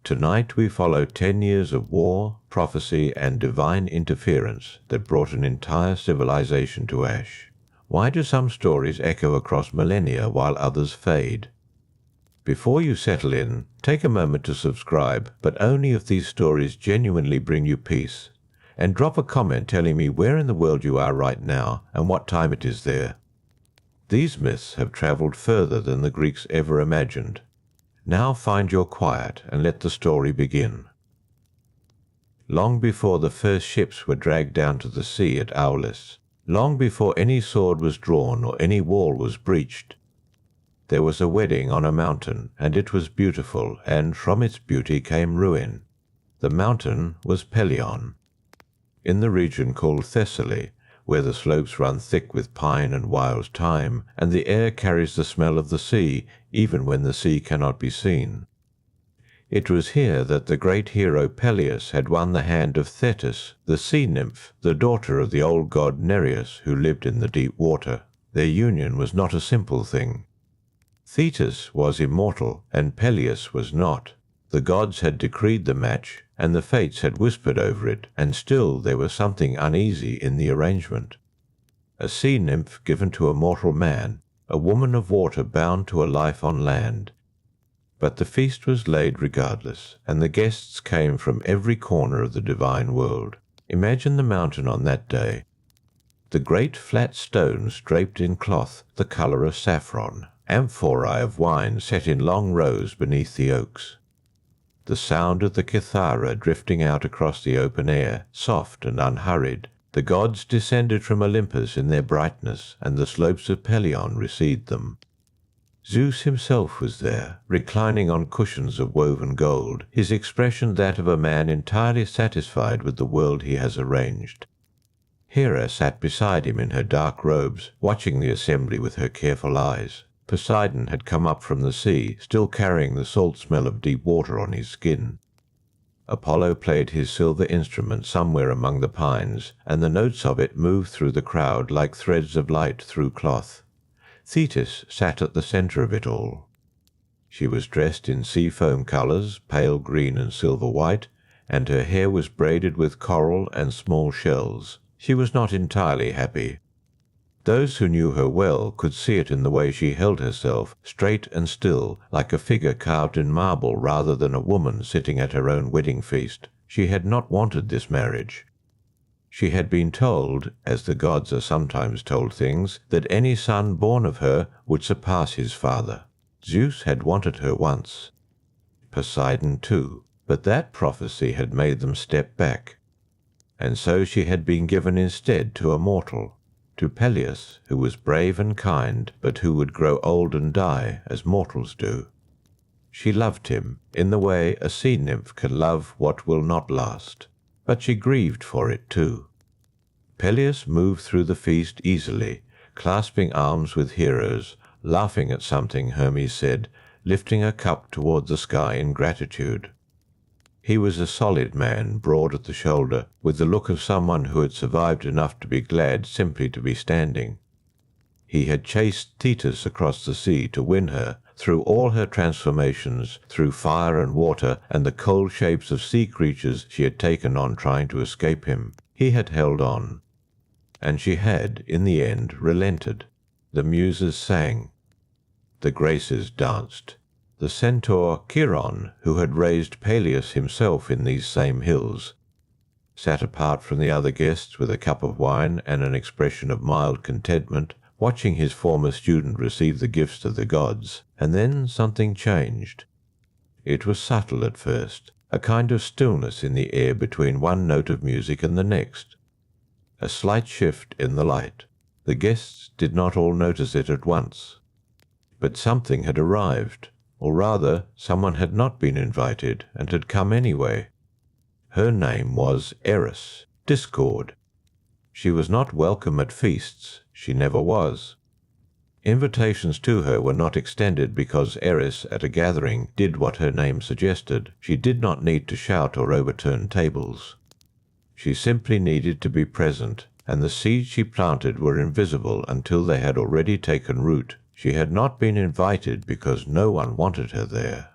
Tonight we follow 10 years of war, prophecy, and divine interference that brought an entire civilization to ash. Why do some stories echo across millennia while others fade? Before you settle in, take a moment to subscribe, but only if these stories genuinely bring you peace. And drop a comment telling me where in the world you are right now and what time it is there. These myths have traveled further than the Greeks ever imagined. Now find your quiet and let the story begin. Long before the first ships were dragged down to the sea at Aulis, long before any sword was drawn or any wall was breached, there was a wedding on a mountain, and it was beautiful, and from its beauty came ruin. The mountain was Pelion. In the region called Thessaly, where the slopes run thick with pine and wild thyme, and the air carries the smell of the sea, even when the sea cannot be seen. It was here that the great hero Peleus had won the hand of Thetis, the sea nymph, the daughter of the old god Nereus, who lived in the deep water. Their union was not a simple thing. Thetis was immortal, and Peleus was not. The gods had decreed the match, and the fates had whispered over it, and still there was something uneasy in the arrangement. A sea nymph given to a mortal man, a woman of water bound to a life on land. But the feast was laid regardless, and the guests came from every corner of the divine world. Imagine the mountain on that day. The great flat stones draped in cloth the colour of saffron, amphorae of wine set in long rows beneath the oaks. The sound of the kithara drifting out across the open air, soft and unhurried. The gods descended from Olympus in their brightness, and the slopes of Pelion received them. Zeus himself was there, reclining on cushions of woven gold, his expression that of a man entirely satisfied with the world he has arranged. Hera sat beside him in her dark robes, watching the assembly with her careful eyes. Poseidon had come up from the sea, still carrying the salt smell of deep water on his skin. Apollo played his silver instrument somewhere among the pines, and the notes of it moved through the crowd like threads of light through cloth. Thetis sat at the centre of it all. She was dressed in sea-foam colours, pale green and silver white, and her hair was braided with coral and small shells. She was not entirely happy. Those who knew her well could see it in the way she held herself, straight and still, like a figure carved in marble rather than a woman sitting at her own wedding feast. She had not wanted this marriage. She had been told, as the gods are sometimes told things, that any son born of her would surpass his father. Zeus had wanted her once. Poseidon too, but that prophecy had made them step back. And so she had been given instead to a mortal. To Peleus, who was brave and kind, but who would grow old and die, as mortals do. She loved him, in the way a sea nymph can love what will not last, but she grieved for it too. Peleus moved through the feast easily, clasping arms with heroes, laughing at something Hermes said, lifting a cup toward the sky in gratitude. He was a solid man, broad at the shoulder, with the look of someone who had survived enough to be glad simply to be standing. He had chased Thetis across the sea to win her, through all her transformations, through fire and water and the cold shapes of sea creatures she had taken on trying to escape him. He had held on. And she had, in the end, relented. The muses sang. The Graces danced. The centaur Chiron, who had raised Peleus himself in these same hills, sat apart from the other guests with a cup of wine and an expression of mild contentment, watching his former student receive the gifts of the gods. And then something changed. It was subtle at first, a kind of stillness in the air between one note of music and the next. A slight shift in the light. The guests did not all notice it at once. But something had arrived. Or rather, someone had not been invited and had come anyway. Her name was Eris, Discord. She was not welcome at feasts, she never was. Invitations to her were not extended because Eris at a gathering did what her name suggested. She did not need to shout or overturn tables. She simply needed to be present, and the seeds she planted were invisible until they had already taken root. She had not been invited because no one wanted her there.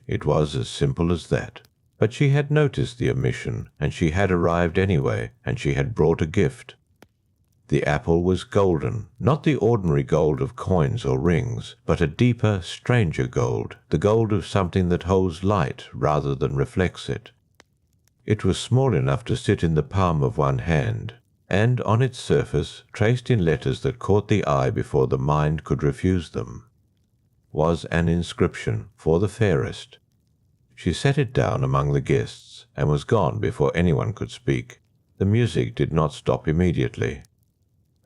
It was as simple as that. But she had noticed the omission, and she had arrived anyway, and she had brought a gift. The apple was golden, not the ordinary gold of coins or rings, but a deeper, stranger gold, the gold of something that holds light rather than reflects it. It was small enough to sit in the palm of one hand, and on its surface, traced in letters that caught the eye before the mind could refuse them, was an inscription for the fairest. She set it down among the guests, and was gone before anyone could speak. The music did not stop immediately.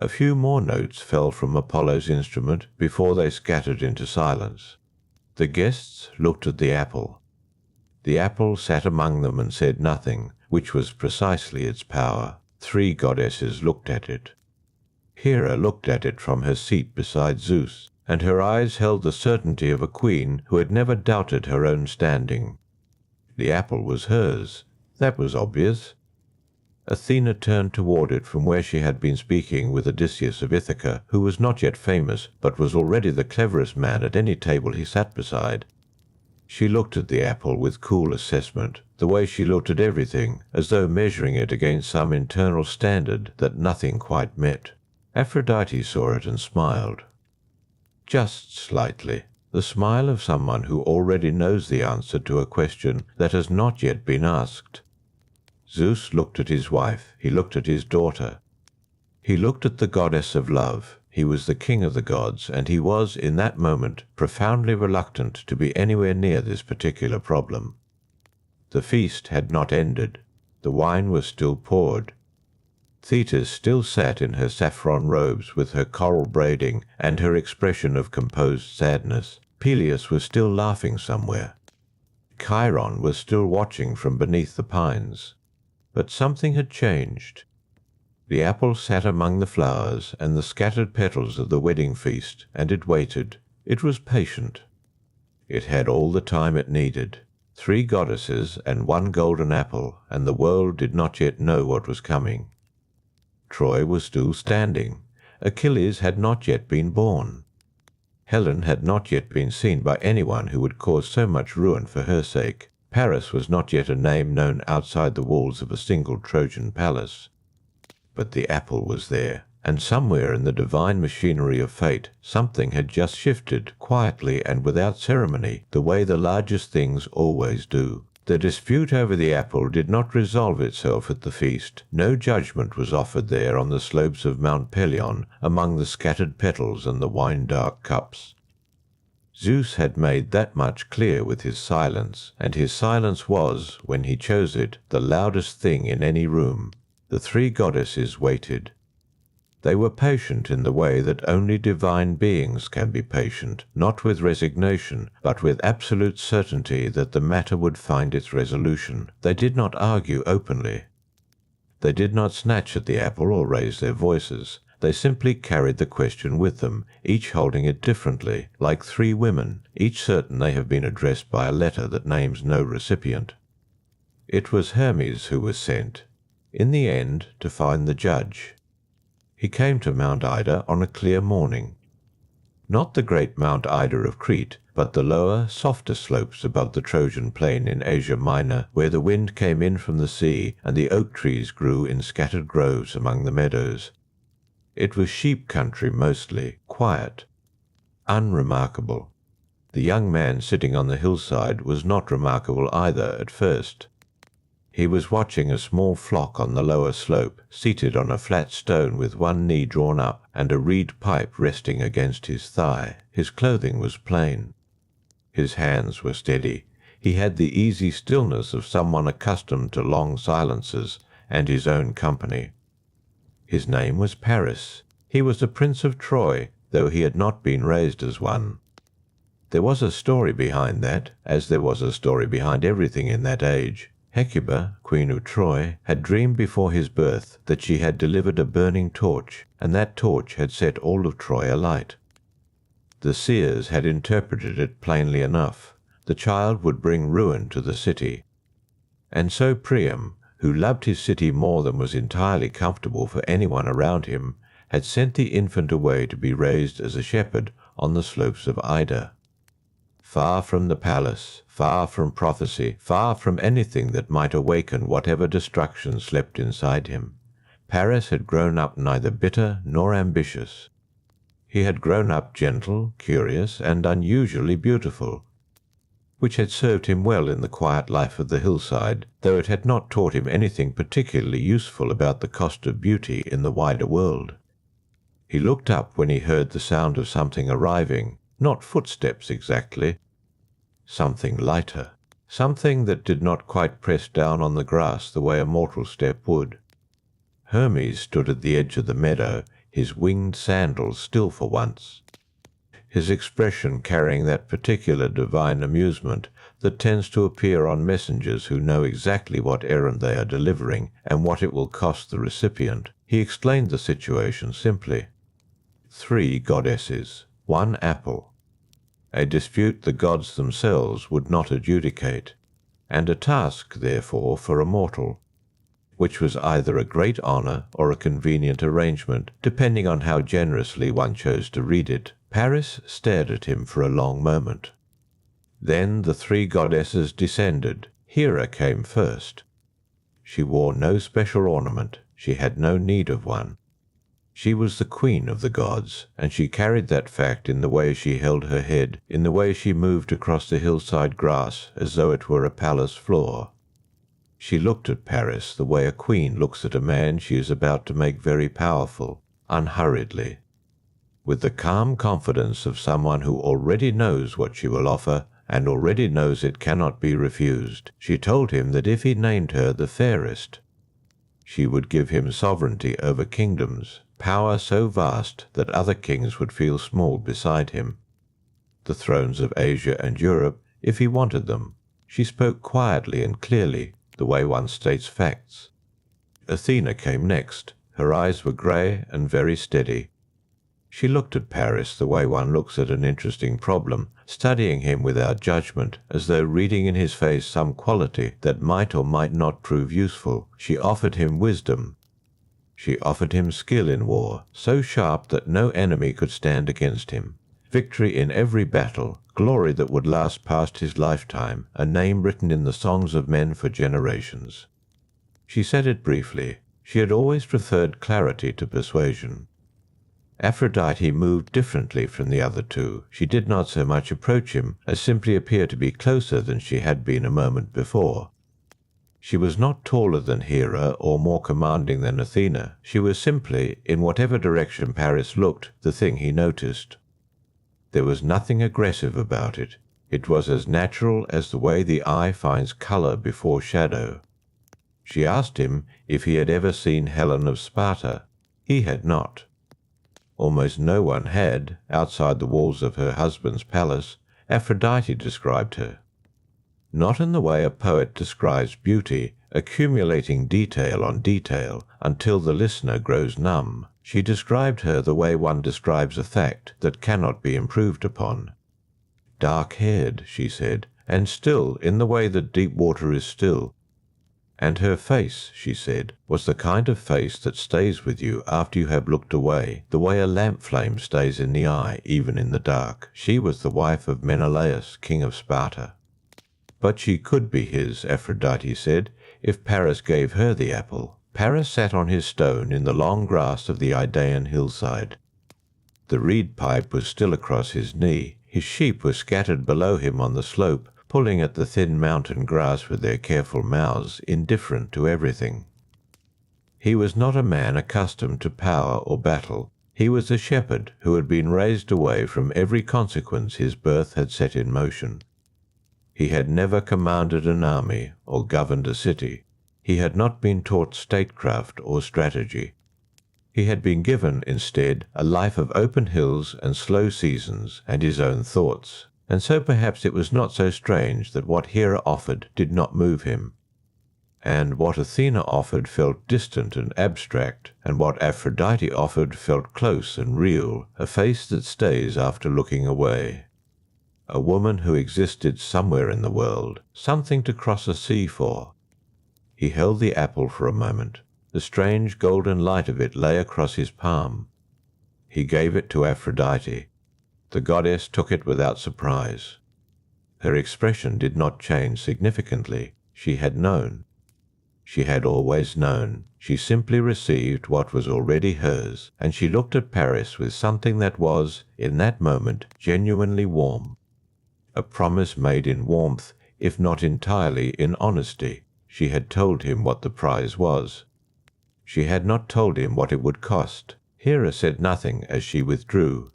A few more notes fell from Apollo's instrument before they scattered into silence. The guests looked at the apple. The apple sat among them and said nothing, which was precisely its power. 3 goddesses looked at it. Hera looked at it from her seat beside Zeus, and her eyes held the certainty of a queen who had never doubted her own standing. The apple was hers. That was obvious. Athena turned toward it from where she had been speaking with Odysseus of Ithaca, who was not yet famous, but was already the cleverest man at any table he sat beside. She looked at the apple with cool assessment, the way she looked at everything, as though measuring it against some internal standard that nothing quite met. Aphrodite saw it and smiled. Just slightly, the smile of someone who already knows the answer to a question that has not yet been asked. Zeus looked at his wife, he looked at his daughter. He looked at the goddess of love. He was the king of the gods, and he was, in that moment, profoundly reluctant to be anywhere near this particular problem. The feast had not ended. The wine was still poured. Thetis still sat in her saffron robes with her coral braiding and her expression of composed sadness. Peleus was still laughing somewhere. Chiron was still watching from beneath the pines. But something had changed. The apple sat among the flowers and the scattered petals of the wedding feast, and it waited. It was patient. It had all the time it needed. 3 goddesses and 1 golden apple, and the world did not yet know what was coming. Troy was still standing. Achilles had not yet been born. Helen had not yet been seen by anyone who would cause so much ruin for her sake. Paris was not yet a name known outside the walls of a single Trojan palace. But the apple was there, and somewhere in the divine machinery of fate something had just shifted, quietly and without ceremony, the way the largest things always do. The dispute over the apple did not resolve itself at the feast. No judgment was offered there on the slopes of Mount Pelion, among the scattered petals and the wine-dark cups. Zeus had made that much clear with his silence, and his silence was, when he chose it, the loudest thing in any room. The 3 goddesses waited. They were patient in the way that only divine beings can be patient, not with resignation, but with absolute certainty that the matter would find its resolution. They did not argue openly. They did not snatch at the apple or raise their voices. They simply carried the question with them, each holding it differently, like 3 women, each certain they have been addressed by a letter that names no recipient. It was Hermes who was sent, in the end, to find the judge. He came to Mount Ida on a clear morning. Not the great Mount Ida of Crete, but the lower, softer slopes above the Trojan plain in Asia Minor, where the wind came in from the sea and the oak trees grew in scattered groves among the meadows. It was sheep country mostly, quiet, unremarkable. The young man sitting on the hillside was not remarkable either at first. He was watching a small flock on the lower slope, seated on a flat stone with one knee drawn up and a reed pipe resting against his thigh. His clothing was plain. His hands were steady. He had the easy stillness of someone accustomed to long silences and his own company. His name was Paris. He was a prince of Troy, though he had not been raised as one. There was a story behind that, as there was a story behind everything in that age. Hecuba, queen of Troy, had dreamed before his birth that she had delivered a burning torch, and that torch had set all of Troy alight. The seers had interpreted it plainly enough. The child would bring ruin to the city. And so Priam, who loved his city more than was entirely comfortable for anyone around him, had sent the infant away to be raised as a shepherd on the slopes of Ida. Far from the palace, far from prophecy, far from anything that might awaken whatever destruction slept inside him. Paris had grown up neither bitter nor ambitious. He had grown up gentle, curious, and unusually beautiful, which had served him well in the quiet life of the hillside, though it had not taught him anything particularly useful about the cost of beauty in the wider world. He looked up when he heard the sound of something arriving, not footsteps exactly, something lighter, something that did not quite press down on the grass the way a mortal step would. Hermes stood at the edge of the meadow, his winged sandals still for once, his expression carrying that particular divine amusement that tends to appear on messengers who know exactly what errand they are delivering and what it will cost the recipient. He explained the situation simply. 3 goddesses, 1 apple, a dispute the gods themselves would not adjudicate, and a task, therefore, for a mortal, which was either a great honour or a convenient arrangement, depending on how generously one chose to read it. Paris stared at him for a long moment. Then the 3 goddesses descended. Hera came first. She wore no special ornament, she had no need of one. She was the queen of the gods, and she carried that fact in the way she held her head, in the way she moved across the hillside grass as though it were a palace floor. She looked at Paris the way a queen looks at a man she is about to make very powerful, unhurriedly, with the calm confidence of someone who already knows what she will offer and already knows it cannot be refused. She told him that if he named her the fairest, she would give him sovereignty over kingdoms, power so vast that other kings would feel small beside him, the thrones of Asia and Europe, if he wanted them. She spoke quietly and clearly, the way one states facts. Athena came next. Her eyes were grey and very steady. She looked at Paris the way one looks at an interesting problem, studying him without judgment, as though reading in his face some quality that might or might not prove useful. She offered him wisdom. She offered him skill in war, so sharp that no enemy could stand against him. Victory in every battle, glory that would last past his lifetime, a name written in the songs of men for generations. She said it briefly. She had always preferred clarity to persuasion. Aphrodite moved differently from the other 2. She did not so much approach him as simply appear to be closer than she had been a moment before. She was not taller than Hera or more commanding than Athena. She was simply, in whatever direction Paris looked, the thing he noticed. There was nothing aggressive about it. It was as natural as the way the eye finds colour before shadow. She asked him if he had ever seen Helen of Sparta. He had not. Almost no one had, outside the walls of her husband's palace. Aphrodite described her. Not in the way a poet describes beauty, accumulating detail on detail until the listener grows numb. She described her the way one describes a fact that cannot be improved upon. Dark-haired, she said, and still in the way that deep water is still. And her face, she said, was the kind of face that stays with you after you have looked away, the way a lamp flame stays in the eye, even in the dark. She was the wife of Menelaus, king of Sparta. But she could be his, Aphrodite said, if Paris gave her the apple. Paris sat on his stone in the long grass of the Idaean hillside. The reed pipe was still across his knee. His sheep were scattered below him on the slope, pulling at the thin mountain grass with their careful mouths, indifferent to everything. He was not a man accustomed to power or battle. He was a shepherd who had been raised away from every consequence his birth had set in motion. He had never commanded an army or governed a city. He had not been taught statecraft or strategy. He had been given, instead, a life of open hills and slow seasons and his own thoughts, and so perhaps it was not so strange that what Hera offered did not move him, and what Athena offered felt distant and abstract, and what Aphrodite offered felt close and real, a face that stays after looking away. A woman who existed somewhere in the world, something to cross a sea for. He held the apple for a moment. The strange golden light of it lay across his palm. He gave it to Aphrodite. The goddess took it without surprise. Her expression did not change significantly. She had known. She had always known. She simply received what was already hers, and she looked at Paris with something that was, in that moment, genuinely warm. A promise made in warmth, if not entirely in honesty. She had told him what the prize was. She had not told him what it would cost. Hera said nothing as she withdrew,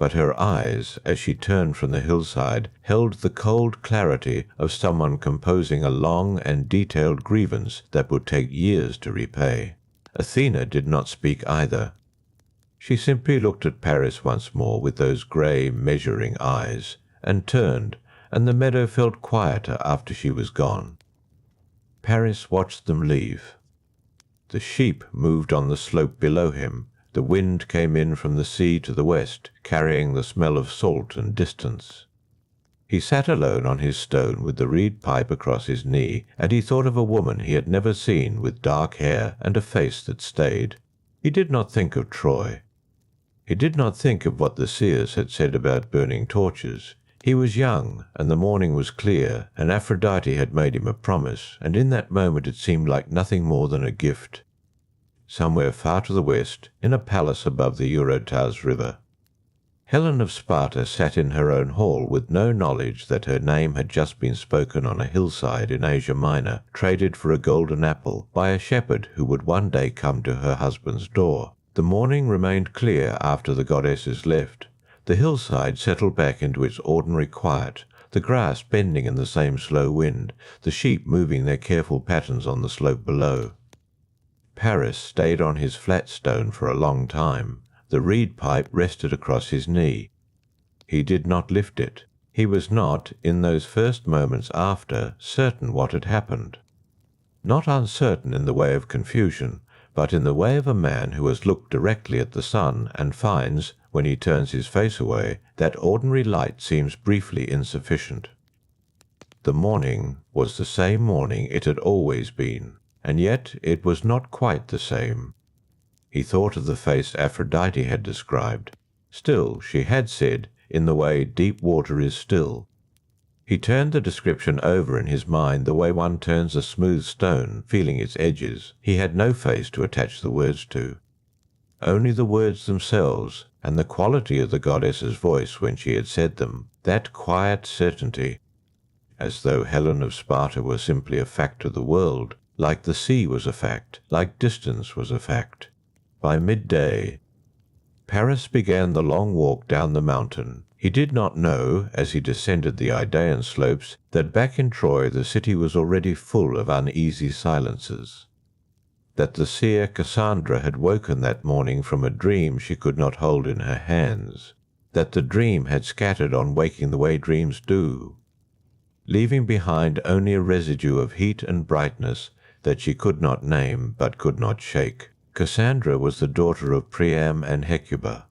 but her eyes, as she turned from the hillside, held the cold clarity of someone composing a long and detailed grievance that would take years to repay. Athena did not speak either. She simply looked at Paris once more with those grey, measuring eyes, and turned, and the meadow felt quieter after she was gone. Paris watched them leave. The sheep moved on the slope below him. The wind came in from the sea to the west, carrying the smell of salt and distance. He sat alone on his stone with the reed pipe across his knee, and he thought of a woman he had never seen with dark hair and a face that stayed. He did not think of Troy. He did not think of what the seers had said about burning torches. He was young, and the morning was clear, and Aphrodite had made him a promise, and in that moment it seemed like nothing more than a gift. Somewhere far to the west, in a palace above the Eurotas River. Helen of Sparta sat in her own hall with no knowledge that her name had just been spoken on a hillside in Asia Minor, traded for a golden apple, by a shepherd who would one day come to her husband's door. The morning remained clear after the goddesses left. The hillside settled back into its ordinary quiet, the grass bending in the same slow wind, the sheep moving their careful patterns on the slope below. Paris stayed on his flat stone for a long time. The reed pipe rested across his knee. He did not lift it. He was not, in those first moments after, certain what had happened. Not uncertain in the way of confusion, but in the way of a man who has looked directly at the sun and finds, when he turns his face away, that ordinary light seems briefly insufficient. The morning was the same morning it had always been, and yet it was not quite the same. He thought of the face Aphrodite had described. Still, she had said, in the way deep water is still. He turned the description over in his mind the way one turns a smooth stone, feeling its edges. He had no face to attach the words to. Only the words themselves, and the quality of the goddess's voice when she had said them, that quiet certainty, as though Helen of Sparta were simply a fact of the world, like the sea was a fact, like distance was a fact. By midday, Paris began the long walk down the mountain. He did not know, as he descended the Idaean slopes, that back in Troy the city was already full of uneasy silences, that the seer Cassandra had woken that morning from a dream she could not hold in her hands, that the dream had scattered on waking the way dreams do, leaving behind only a residue of heat and brightness that she could not name but could not shake. Cassandra was the daughter of Priam and Hecuba.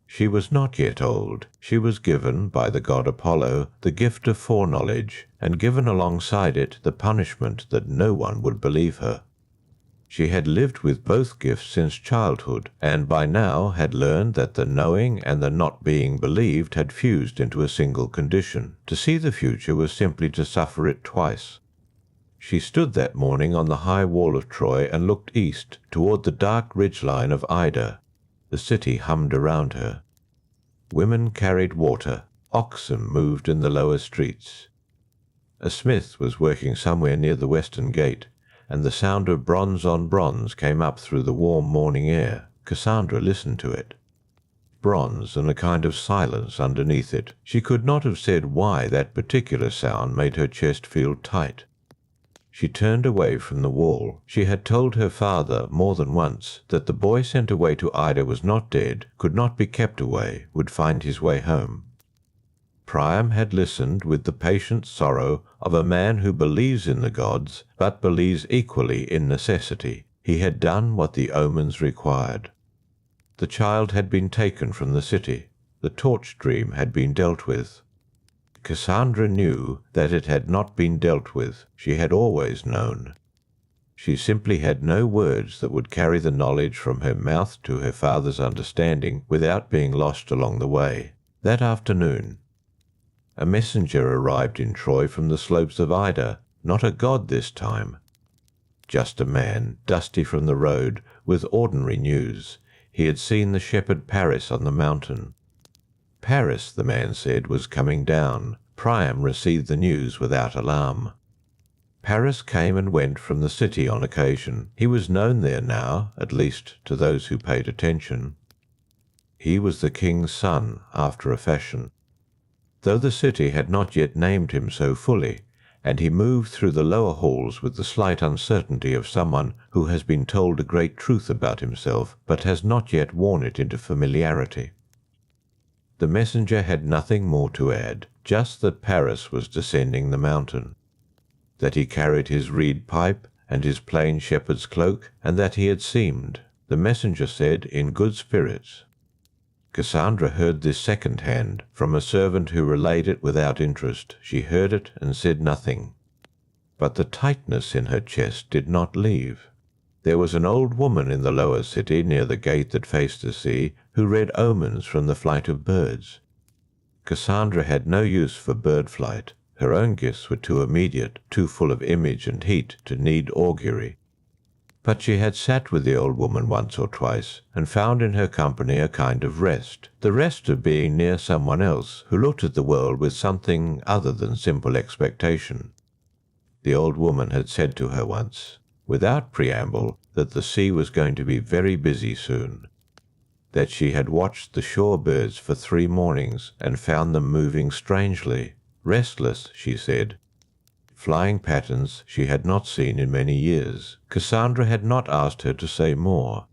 She was not yet old. She was given, by the god Apollo, the gift of foreknowledge, and given alongside it the punishment that no one would believe her. She had lived with both gifts since childhood, and by now had learned that the knowing and the not being believed had fused into a single condition. To see the future was simply to suffer it twice. She stood that morning on the high wall of Troy and looked east, toward the dark ridgeline of Ida. The city hummed around her. Women carried water. Oxen moved in the lower streets. A smith was working somewhere near the western gate, and the sound of bronze on bronze came up through the warm morning air. Cassandra listened to it. Bronze and a kind of silence underneath it. She could not have said why that particular sound made her chest feel tight. She turned away from the wall. She had told her father more than once that the boy sent away to Ida was not dead, could not be kept away, would find his way home. Priam had listened with the patient sorrow of a man who believes in the gods, but believes equally in necessity. He had done what the omens required. The child had been taken from the city. The torch dream had been dealt with. Cassandra knew that it had not been dealt with. She had always known. She simply had no words that would carry the knowledge from her mouth to her father's understanding without being lost along the way. That afternoon, A messenger arrived in Troy from the slopes of Ida, not a god this time. Just a man, dusty from the road, with ordinary news. He had seen the shepherd Paris on the mountain. Paris, the man said, was coming down. Priam received the news without alarm. Paris came and went from the city on occasion. He was known there now, at least to those who paid attention. He was the king's son, after a fashion, though the city had not yet named him so fully, and he moved through the lower halls with the slight uncertainty of someone who has been told a great truth about himself, but has not yet worn it into familiarity. The messenger had nothing more to add, just that Paris was descending the mountain, that he carried his reed pipe and his plain shepherd's cloak, and that he had seemed, the messenger said, in good spirits. Cassandra heard this second-hand, from a servant who relayed it without interest. She heard it and said nothing. But the tightness in her chest did not leave. There was an old woman in the lower city, near the gate that faced the sea, who read omens from the flight of birds. Cassandra had no use for bird flight. Her own gifts were too immediate, too full of image and heat to need augury. But she had sat with the old woman once or twice, and found in her company a kind of rest, the rest of being near someone else who looked at the world with something other than simple expectation. The old woman had said to her once, without preamble, that the sea was going to be very busy soon, that she had watched the shore birds for 3 mornings and found them moving strangely, restless, she said. Flying patterns she had not seen in many years. Cassandra had not asked her to say more.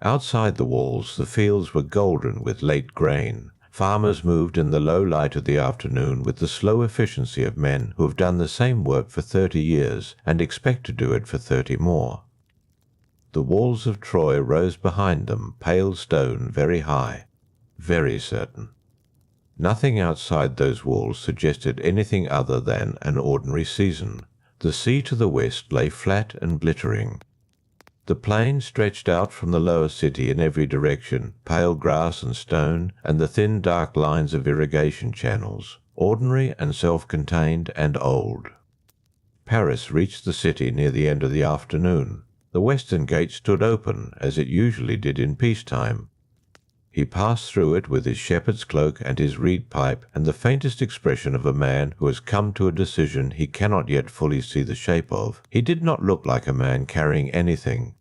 Outside the walls the fields were golden with late grain. Farmers moved in the low light of the afternoon with the slow efficiency of men who have done the same work for 30 years and expect to do it for 30 more. The walls of Troy rose behind them, pale stone, very high, very certain. Nothing outside those walls suggested anything other than an ordinary season. The sea to the west lay flat and glittering. The plain stretched out from the lower city in every direction, pale grass and stone, and the thin dark lines of irrigation channels, ordinary and self-contained and old. Paris reached the city near the end of the afternoon. The western gate stood open, as it usually did in peacetime. He passed through it with his shepherd's cloak and his reed pipe, and the faintest expression of a man who has come to a decision he cannot yet fully see the shape of. He did not look like a man carrying anything.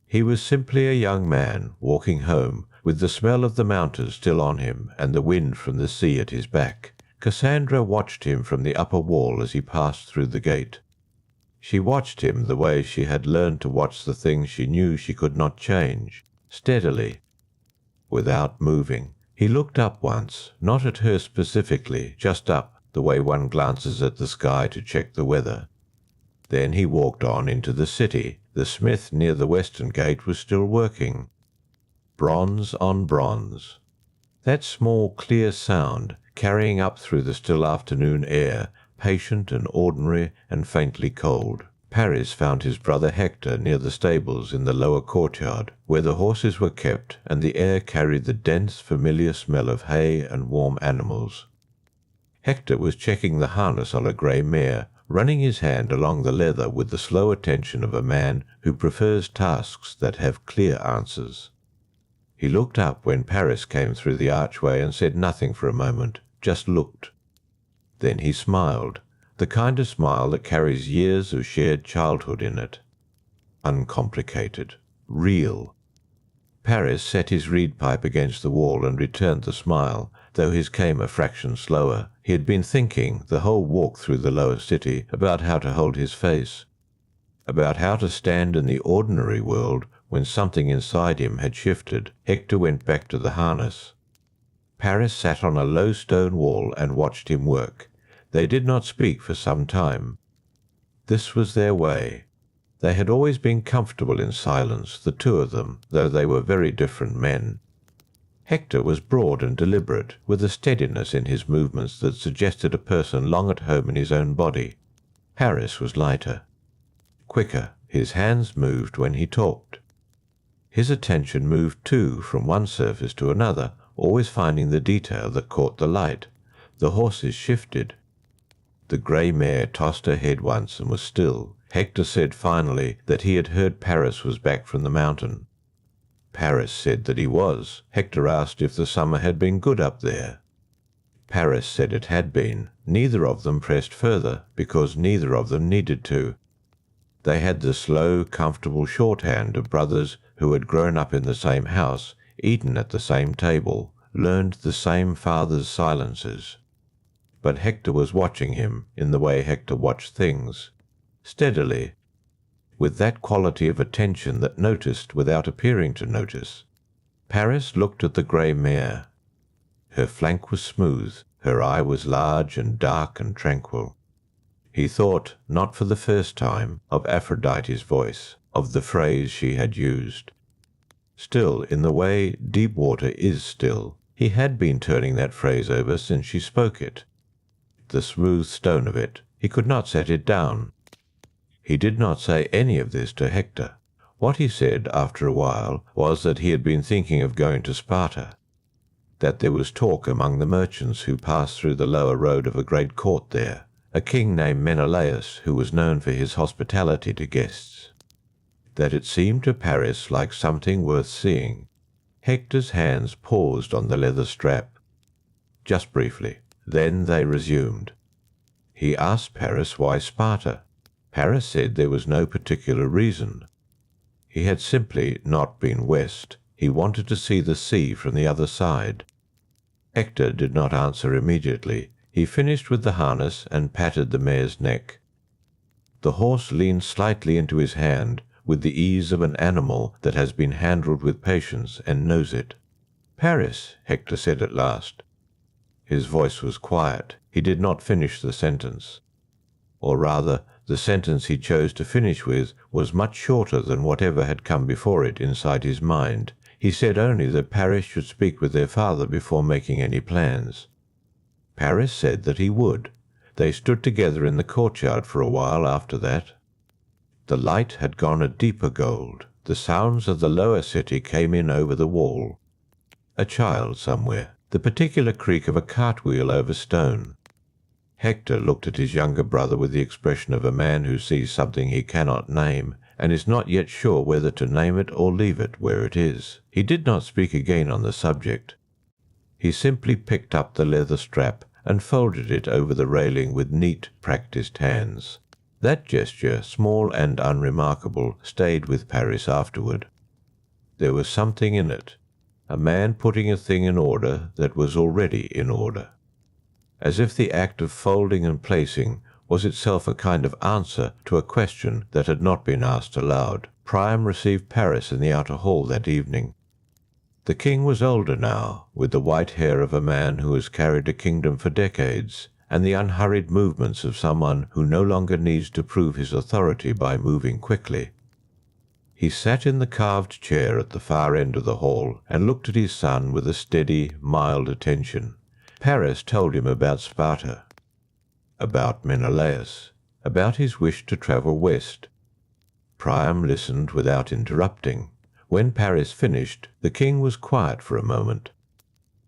He was simply a young man walking home, with the smell of the mountains still on him and the wind from the sea at his back. Cassandra watched him from the upper wall as he passed through the gate. She watched him the way she had learned to watch the things she knew she could not change, steadily, without moving. He looked up once, not at her specifically, just up, the way one glances at the sky to check the weather. Then he walked on into the city. The smith near the western gate was still working. Bronze on bronze. That small clear sound, carrying up through the still afternoon air, patient and ordinary and faintly cold. Paris found his brother Hector near the stables in the lower courtyard, where the horses were kept, and the air carried the dense, familiar smell of hay and warm animals. Hector was checking the harness on a grey mare, running his hand along the leather with the slow attention of a man who prefers tasks that have clear answers. He looked up when Paris came through the archway and said nothing for a moment, just looked. Then he smiled, the kind of smile that carries years of shared childhood in it. Uncomplicated. Real. Paris set his reed pipe against the wall and returned the smile, though his came a fraction slower. He had been thinking, the whole walk through the lower city, about how to hold his face, about how to stand in the ordinary world when something inside him had shifted. Hector went back to the harness. Paris sat on a low stone wall and watched him work. They did not speak for some time. This was their way. They had always been comfortable in silence, the two of them, though they were very different men. Hector was broad and deliberate, with a steadiness in his movements that suggested a person long at home in his own body. Paris was lighter, quicker. His hands moved when he talked. His attention moved too from one surface to another, always finding the detail that caught the light, The horses shifted. The grey mare tossed her head once and was still. Hector said finally that he had heard Paris was back from the mountain. Paris said that he was. Hector asked if the summer had been good up there. Paris said it had been. Neither of them pressed further, because neither of them needed to. They had the slow, comfortable shorthand of brothers who had grown up in the same house, eaten at the same table, learned the same father's silences. But Hector was watching him in the way Hector watched things, steadily, with that quality of attention that noticed without appearing to notice. Paris looked at the grey mare. Her flank was smooth, her eye was large and dark and tranquil. He thought, not for the first time, of Aphrodite's voice, of the phrase she had used. Still, in the way deep water is still, he had been turning that phrase over since she spoke it. The smooth stone of it, he could not set it down. He did not say any of this to Hector. What he said, after a while, was that he had been thinking of going to Sparta, that there was talk among the merchants who passed through the lower road of a great court there, a king named Menelaus who was known for his hospitality to guests, that it seemed to Paris like something worth seeing. Hector's hands paused on the leather strap, just briefly. Then they resumed. He asked Paris why Sparta. Paris said there was no particular reason. He had simply not been west. He wanted to see the sea from the other side. Hector did not answer immediately. He finished with the harness and patted the mare's neck. The horse leaned slightly into his hand with the ease of an animal that has been handled with patience and knows it. "Paris," Hector said at last. His voice was quiet. He did not finish the sentence. Or rather, the sentence he chose to finish with was much shorter than whatever had come before it inside his mind. He said only that Paris should speak with their father before making any plans. Paris said that he would. They stood together in the courtyard for a while after that. The light had gone a deeper gold. The sounds of the lower city came in over the wall. A child somewhere. The particular creak of a cartwheel over stone. Hector looked at his younger brother with the expression of a man who sees something he cannot name, and is not yet sure whether to name it or leave it where it is. He did not speak again on the subject. He simply picked up the leather strap and folded it over the railing with neat, practised hands. That gesture, small and unremarkable, stayed with Paris afterward. There was something in it, a man putting a thing in order that was already in order. As if the act of folding and placing was itself a kind of answer to a question that had not been asked aloud. Priam received Paris in the outer hall that evening. The king was older now, with the white hair of a man who has carried a kingdom for decades, and the unhurried movements of someone who no longer needs to prove his authority by moving quickly. He sat in the carved chair at the far end of the hall and looked at his son with a steady, mild attention. Paris told him about Sparta, about Menelaus, about his wish to travel west. Priam listened without interrupting. When Paris finished, the king was quiet for a moment.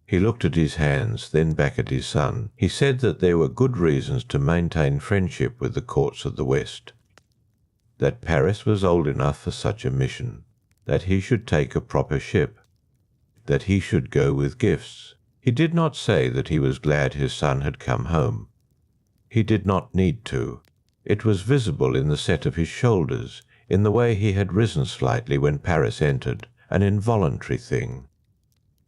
He looked at his hands, then back at his son. He said that there were good reasons to maintain friendship with the courts of the West, that Paris was old enough for such a mission, that he should take a proper ship, that he should go with gifts. He did not say that he was glad his son had come home. He did not need to. It was visible in the set of his shoulders, in the way he had risen slightly when Paris entered, an involuntary thing.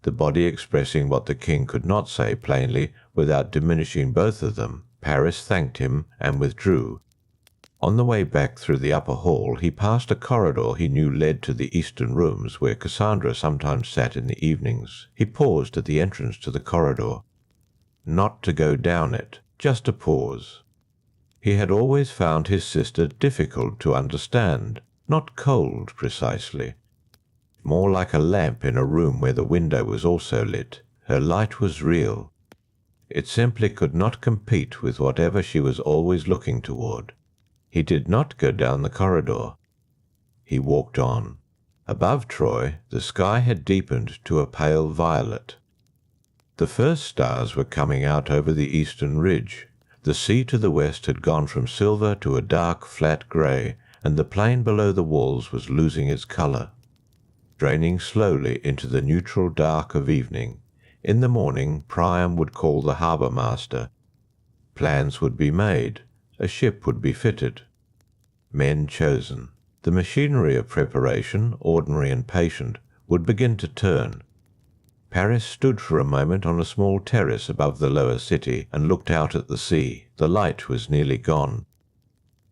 The body expressing what the king could not say plainly without diminishing both of them. Paris thanked him and withdrew. On the way back through the upper hall he passed a corridor he knew led to the eastern rooms where Cassandra sometimes sat in the evenings. He paused at the entrance to the corridor. Not to go down it, just a pause. He had always found his sister difficult to understand, not cold precisely. More like a lamp in a room where the window was also lit. Her light was real. It simply could not compete with whatever she was always looking toward. He did not go down the corridor. He walked on. Above Troy, the sky had deepened to a pale violet. The first stars were coming out over the eastern ridge. The sea to the west had gone from silver to a dark, flat grey, and the plain below the walls was losing its colour, draining slowly into the neutral dark of evening. In the morning, Priam would call the harbour master. Plans would be made. A ship would be fitted. Men chosen. The machinery of preparation, ordinary and patient, would begin to turn. Paris stood for a moment on a small terrace above the lower city and looked out at the sea. The light was nearly gone.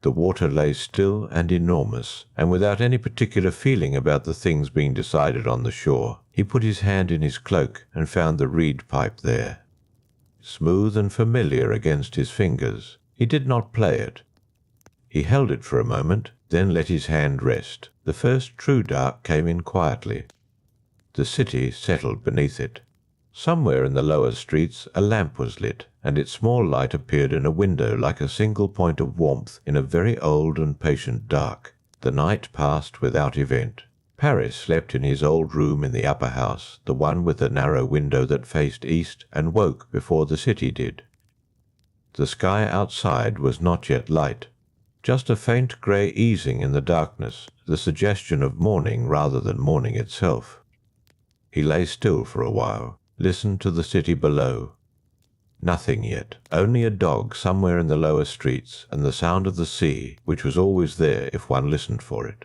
The water lay still and enormous, and without any particular feeling about the things being decided on the shore. He put his hand in his cloak and found the reed pipe there. Smooth and familiar against his fingers. He did not play it. He held it for a moment, then let his hand rest. The first true dark came in quietly. The city settled beneath it. Somewhere in the lower streets a lamp was lit, and its small light appeared in a window like a single point of warmth in a very old and patient dark. The night passed without event. Paris slept in his old room in the upper house, the one with the narrow window that faced east, and woke before the city did. The sky outside was not yet light. Just a faint grey easing in the darkness, the suggestion of morning rather than morning itself. He lay still for a while, listened to the city below. Nothing yet, only a dog somewhere in the lower streets, and the sound of the sea, which was always there if one listened for it.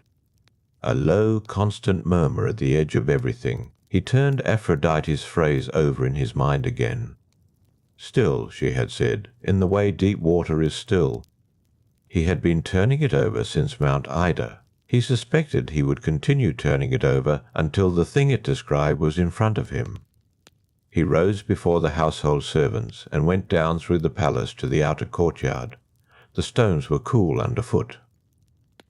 A low, constant murmur at the edge of everything. He turned Aphrodite's phrase over in his mind again. Still, she had said, in the way deep water is still. He had been turning it over since Mount Ida. He suspected he would continue turning it over until the thing it described was in front of him. He rose before the household servants and went down through the palace to the outer courtyard. The stones were cool underfoot.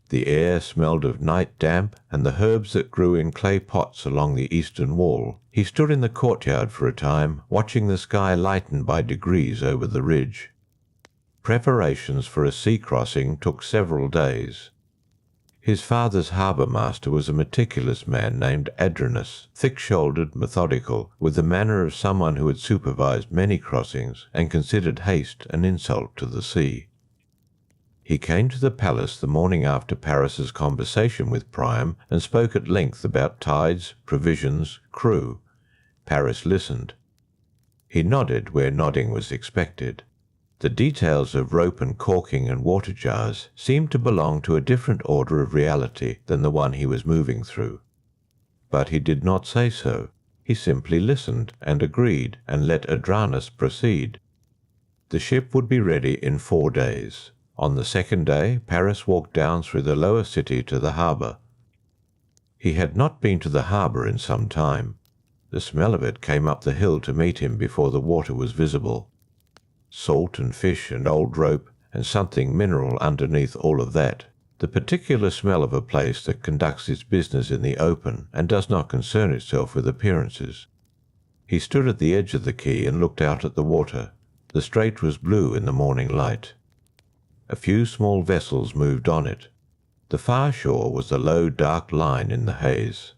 The air smelled of night damp and the herbs that grew in clay pots along the eastern wall. He stood in the courtyard for a time, watching the sky lighten by degrees over the ridge. Preparations for a sea crossing took several days. His father's harbour master was a meticulous man named Adranus, thick-shouldered, methodical, with the manner of someone who had supervised many crossings and considered haste an insult to the sea. He came to the palace the morning after Paris's conversation with Priam and spoke at length about tides, provisions, crew. Paris listened. He nodded where nodding was expected. The details of rope and caulking and water jars seemed to belong to a different order of reality than the one he was moving through. But he did not say so. He simply listened and agreed and let Adranus proceed. The ship would be ready in 4 days. On the second day, Paris walked down through the lower city to the harbour. He had not been to the harbour in some time. The smell of it came up the hill to meet him before the water was visible. Salt and fish and old rope and something mineral underneath all of that. The particular smell of a place that conducts its business in the open and does not concern itself with appearances. He stood at the edge of the quay and looked out at the water. The strait was blue in the morning light. A few small vessels moved on it. The far shore was a low dark line in the haze.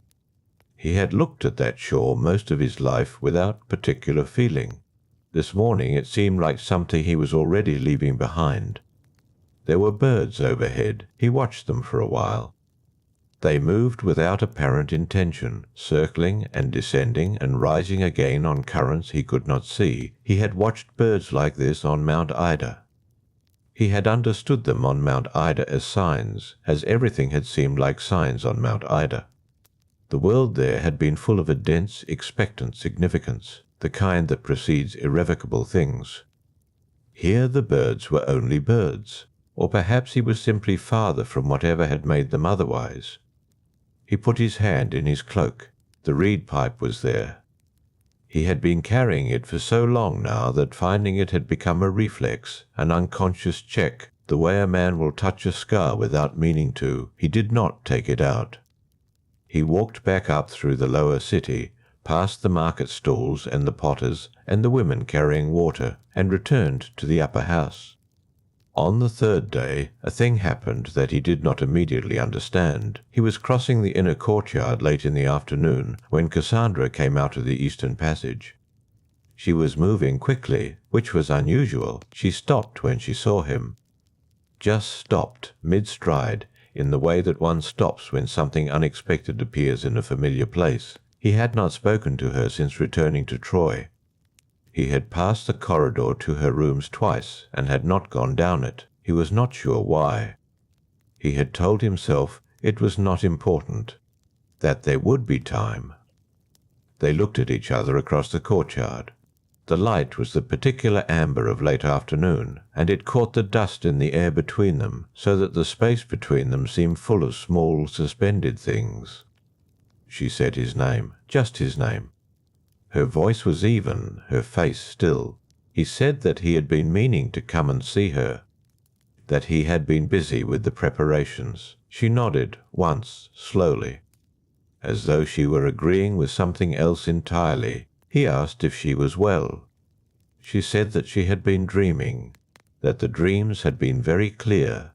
He had looked at that shore most of his life without particular feeling. This morning it seemed like something he was already leaving behind. There were birds overhead. He watched them for a while. They moved without apparent intention, circling and descending and rising again on currents he could not see. He had watched birds like this on Mount Ida. He had understood them on Mount Ida as signs, as everything had seemed like signs on Mount Ida. The world there had been full of a dense, expectant significance, the kind that precedes irrevocable things. Here the birds were only birds, or perhaps he was simply farther from whatever had made them otherwise. He put his hand in his cloak. The reed pipe was there. He had been carrying it for so long now that finding it had become a reflex, an unconscious check, the way a man will touch a scar without meaning to. He did not take it out. He walked back up through the lower city, past the market stalls and the potters and the women carrying water, and returned to the upper house. On the third day, a thing happened that he did not immediately understand. He was crossing the inner courtyard late in the afternoon when Cassandra came out of the eastern passage. She was moving quickly, which was unusual. She stopped when she saw him. Just stopped, mid-stride, in the way that one stops when something unexpected appears in a familiar place. He had not spoken to her since returning to Troy. He had passed the corridor to her rooms twice and had not gone down it. He was not sure why. He had told himself it was not important, that there would be time. They looked at each other across the courtyard. The light was the particular amber of late afternoon, and it caught the dust in the air between them, so that the space between them seemed full of small, suspended things. She said his name, just his name. Her voice was even, her face still. He said that he had been meaning to come and see her, that he had been busy with the preparations. She nodded, once, slowly, as though she were agreeing with something else entirely. He asked if she was well. She said that she had been dreaming, that the dreams had been very clear.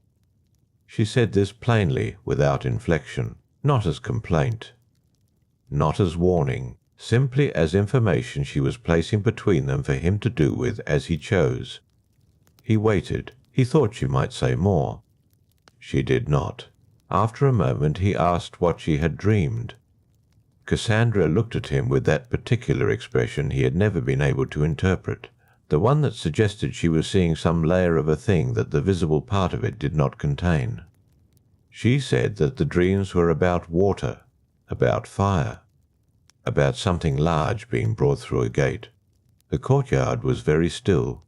She said this plainly, without inflection, not as complaint, not as warning, simply as information she was placing between them for him to do with as he chose. He waited. He thought she might say more. She did not. After a moment he asked what she had dreamed. Cassandra looked at him with that particular expression he had never been able to interpret, the one that suggested she was seeing some layer of a thing that the visible part of it did not contain. She said that the dreams were about water, about fire, about something large being brought through a gate. The courtyard was very still.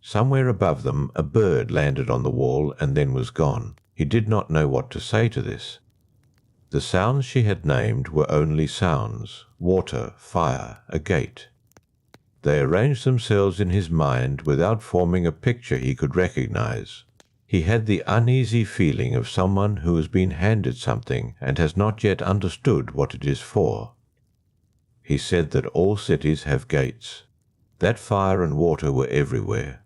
Somewhere above them a bird landed on the wall and then was gone. He did not know what to say to this. The sounds she had named were only sounds: water, fire, a gate. They arranged themselves in his mind without forming a picture he could recognize. He had the uneasy feeling of someone who has been handed something and has not yet understood what it is for. He said that all cities have gates, that fire and water were everywhere,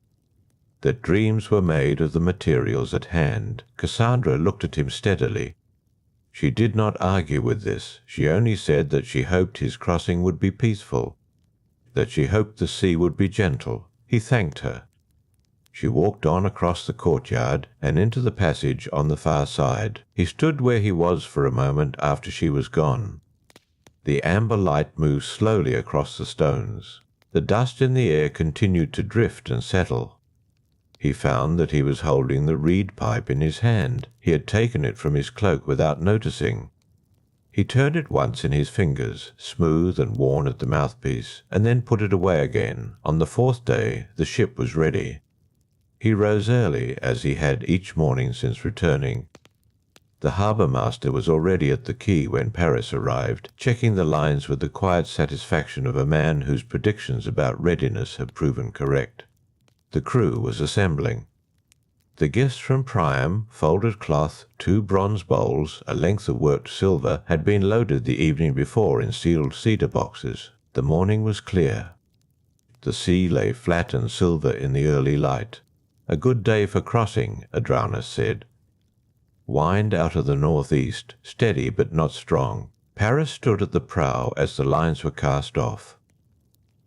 that dreams were made of the materials at hand. Cassandra looked at him steadily. She did not argue with this. She only said that she hoped his crossing would be peaceful, that she hoped the sea would be gentle. He thanked her. She walked on across the courtyard and into the passage on the far side. He stood where he was for a moment after she was gone. The amber light moved slowly across the stones. The dust in the air continued to drift and settle. He found that he was holding the reed pipe in his hand. He had taken it from his cloak without noticing. He turned it once in his fingers, smooth and worn at the mouthpiece, and then put it away again. On the fourth day the ship was ready. He rose early, as he had each morning since returning. The harbour-master was already at the quay when Paris arrived, checking the lines with the quiet satisfaction of a man whose predictions about readiness had proven correct. The crew was assembling. The gifts from Priam, folded cloth, 2 bronze bowls, a length of worked silver, had been loaded the evening before in sealed cedar boxes. The morning was clear. The sea lay flat and silver in the early light. A good day for crossing, Adranus said. Wind out of the northeast, steady but not strong. Paris stood at the prow as the lines were cast off.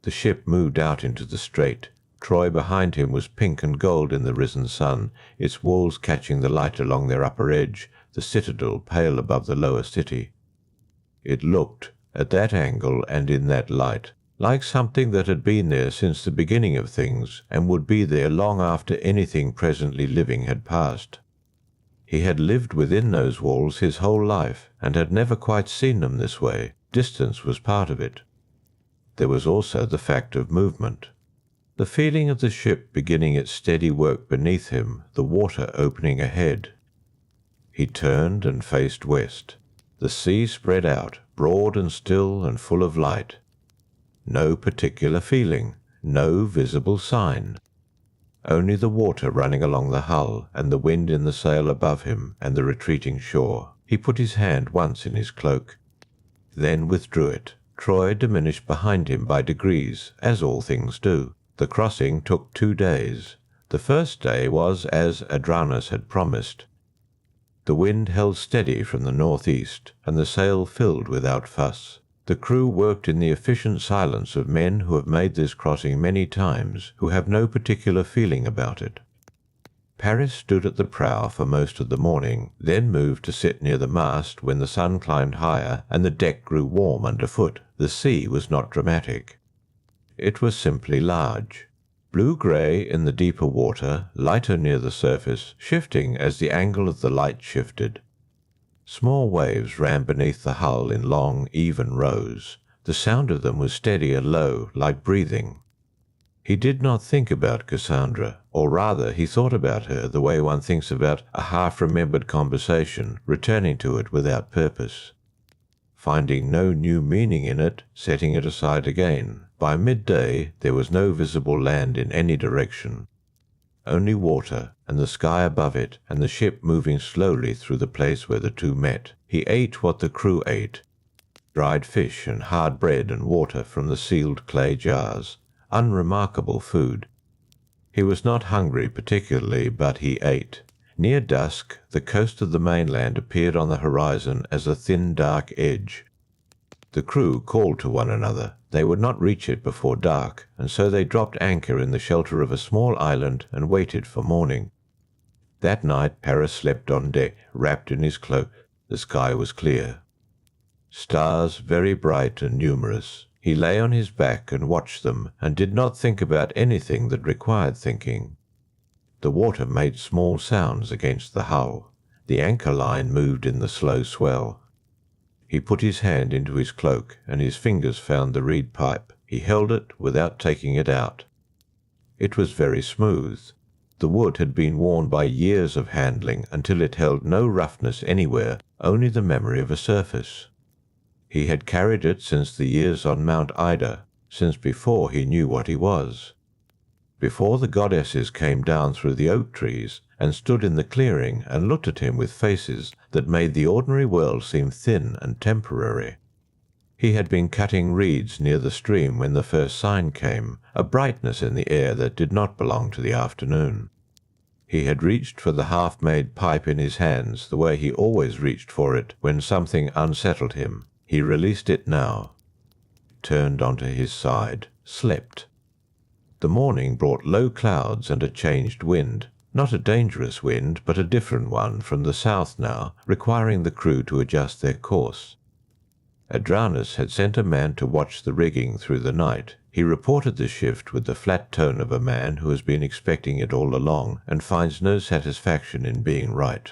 The ship moved out into the strait. Troy behind him was pink and gold in the risen sun, its walls catching the light along their upper edge, the citadel pale above the lower city. It looked, at that angle and in that light, like something that had been there since the beginning of things and would be there long after anything presently living had passed. He had lived within those walls his whole life and had never quite seen them this way. Distance was part of it. There was also the fact of movement. The feeling of the ship beginning its steady work beneath him, the water opening ahead. He turned and faced west. The sea spread out, broad and still and full of light. No particular feeling, no visible sign. Only the water running along the hull, and the wind in the sail above him, and the retreating shore. He put his hand once in his cloak, then withdrew it. Troy diminished behind him by degrees, as all things do. The crossing took 2 days. The first day was as Adranus had promised. The wind held steady from the northeast, and the sail filled without fuss. The crew worked in the efficient silence of men who have made this crossing many times, who have no particular feeling about it. Paris stood at the prow for most of the morning, then moved to sit near the mast when the sun climbed higher and the deck grew warm underfoot. The sea was not dramatic. It was simply large. Blue-grey in the deeper water, lighter near the surface, shifting as the angle of the light shifted. Small waves ran beneath the hull in long, even rows. The sound of them was steady and low, like breathing. He did not think about Cassandra, or rather he thought about her the way one thinks about a half-remembered conversation, returning to it without purpose. Finding no new meaning in it, setting it aside again. By midday there was no visible land in any direction. Only water, and the sky above it, and the ship moving slowly through the place where the two met. He ate what the crew ate, dried fish and hard bread and water from the sealed clay jars. Unremarkable food. He was not hungry particularly, but he ate. Near dusk, the coast of the mainland appeared on the horizon as a thin dark edge. The crew called to one another. They would not reach it before dark, and so they dropped anchor in the shelter of a small island and waited for morning. That night Paris slept on deck, wrapped in his cloak. The sky was clear. Stars very bright and numerous. He lay on his back and watched them, and did not think about anything that required thinking. The water made small sounds against the hull. The anchor line moved in the slow swell. He put his hand into his cloak, and his fingers found the reed pipe. He held it without taking it out. It was very smooth. The wood had been worn by years of handling until it held no roughness anywhere, only the memory of a surface. He had carried it since the years on Mount Ida, since before he knew what he was. Before the goddesses came down through the oak trees and stood in the clearing and looked at him with faces that made the ordinary world seem thin and temporary. He had been cutting reeds near the stream when the first sign came, a brightness in the air that did not belong to the afternoon. He had reached for the half-made pipe in his hands the way he always reached for it when something unsettled him. He released it now, turned onto his side, slept. The morning brought low clouds and a changed wind, not a dangerous wind, but a different one from the south now, requiring the crew to adjust their course. Adranus had sent a man to watch the rigging through the night. He reported the shift with the flat tone of a man who has been expecting it all along and finds no satisfaction in being right.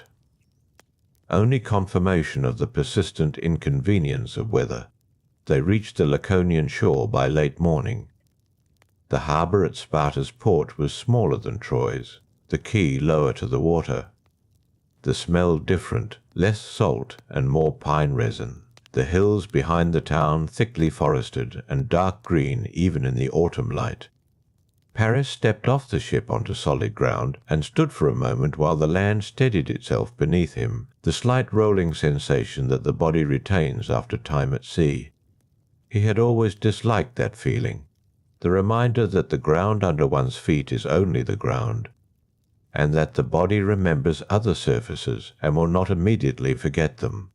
Only confirmation of the persistent inconvenience of weather. They reached the Laconian shore by late morning. The harbour at Sparta's port was smaller than Troy's, the quay lower to the water. The smell different, less salt and more pine resin. The hills behind the town thickly forested and dark green even in the autumn light. Paris stepped off the ship onto solid ground and stood for a moment while the land steadied itself beneath him, the slight rolling sensation that the body retains after time at sea. He had always disliked that feeling, the reminder that the ground under one's feet is only the ground, and that the body remembers other surfaces and will not immediately forget them.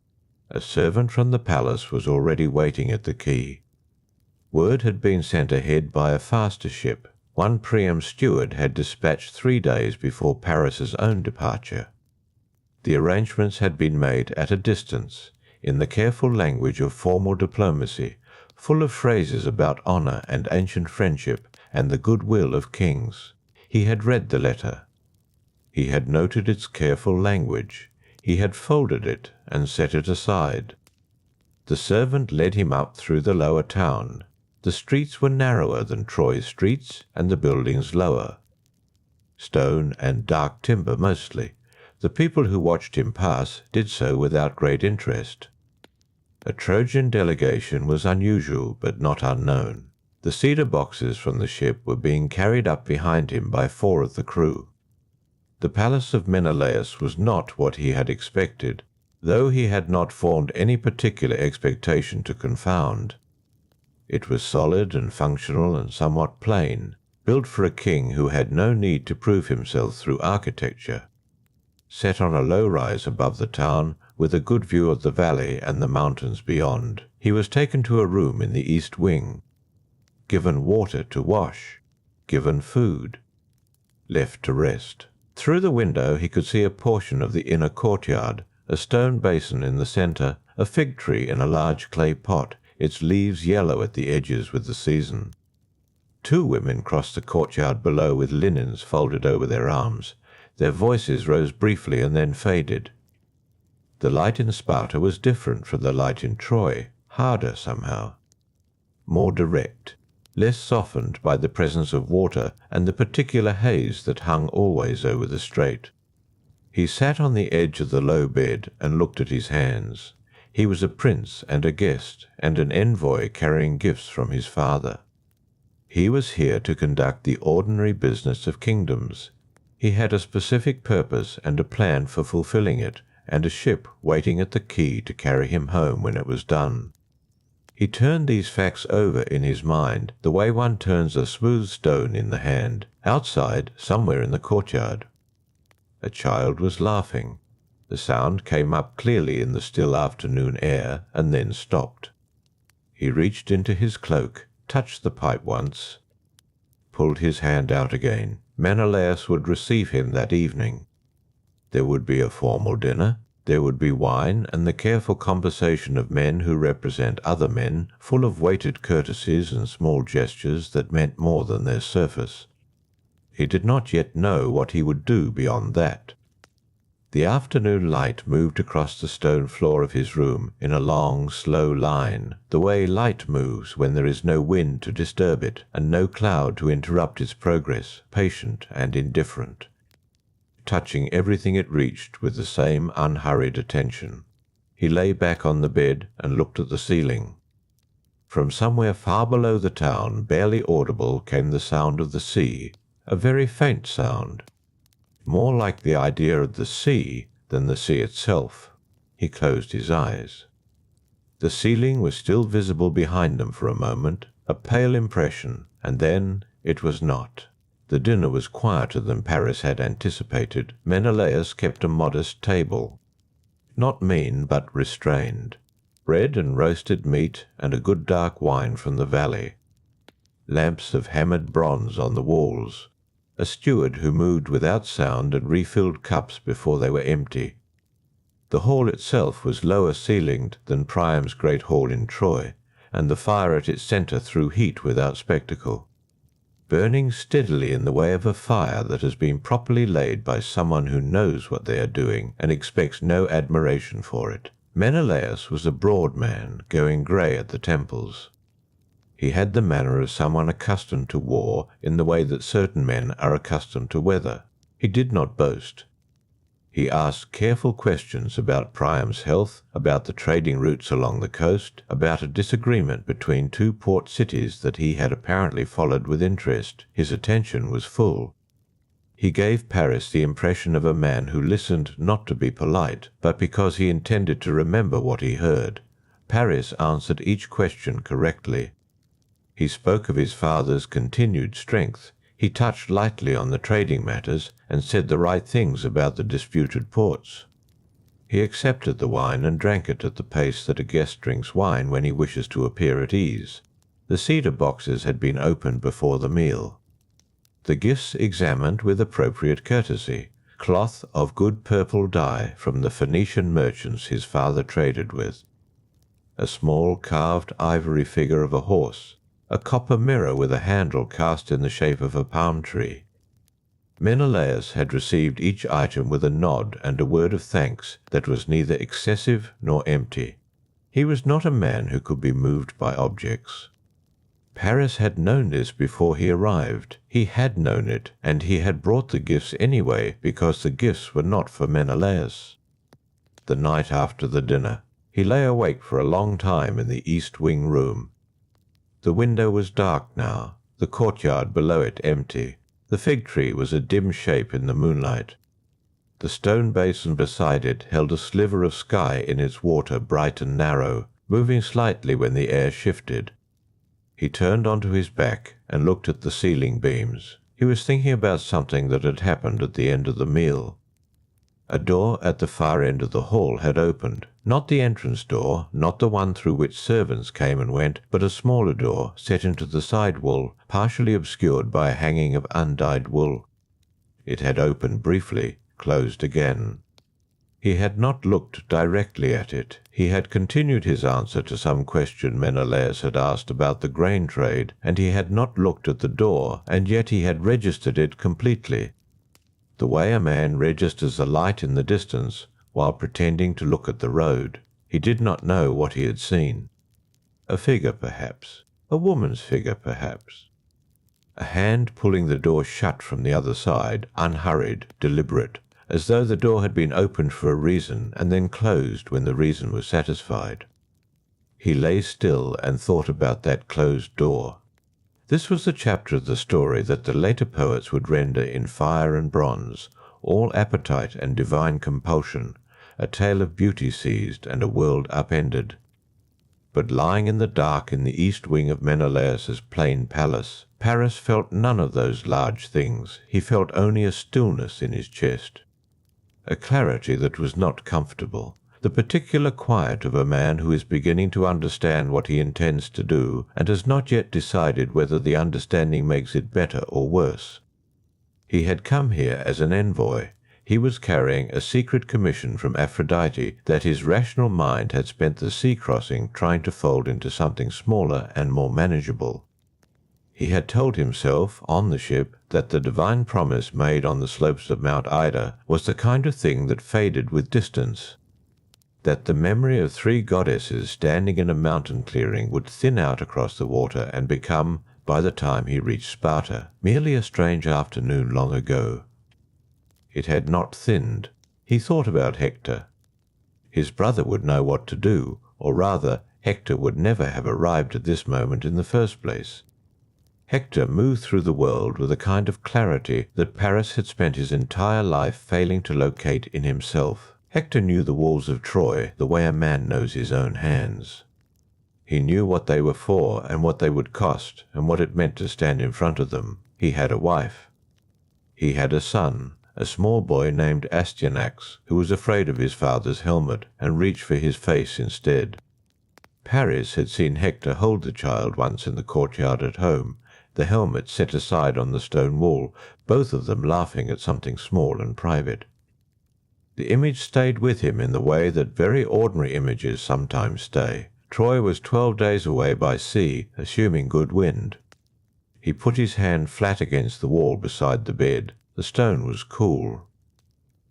A servant from the palace was already waiting at the quay. Word had been sent ahead by a faster ship. One Priam steward had dispatched 3 days before Paris's own departure. The arrangements had been made at a distance, in the careful language of formal diplomacy, full of phrases about honour and ancient friendship and the goodwill of kings. He had read the letter. He had noted its careful language. He had folded it and set it aside. The servant led him up through the lower town. The streets were narrower than Troy's streets, and the buildings lower. Stone and dark timber mostly. The people who watched him pass did so without great interest. A Trojan delegation was unusual but not unknown. The cedar boxes from the ship were being carried up behind him by 4 of the crew. The palace of Menelaus was not what he had expected, though he had not formed any particular expectation to confound. It was solid and functional and somewhat plain, built for a king who had no need to prove himself through architecture. set on a low rise above the town, with a good view of the valley and the mountains beyond. He was taken to a room in the east wing, given water to wash, given food, left to rest. Through the window he could see a portion of the inner courtyard, a stone basin in the centre, a fig tree in a large clay pot, its leaves yellow at the edges with the season. 2 women crossed the courtyard below with linens folded over their arms. Their voices rose briefly and then faded. The light in Sparta was different from the light in Troy, harder somehow, more direct, less softened by the presence of water and the particular haze that hung always over the strait. He sat on the edge of the low bed and looked at his hands. He was a prince and a guest and an envoy carrying gifts from his father. He was here to conduct the ordinary business of kingdoms. He had a specific purpose and a plan for fulfilling it, and a ship waiting at the quay to carry him home when it was done. He turned these facts over in his mind, the way one turns a smooth stone in the hand, outside, somewhere in the courtyard. A child was laughing. The sound came up clearly in the still afternoon air, and then stopped. He reached into his cloak, touched the pipe once, pulled his hand out again. Menelaus would receive him that evening. There would be a formal dinner. There would be wine and the careful conversation of men who represent other men, full of weighted courtesies and small gestures that meant more than their surface. He did not yet know what he would do beyond that. The afternoon light moved across the stone floor of his room in a long, slow line, the way light moves when there is no wind to disturb it and no cloud to interrupt its progress, patient and indifferent, touching everything it reached with the same unhurried attention. He lay back on the bed and looked at the ceiling. From somewhere far below the town, barely audible, came the sound of the sea, a very faint sound, more like the idea of the sea than the sea itself. He closed his eyes. The ceiling was still visible behind them for a moment, a pale impression, and then it was not. The dinner was quieter than Paris had anticipated. Menelaus kept a modest table, not mean but restrained. Bread and roasted meat and a good dark wine from the valley. Lamps of hammered bronze on the walls. A steward who moved without sound and refilled cups before they were empty. The hall itself was lower ceilinged than Priam's great hall in Troy, and the fire at its centre threw heat without spectacle, burning steadily in the way of a fire that has been properly laid by someone who knows what they are doing and expects no admiration for it. Menelaus was a broad man, going grey at the temples. He had the manner of someone accustomed to war in the way that certain men are accustomed to weather. He did not boast. He asked careful questions about Priam's health, about the trading routes along the coast, about a disagreement between 2 port cities that he had apparently followed with interest. His attention was full. He gave Paris the impression of a man who listened not to be polite, but because he intended to remember what he heard. Paris answered each question correctly. He spoke of his father's continued strength. He touched lightly on the trading matters and said the right things about the disputed ports. He accepted the wine and drank it at the pace that a guest drinks wine when he wishes to appear at ease. The cedar boxes had been opened before the meal. The gifts examined with appropriate courtesy. Cloth of good purple dye from the Phoenician merchants his father traded with. A small carved ivory figure of a horse. A copper mirror with a handle cast in the shape of a palm tree. Menelaus had received each item with a nod and a word of thanks that was neither excessive nor empty. He was not a man who could be moved by objects. Paris had known this before he arrived. He had known it, and he had brought the gifts anyway because the gifts were not for Menelaus. The night after the dinner, he lay awake for a long time in the east wing room. The window was dark now, the courtyard below it empty. The fig tree was a dim shape in the moonlight. The stone basin beside it held a sliver of sky in its water, bright and narrow, moving slightly when the air shifted. He turned onto his back and looked at the ceiling beams. He was thinking about something that had happened at the end of the meal. A door at the far end of the hall had opened. Not the entrance door, not the one through which servants came and went, but a smaller door set into the side wall, partially obscured by a hanging of undyed wool. It had opened briefly, closed again. He had not looked directly at it. He had continued his answer to some question Menelaus had asked about the grain trade, and he had not looked at the door, and yet he had registered it completely. The way a man registers a light in the distance while pretending to look at the road. He did not know what he had seen. A figure, perhaps. A woman's figure, perhaps. A hand pulling the door shut from the other side, unhurried, deliberate, as though the door had been opened for a reason and then closed when the reason was satisfied. He lay still and thought about that closed door. This was the chapter of the story that the later poets would render in fire and bronze, all appetite and divine compulsion, a tale of beauty seized and a world upended. But lying in the dark in the east wing of Menelaus's plain palace, Paris felt none of those large things. He felt only a stillness in his chest, a clarity that was not comfortable, the particular quiet of a man who is beginning to understand what he intends to do and has not yet decided whether the understanding makes it better or worse. He had come here as an envoy. He was carrying a secret commission from Aphrodite that his rational mind had spent the sea crossing trying to fold into something smaller and more manageable. He had told himself, on the ship, that the divine promise made on the slopes of Mount Ida was the kind of thing that faded with distance, that the memory of 3 goddesses standing in a mountain clearing would thin out across the water and become, by the time he reached Sparta, merely a strange afternoon long ago. It had not thinned. He thought about Hector. His brother would know what to do, or rather, Hector would never have arrived at this moment in the first place. Hector moved through the world with a kind of clarity that Paris had spent his entire life failing to locate in himself. Hector knew the walls of Troy the way a man knows his own hands. He knew what they were for and what they would cost and what it meant to stand in front of them. He had a wife. He had a son, a small boy named Astyanax, who was afraid of his father's helmet and reached for his face instead. Paris had seen Hector hold the child once in the courtyard at home, the helmet set aside on the stone wall, both of them laughing at something small and private. The image stayed with him in the way that very ordinary images sometimes stay. Troy was 12 days away by sea, assuming good wind. He put his hand flat against the wall beside the bed. The stone was cool.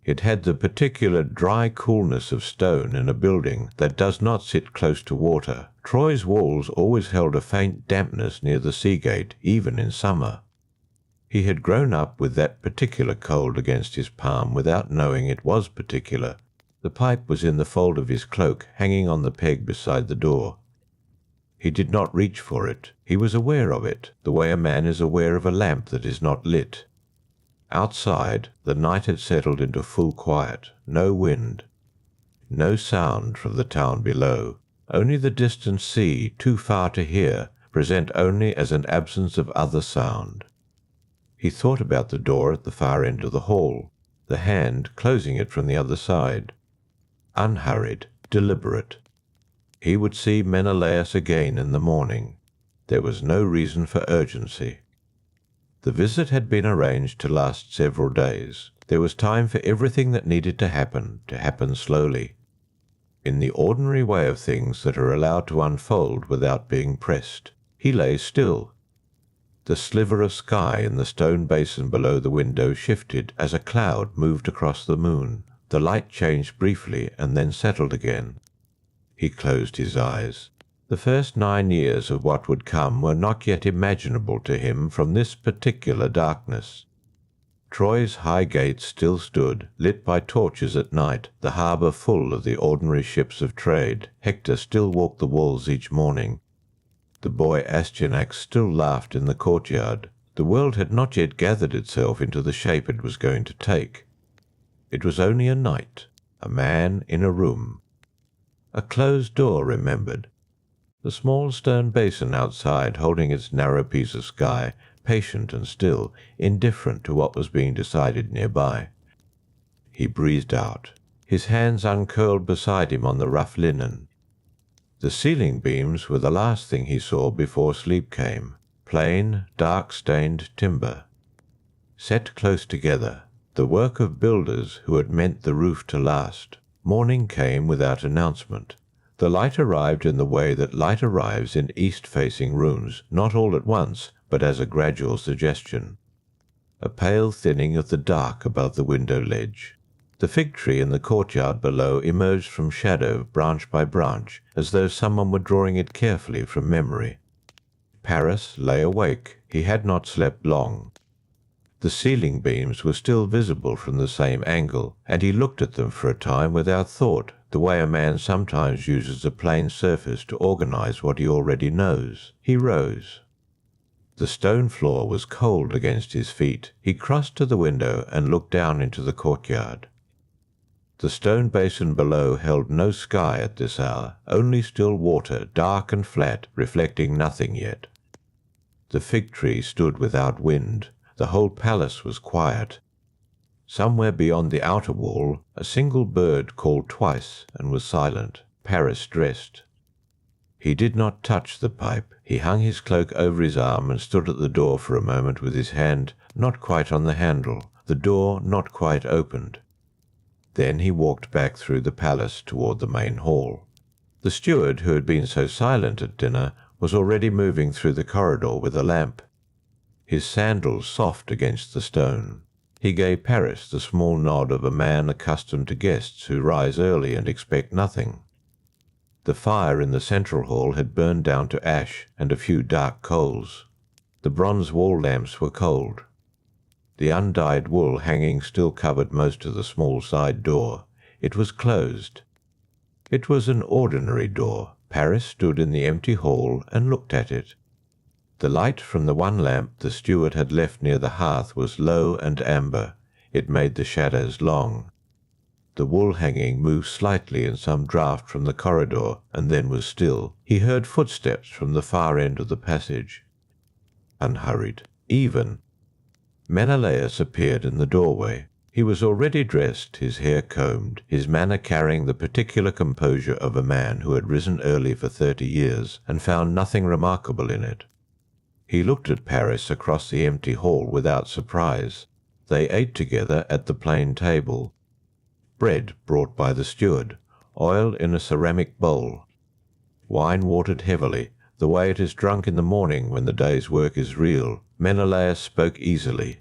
It had the particular dry coolness of stone in a building that does not sit close to water. Troy's walls always held a faint dampness near the sea gate, even in summer. He had grown up with that particular cold against his palm without knowing it was particular. The pipe was in the fold of his cloak, hanging on the peg beside the door. He did not reach for it. He was aware of it, the way a man is aware of a lamp that is not lit. Outside, the night had settled into full quiet, no wind, no sound from the town below, only the distant sea, too far to hear, present only as an absence of other sound. He thought about the door at the far end of the hall, the hand closing it from the other side. Unhurried, deliberate. He would see Menelaus again in the morning. There was no reason for urgency. The visit had been arranged to last several days. There was time for everything that needed to happen slowly, in the ordinary way of things that are allowed to unfold without being pressed. He lay still. The sliver of sky in the stone basin below the window shifted as a cloud moved across the moon. The light changed briefly and then settled again. He closed his eyes. The first 9 years of what would come were not yet imaginable to him from this particular darkness. Troy's high gates still stood, lit by torches at night, the harbour full of the ordinary ships of trade. Hector still walked the walls each morning. The boy Astyanax still laughed in the courtyard. The world had not yet gathered itself into the shape it was going to take. It was only a night, a man in a room. A closed door remembered. The small stone basin outside holding its narrow piece of sky, patient and still, indifferent to what was being decided nearby. he breathed out. His hands uncurled beside him on the rough linen. The ceiling beams were the last thing he saw before sleep came. Plain, dark-stained timber, set close together, the work of builders who had meant the roof to last. Morning came without announcement. The light arrived in the way that light arrives in east-facing rooms, not all at once, but as a gradual suggestion. A pale thinning of the dark above the window ledge. The fig tree in the courtyard below emerged from shadow branch by branch, as though someone were drawing it carefully from memory. Paris lay awake. He had not slept long. The ceiling beams were still visible from the same angle, and he looked at them for a time without thought, the way a man sometimes uses a plain surface to organize what he already knows. He rose. The stone floor was cold against his feet. He crossed to the window and looked down into the courtyard. The stone basin below held no sky at this hour, only still water, dark and flat, reflecting nothing yet. The fig tree stood without wind. The whole palace was quiet. Somewhere beyond the outer wall, a single bird called twice and was silent. Paris dressed. He did not touch the pipe. He hung his cloak over his arm and stood at the door for a moment with his hand not quite on the handle, the door not quite opened. Then he walked back through the palace toward the main hall. The steward, who had been so silent at dinner, was already moving through the corridor with a lamp, his sandals soft against the stone. He gave Paris the small nod of a man accustomed to guests who rise early and expect nothing. The fire in the central hall had burned down to ash and a few dark coals. The bronze wall lamps were cold. The undyed wool hanging still covered most of the small side door. It was closed. It was an ordinary door. Paris stood in the empty hall and looked at it. The light from the one lamp the steward had left near the hearth was low and amber. It made the shadows long. The wool hanging moved slightly in some draught from the corridor, and then was still. He heard footsteps from the far end of the passage. Unhurried, even. Menelaus appeared in the doorway. He was already dressed, his hair combed, his manner carrying the particular composure of a man who had risen early for 30 years and found nothing remarkable in it. He looked at Paris across the empty hall without surprise. They ate together at the plain table. Bread brought by the steward, oil in a ceramic bowl, wine watered heavily, the way it is drunk in the morning when the day's work is real. Menelaus spoke easily.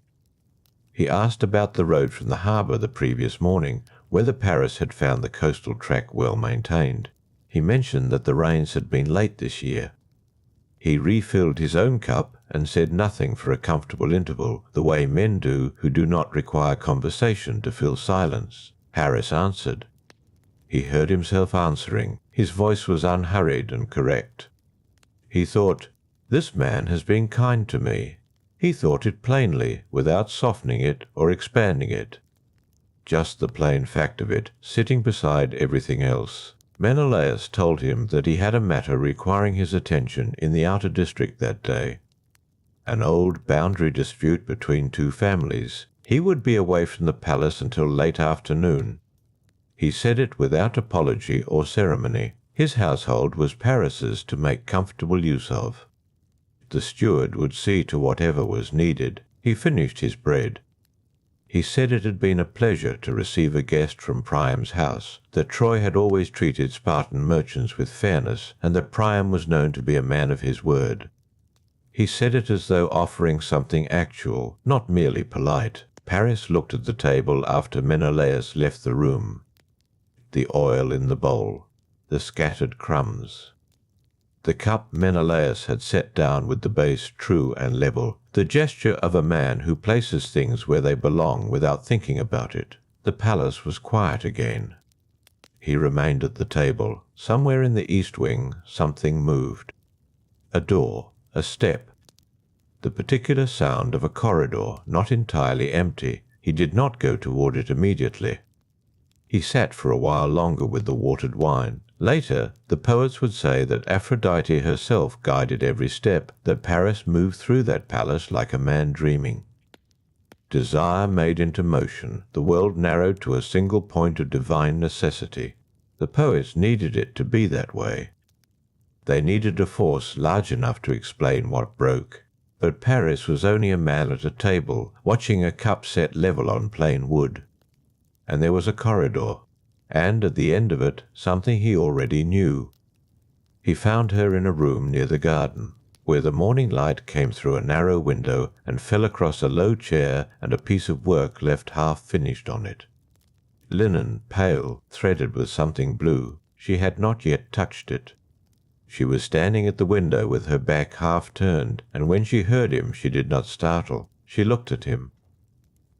He asked about the road from the harbour the previous morning, whether Paris had found the coastal track well maintained. He mentioned that the rains had been late this year. He refilled his own cup and said nothing for a comfortable interval, the way men do who do not require conversation to fill silence. Paris answered. He heard himself answering. His voice was unhurried and correct. He thought, "This man has been kind to me." He thought it plainly, without softening it or expanding it. Just the plain fact of it, sitting beside everything else. Menelaus told him that he had a matter requiring his attention in the outer district that day. An old boundary dispute between two families. He would be away from the palace until late afternoon. He said it without apology or ceremony. His household was Paris's to make comfortable use of. The steward would see to whatever was needed. He finished his bread. He said it had been a pleasure to receive a guest from Priam's house, that Troy had always treated Spartan merchants with fairness, and that Priam was known to be a man of his word. He said it as though offering something actual, not merely polite. Paris looked at the table after Menelaus left the room. The oil in the bowl, the scattered crumbs. The cup Menelaus had set down with the base true and level, the gesture of a man who places things where they belong without thinking about it. The palace was quiet again. He remained at the table. Somewhere in the east wing something moved. A door, a step. The particular sound of a corridor, not entirely empty. He did not go toward it immediately. He sat for a while longer with the watered wine. Later, the poets would say that Aphrodite herself guided every step, that Paris moved through that palace like a man dreaming. Desire made into motion, the world narrowed to a single point of divine necessity. The poets needed it to be that way. They needed a force large enough to explain what broke. But Paris was only a man at a table, watching a cup set level on plain wood. And there was a corridor, and at the end of it something he already knew. He found her in a room near the garden, where the morning light came through a narrow window and fell across a low chair and a piece of work left half finished on it. Linen, pale, threaded with something blue. She had not yet touched it. She was standing at the window with her back half turned, and when she heard him she did not startle. She looked at him.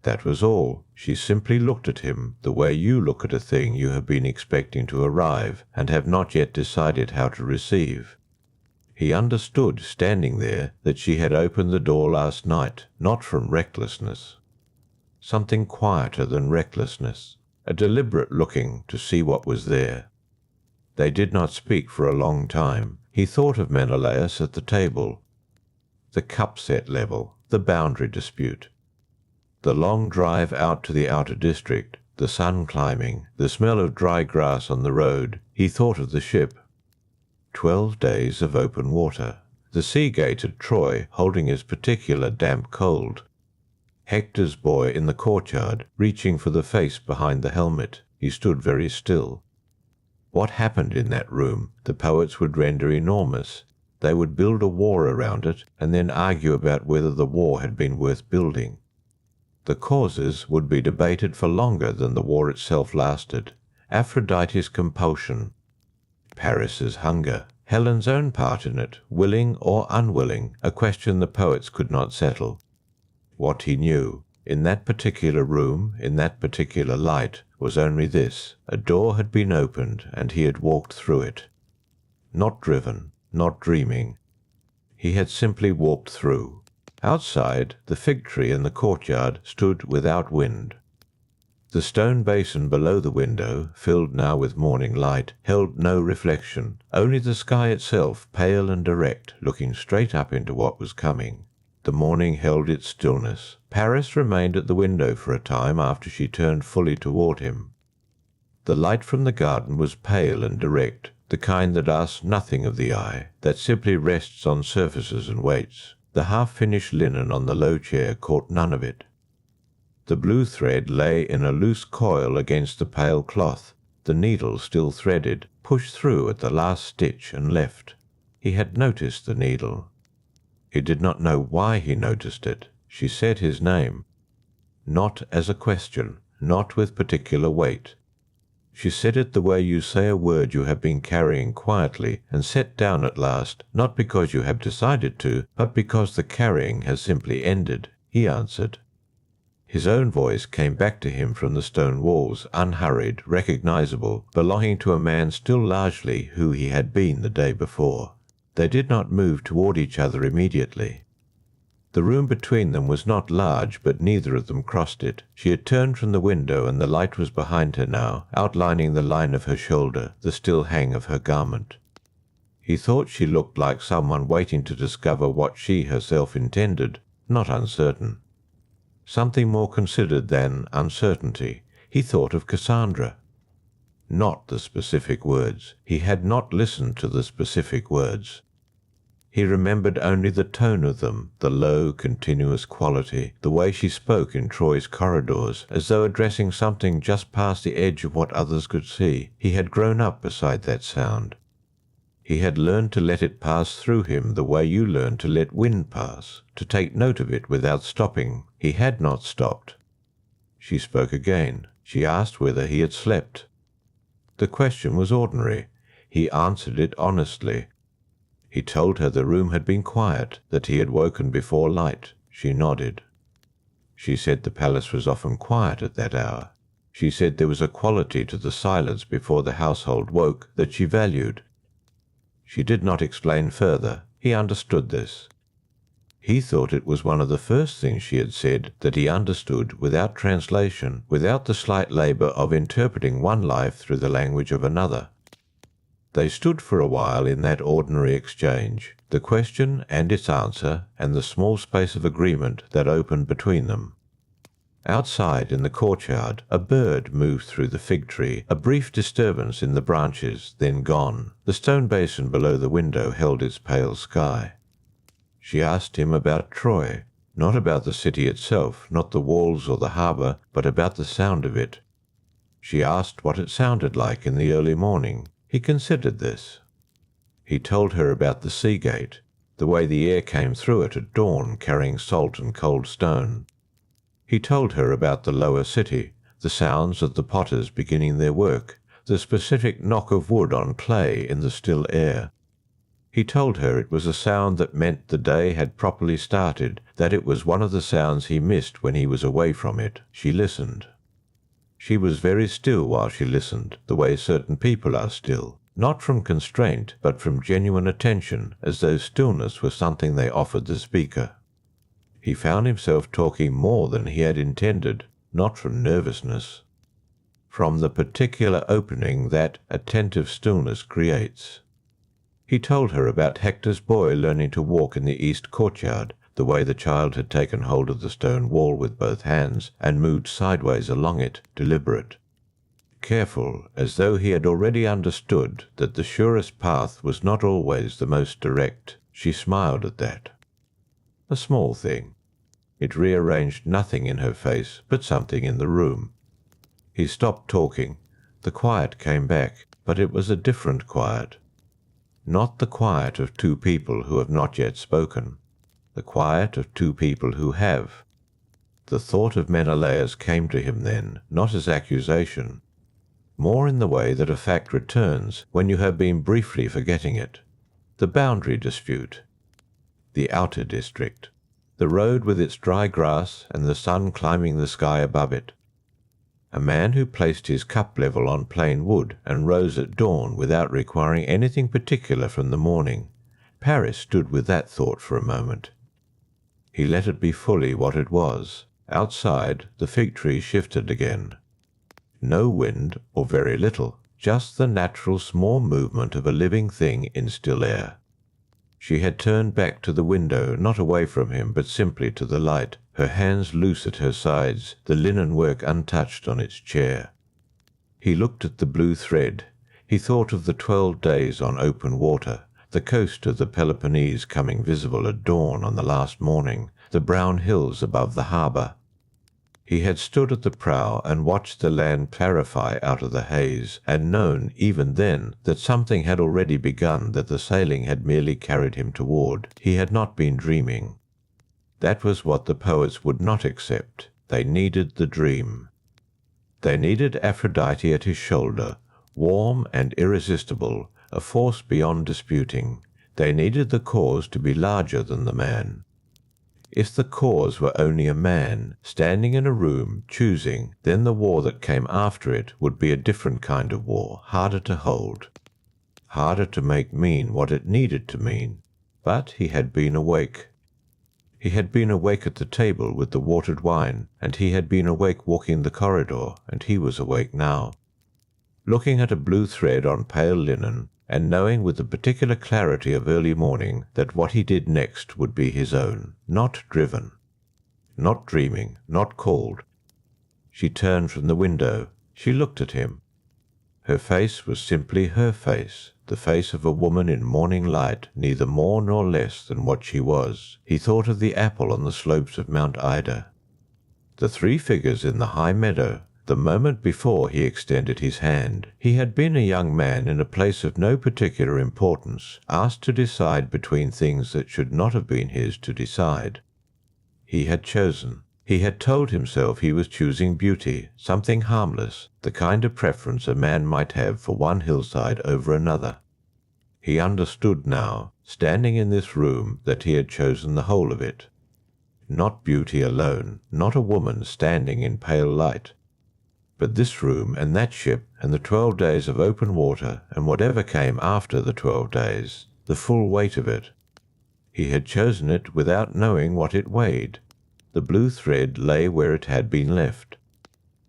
That was all. She simply looked at him, the way you look at a thing you have been expecting to arrive and have not yet decided how to receive. He understood, standing there, that she had opened the door last night, not from recklessness. Something quieter than recklessness, a deliberate looking to see what was there. They did not speak for a long time. He thought of Menelaus at the table, the cup set level, the boundary dispute, the long drive out to the outer district, the sun climbing, the smell of dry grass on the road. He thought of the ship. 12 days of open water, the sea gate at Troy holding his particular damp cold, Hector's boy in the courtyard reaching for the face behind the helmet. He stood very still. What happened in that room the poets would render enormous. They would build a war around it and then argue about whether the war had been worth building. The causes would be debated for longer than the war itself lasted. Aphrodite's compulsion, Paris's hunger, Helen's own part in it, willing or unwilling, a question the poets could not settle. What he knew, in that particular room, in that particular light, was only this: a door had been opened and he had walked through it. Not driven, not dreaming. He had simply walked through. Outside, the fig tree in the courtyard stood without wind. The stone basin below the window, filled now with morning light, held no reflection, only the sky itself, pale and direct, looking straight up into what was coming. The morning held its stillness. Paris remained at the window for a time after she turned fully toward him. The light from the garden was pale and direct, the kind that asks nothing of the eye, that simply rests on surfaces and waits. The half-finished linen on the low chair caught none of it. The blue thread lay in a loose coil against the pale cloth, the needle still threaded, pushed through at the last stitch and left. He had noticed the needle. He did not know why he noticed it. She said his name. Not as a question, not with particular weight. She said it the way you say a word you have been carrying quietly and set down at last, not because you have decided to, but because the carrying has simply ended. He answered. His own voice came back to him from the stone walls, unhurried, recognizable, belonging to a man still largely who he had been the day before. They did not move toward each other immediately. The room between them was not large, but neither of them crossed it. She had turned from the window, and the light was behind her now, outlining the line of her shoulder, the still hang of her garment. He thought she looked like someone waiting to discover what she herself intended, not uncertain. Something more considered than uncertainty. He thought of Cassandra. Not the specific words. He had not listened to the specific words. He remembered only the tone of them, the low, continuous quality, the way she spoke in Troy's corridors, as though addressing something just past the edge of what others could see. He had grown up beside that sound. He had learned to let it pass through him the way you learn to let wind pass, to take note of it without stopping. He had not stopped. She spoke again. She asked whether he had slept. The question was ordinary. He answered it honestly. He told her the room had been quiet, that he had woken before light. She nodded. She said the palace was often quiet at that hour. She said there was a quality to the silence before the household woke that she valued. She did not explain further. He understood this. He thought it was one of the first things she had said that he understood without translation, without the slight labour of interpreting one life through the language of another. They stood for a while in that ordinary exchange, the question and its answer, and the small space of agreement that opened between them. Outside in the courtyard, a bird moved through the fig tree, a brief disturbance in the branches, then gone. The stone basin below the window held its pale sky. She asked him about Troy, not about the city itself, not the walls or the harbour, but about the sound of it. She asked what it sounded like in the early morning. He considered this. He told her about the sea gate, the way the air came through it at dawn carrying salt and cold stone. He told her about the lower city, the sounds of the potters beginning their work, the specific knock of wood on clay in the still air. He told her it was a sound that meant the day had properly started, that it was one of the sounds he missed when he was away from it. She listened. She was very still while she listened, the way certain people are still, not from constraint, but from genuine attention, as though stillness was something they offered the speaker. He found himself talking more than he had intended, not from nervousness, from the particular opening that attentive stillness creates. He told her about Hector's boy learning to walk in the east courtyard, the way the child had taken hold of the stone wall with both hands and moved sideways along it, deliberate, careful, as though he had already understood that the surest path was not always the most direct. She smiled at that. A small thing. It rearranged nothing in her face, but something in the room. He stopped talking. The quiet came back, but it was a different quiet. Not the quiet of two people who have not yet spoken. The quiet of two people who have. The thought of Menelaus came to him then, not as accusation, more in the way that a fact returns when you have been briefly forgetting it. The boundary dispute. The outer district. The road with its dry grass and the sun climbing the sky above it. A man who placed his cup level on plain wood and rose at dawn without requiring anything particular from the morning. Paris stood with that thought for a moment. He let it be fully what it was. Outside, the fig tree shifted again. No wind, or very little, just the natural small movement of a living thing in still air. She had turned back to the window, not away from him, but simply to the light, her hands loose at her sides, the linen work untouched on its chair. He looked at the blue thread. He thought of the 12 days on open water, the coast of the Peloponnese coming visible at dawn on the last morning, the brown hills above the harbour. He had stood at the prow and watched the land clarify out of the haze, and known even then that something had already begun that the sailing had merely carried him toward. He had not been dreaming. That was what the poets would not accept. They needed the dream. They needed Aphrodite at his shoulder, warm and irresistible, a force beyond disputing. They needed the cause to be larger than the man. If the cause were only a man, standing in a room, choosing, then the war that came after it would be a different kind of war, harder to hold, harder to make mean what it needed to mean. But he had been awake. He had been awake at the table with the watered wine, and he had been awake walking the corridor, and he was awake now, looking at a blue thread on pale linen, and knowing with the particular clarity of early morning that what he did next would be his own, not driven, not dreaming, not called. She turned from the window. She looked at him. Her face was simply her face, the face of a woman in morning light, neither more nor less than what she was. He thought of the apple on the slopes of Mount Ida, the 3 figures in the high meadow. The moment before he extended his hand, he had been a young man in a place of no particular importance, asked to decide between things that should not have been his to decide. He had chosen. He had told himself he was choosing beauty, something harmless, the kind of preference a man might have for one hillside over another. He understood now, standing in this room, that he had chosen the whole of it. Not beauty alone, not a woman standing in pale light, but this room and that ship and the 12 days of open water and whatever came after the 12 days, the full weight of it. He had chosen it without knowing what it weighed. The blue thread lay where it had been left.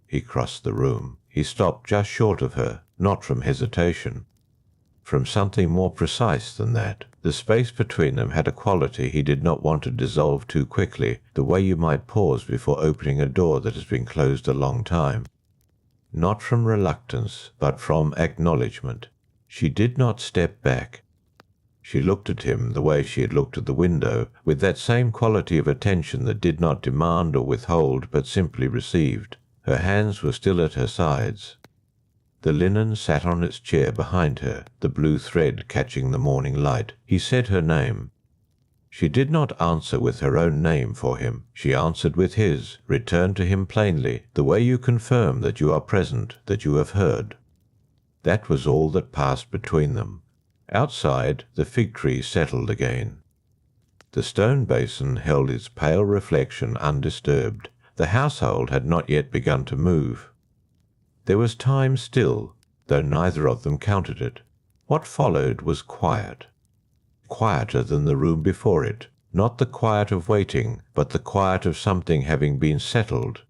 He crossed the room. He stopped just short of her, not from hesitation, from something more precise than that. The space between them had a quality he did not want to dissolve too quickly, the way you might pause before opening a door that has been closed a long time. Not from reluctance, but from acknowledgement. She did not step back. She looked at him the way she had looked at the window, with that same quality of attention that did not demand or withhold, but simply received. Her hands were still at her sides. The linen sat on its chair behind her, the blue thread catching the morning light. He said her name. She did not answer with her own name for him. She answered with his, returned to him plainly, the way you confirm that you are present, that you have heard. That was all that passed between them. Outside, the fig tree settled again. The stone basin held its pale reflection undisturbed. The household had not yet begun to move. There was time still, though neither of them counted it. What followed was quiet. Quieter than the room before it, not the quiet of waiting, but the quiet of something having been settled.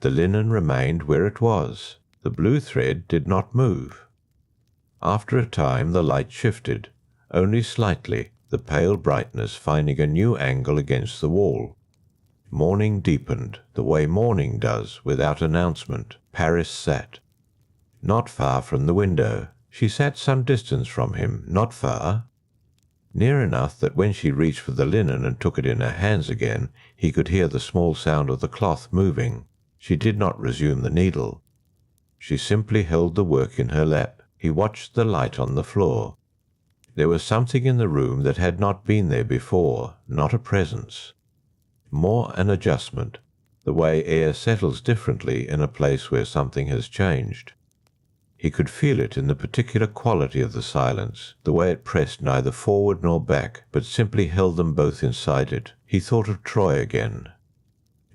The linen remained where it was. The blue thread did not move. After a time the light shifted, only slightly, the pale brightness finding a new angle against the wall. Morning deepened, the way morning does, without announcement. Paris sat. Not far from the window. She sat some distance from him, not far. Near enough that when she reached for the linen and took it in her hands again, he could hear the small sound of the cloth moving. She did not resume the needle. She simply held the work in her lap. He watched the light on the floor. There was something in the room that had not been there before, not a presence. More an adjustment, the way air settles differently in a place where something has changed. He could feel it in the particular quality of the silence, the way it pressed neither forward nor back, but simply held them both inside it. He thought of Troy again.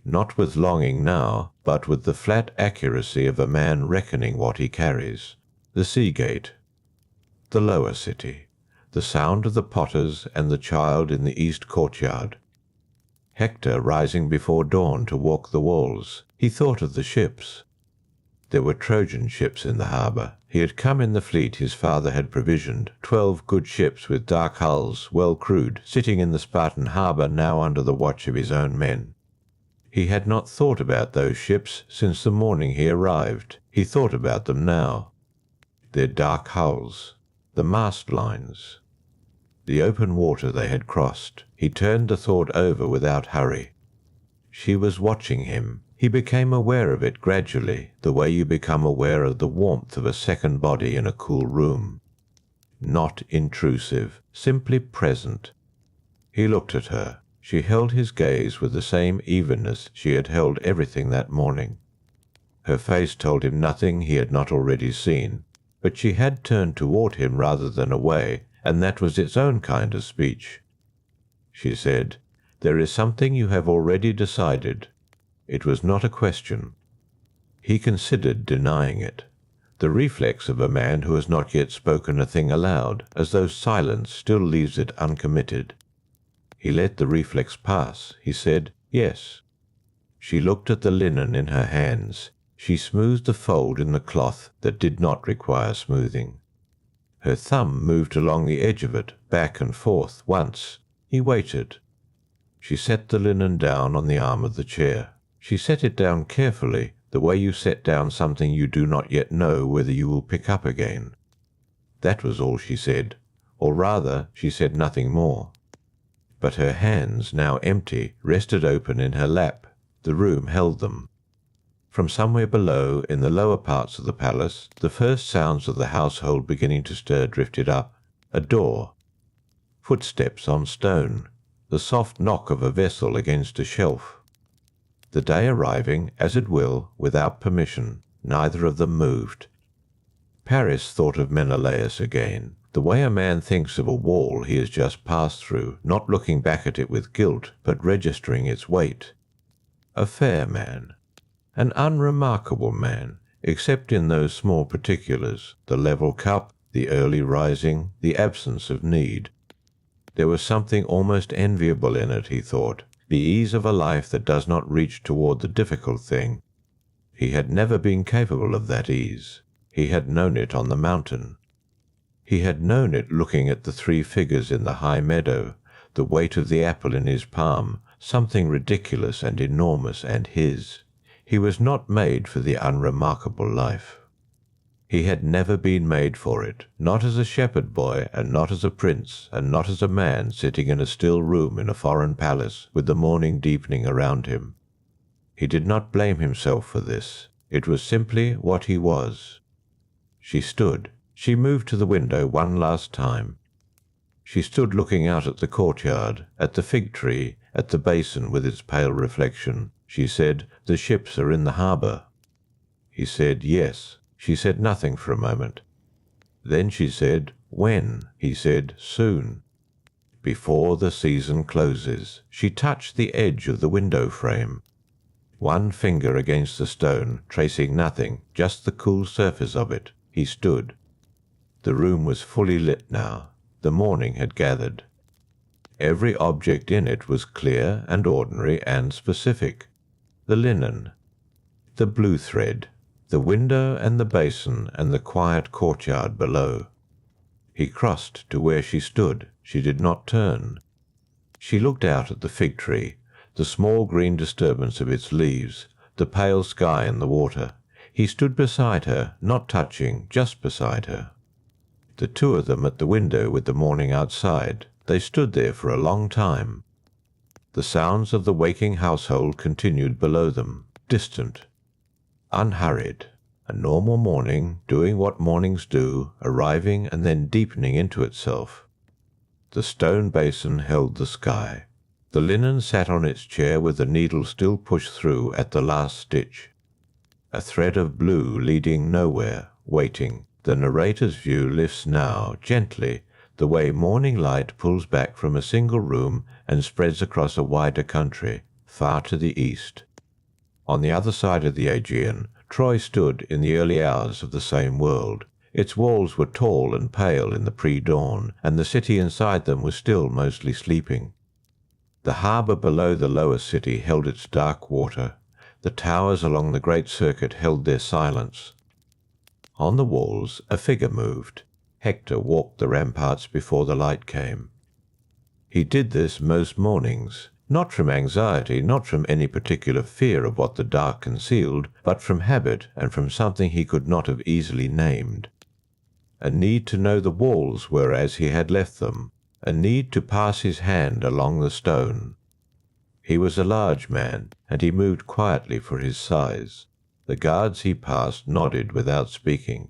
Not with longing now, but with the flat accuracy of a man reckoning what he carries. The sea gate. The lower city. The sound of the potters and the child in the east courtyard. Hector rising before dawn to walk the walls. He thought of the ships. There were Trojan ships in the harbour. He had come in the fleet his father had provisioned, 12 good ships with dark hulls, well crewed, sitting in the Spartan harbour now under the watch of his own men. He had not thought about those ships since the morning he arrived. He thought about them now. Their dark hulls, the mast lines, the open water they had crossed. He turned the thought over without hurry. She was watching him. He became aware of it gradually, the way you become aware of the warmth of a second body in a cool room. Not intrusive, simply present. He looked at her. She held his gaze with the same evenness she had held everything that morning. Her face told him nothing he had not already seen, but she had turned toward him rather than away, and that was its own kind of speech. She said, "There is something you have already decided." It was not a question. He considered denying it, the reflex of a man who has not yet spoken a thing aloud, as though silence still leaves it uncommitted. He let the reflex pass. He said, "Yes." She looked at the linen in her hands. She smoothed the fold in the cloth that did not require smoothing. Her thumb moved along the edge of it, back and forth, once. He waited. She set the linen down on the arm of the chair. She set it down carefully, the way you set down something you do not yet know whether you will pick up again. That was all she said, or rather, she said nothing more. But her hands, now empty, rested open in her lap. The room held them. From somewhere below, in the lower parts of the palace, the first sounds of the household beginning to stir drifted up. A door. Footsteps on stone. The soft knock of a vessel against a shelf. The day arriving, as it will, without permission. Neither of them moved. Paris thought of Menelaus again. The way a man thinks of a wall he has just passed through, not looking back at it with guilt, but registering its weight. A fair man. An unremarkable man, except in those small particulars, the level cup, the early rising, the absence of need. There was something almost enviable in it, he thought, the ease of a life that does not reach toward the difficult thing. He had never been capable of that ease. He had known it on the mountain. He had known it looking at the three figures in the high meadow, the weight of the apple in his palm, something ridiculous and enormous and his. He was not made for the unremarkable life. He had never been made for it, not as a shepherd boy, and not as a prince, and not as a man sitting in a still room in a foreign palace with the morning deepening around him. He did not blame himself for this. It was simply what he was. She stood. She moved to the window one last time. She stood looking out at the courtyard, at the fig tree, at the basin with its pale reflection. She said, "The ships are in the harbour." He said, "Yes." She said nothing for a moment. Then she said, "When?" He said, "Soon." "Before the season closes." She touched the edge of the window frame. One finger against the stone, tracing nothing, just the cool surface of it. He stood. The room was fully lit now. The morning had gathered. Every object in it was clear and ordinary and specific. The linen, the blue thread, the window and the basin and the quiet courtyard below. He crossed to where she stood. She did not turn. She looked out at the fig tree, the small green disturbance of its leaves, the pale sky and the water. He stood beside her, not touching, just beside her. The two of them at the window with the morning outside. They stood there for a long time. The sounds of the waking household continued below them, distant, unhurried. A normal morning, doing what mornings do, arriving and then deepening into itself. The stone basin held the sky. The linen sat on its chair with the needle still pushed through at the last stitch. A thread of blue leading nowhere, waiting. The narrator's view lifts now, gently, the way morning light pulls back from a single room and spreads across a wider country, far to the east. On the other side of the Aegean, Troy stood in the early hours of the same world. Its walls were tall and pale in the pre-dawn, and the city inside them was still mostly sleeping. The harbour below the lower city held its dark water. The towers along the great circuit held their silence. On the walls a figure moved. Hector walked the ramparts before the light came. He did this most mornings, not from anxiety, not from any particular fear of what the dark concealed, but from habit and from something he could not have easily named. A need to know the walls were as he had left them, a need to pass his hand along the stone. He was a large man, and he moved quietly for his size. The guards he passed nodded without speaking.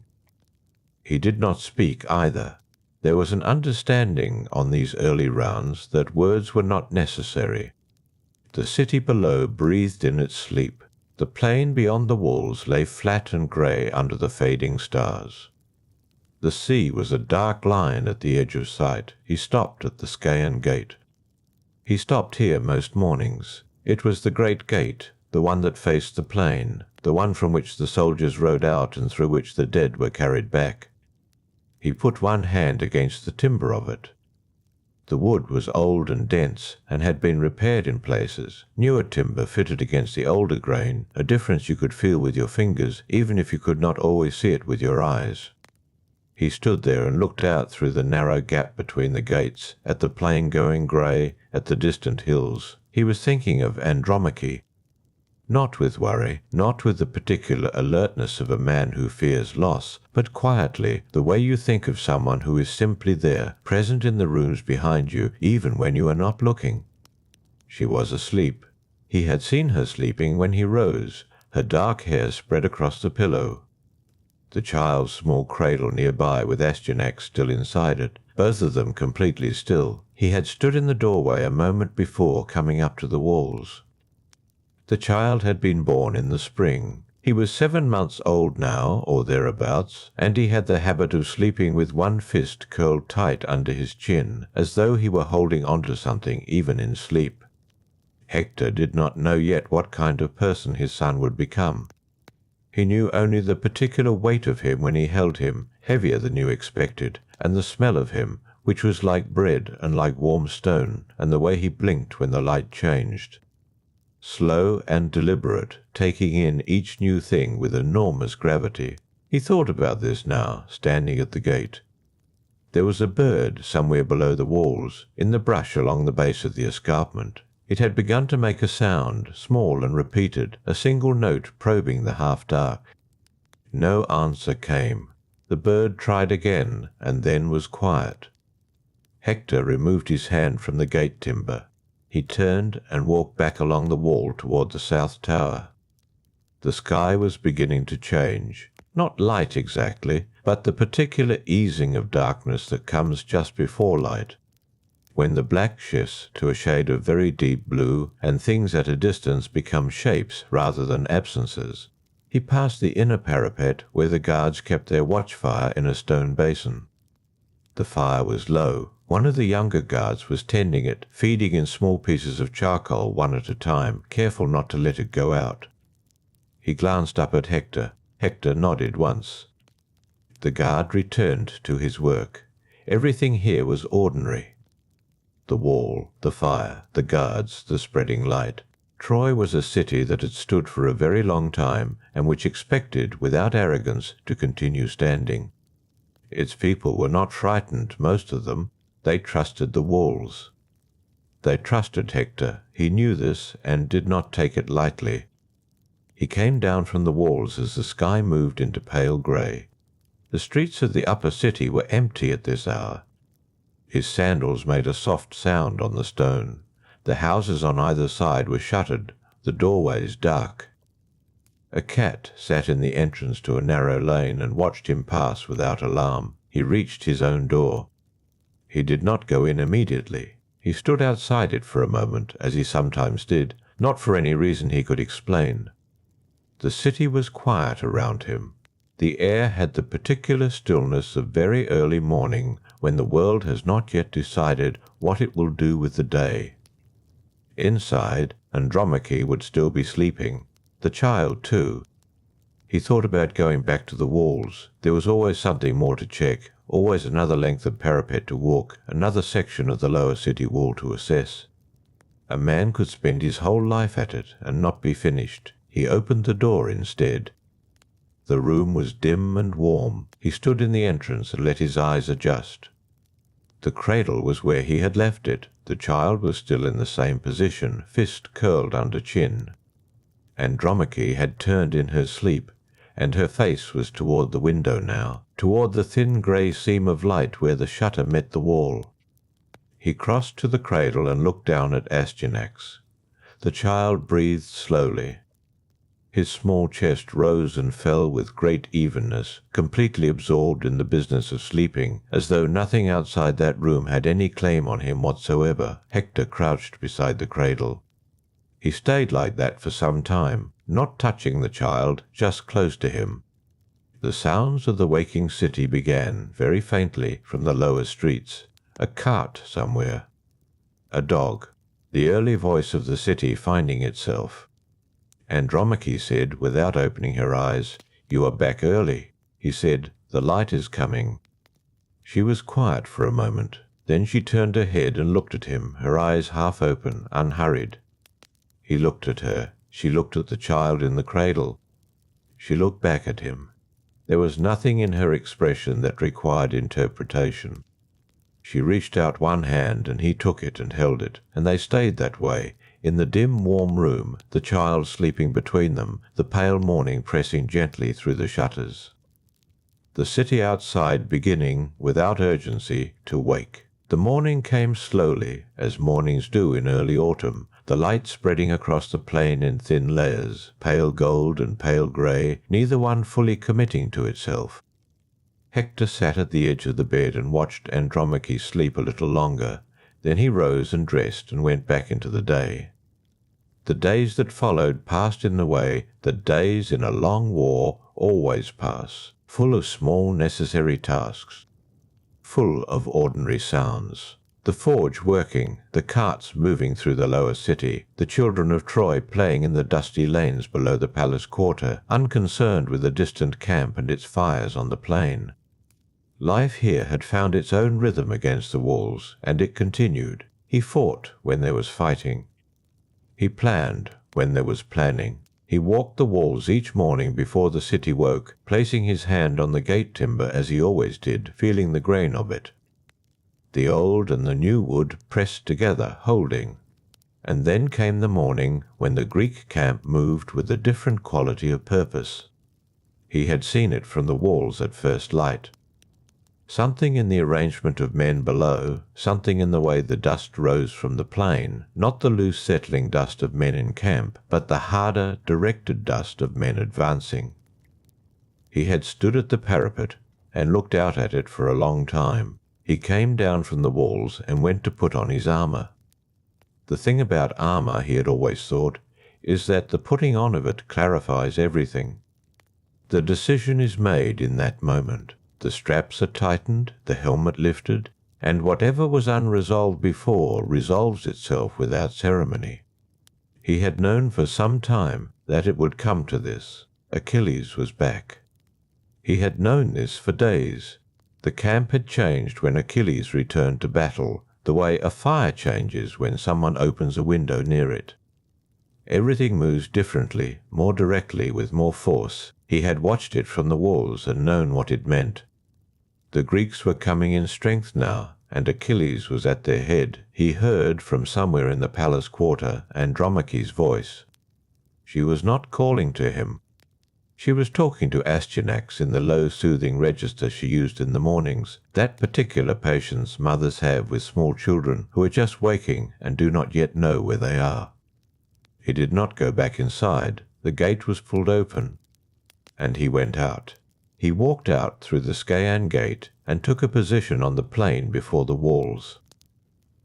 He did not speak either. There was an understanding on these early rounds that words were not necessary. The city below breathed in its sleep. The plain beyond the walls lay flat and grey under the fading stars. The sea was a dark line at the edge of sight. He stopped at the Scaean gate. He stopped here most mornings. It was the great gate, the one that faced the plain, the one from which the soldiers rode out and through which the dead were carried back. He put one hand against the timber of it. The wood was old and dense, and had been repaired in places. Newer timber fitted against the older grain, a difference you could feel with your fingers, even if you could not always see it with your eyes. He stood there and looked out through the narrow gap between the gates, at the plain going grey, at the distant hills. He was thinking of Andromache. Not with worry, not with the particular alertness of a man who fears loss, but quietly, the way you think of someone who is simply there, present in the rooms behind you, even when you are not looking. She was asleep. He had seen her sleeping when he rose, her dark hair spread across the pillow. The child's small cradle nearby with Astyanax still inside it, both of them completely still. He had stood in the doorway a moment before coming up to the walls. The child had been born in the spring. He was 7 months old now, or thereabouts, and he had the habit of sleeping with one fist curled tight under his chin, as though he were holding on to something even in sleep. Hector did not know yet what kind of person his son would become. He knew only the particular weight of him when he held him, heavier than you expected, and the smell of him, which was like bread and like warm stone, and the way he blinked when the light changed. Slow and deliberate, taking in each new thing with enormous gravity. He thought about this now, standing at the gate. There was a bird somewhere below the walls, in the brush along the base of the escarpment. It had begun to make a sound, small and repeated, a single note probing the half-dark. No answer came. The bird tried again, and then was quiet. Hector removed his hand from the gate timber. He turned and walked back along the wall toward the south tower. The sky was beginning to change. Not light exactly, but the particular easing of darkness that comes just before light, when the black shifts to a shade of very deep blue and things at a distance become shapes rather than absences. He passed the inner parapet where the guards kept their watchfire in a stone basin. The fire was low. One of the younger guards was tending it, feeding in small pieces of charcoal one at a time, careful not to let it go out. He glanced up at Hector. Hector nodded once. The guard returned to his work. Everything here was ordinary. The wall, the fire, the guards, the spreading light. Troy was a city that had stood for a very long time and which expected, without arrogance, to continue standing. Its people were not frightened, most of them. They trusted the walls. They trusted Hector. He knew this and did not take it lightly. He came down from the walls as the sky moved into pale grey. The streets of the upper city were empty at this hour. His sandals made a soft sound on the stone. The houses on either side were shuttered, the doorways dark. A cat sat in the entrance to a narrow lane and watched him pass without alarm. He reached his own door. He did not go in immediately. He stood outside it for a moment, as he sometimes did, not for any reason he could explain. The city was quiet around him. The air had the particular stillness of very early morning, when the world has not yet decided what it will do with the day. Inside, Andromache would still be sleeping. The child, too. He thought about going back to the walls. There was always something more to check, always another length of parapet to walk, another section of the lower city wall to assess. A man could spend his whole life at it and not be finished. He opened the door instead. The room was dim and warm. He stood in the entrance and let his eyes adjust. The cradle was where he had left it. The child was still in the same position, fist curled under chin. Andromache had turned in her sleep, and her face was toward the window now, toward the thin grey seam of light where the shutter met the wall. He crossed to the cradle and looked down at Astyanax. The child breathed slowly. His small chest rose and fell with great evenness, completely absorbed in the business of sleeping, as though nothing outside that room had any claim on him whatsoever. Hector crouched beside the cradle. He stayed like that for some time, not touching the child, just close to him. The sounds of the waking city began, very faintly, from the lower streets. A cart somewhere. A dog. The early voice of the city finding itself. Andromache said, without opening her eyes, "You are back early." He said, "The light is coming." She was quiet for a moment. Then she turned her head and looked at him, her eyes half open, unhurried. He looked at her. She looked at the child in the cradle. She looked back at him. There was nothing in her expression that required interpretation. She reached out one hand and he took it and held it, and they stayed that way, in the dim, warm room, the child sleeping between them, the pale morning pressing gently through the shutters. The city outside beginning, without urgency, to wake. The morning came slowly, as mornings do in early autumn, the light spreading across the plain in thin layers, pale gold and pale grey, neither one fully committing to itself. Hector sat at the edge of the bed and watched Andromache sleep a little longer. Then he rose and dressed and went back into the day. The days that followed passed in the way that days in a long war always pass, full of small necessary tasks, full of ordinary sounds. The forge working, the carts moving through the lower city, the children of Troy playing in the dusty lanes below the palace quarter, unconcerned with the distant camp and its fires on the plain. Life here had found its own rhythm against the walls, and it continued. He fought when there was fighting. He planned when there was planning. He walked the walls each morning before the city woke, placing his hand on the gate timber as he always did, feeling the grain of it. The old and the new wood pressed together, holding. And then came the morning when the Greek camp moved with a different quality of purpose. He had seen it from the walls at first light. Something in the arrangement of men below, something in the way the dust rose from the plain, not the loose settling dust of men in camp, but the harder, directed dust of men advancing. He had stood at the parapet and looked out at it for a long time. He came down from the walls and went to put on his armour. The thing about armour, he had always thought, is that the putting on of it clarifies everything. The decision is made in that moment. The straps are tightened, the helmet lifted, and whatever was unresolved before resolves itself without ceremony. He had known for some time that it would come to this. Achilles was back. He had known this for days. The camp had changed when Achilles returned to battle, the way a fire changes when someone opens a window near it. Everything moves differently, more directly, with more force. He had watched it from the walls and known what it meant. The Greeks were coming in strength now, and Achilles was at their head. He heard from somewhere in the palace quarter Andromache's voice. She was not calling to him. She was talking to Astyanax in the low, soothing register she used in the mornings, that particular patience mothers have with small children who are just waking and do not yet know where they are. He did not go back inside. The gate was pulled open, and he went out. He walked out through the Scaean gate and took a position on the plain before the walls.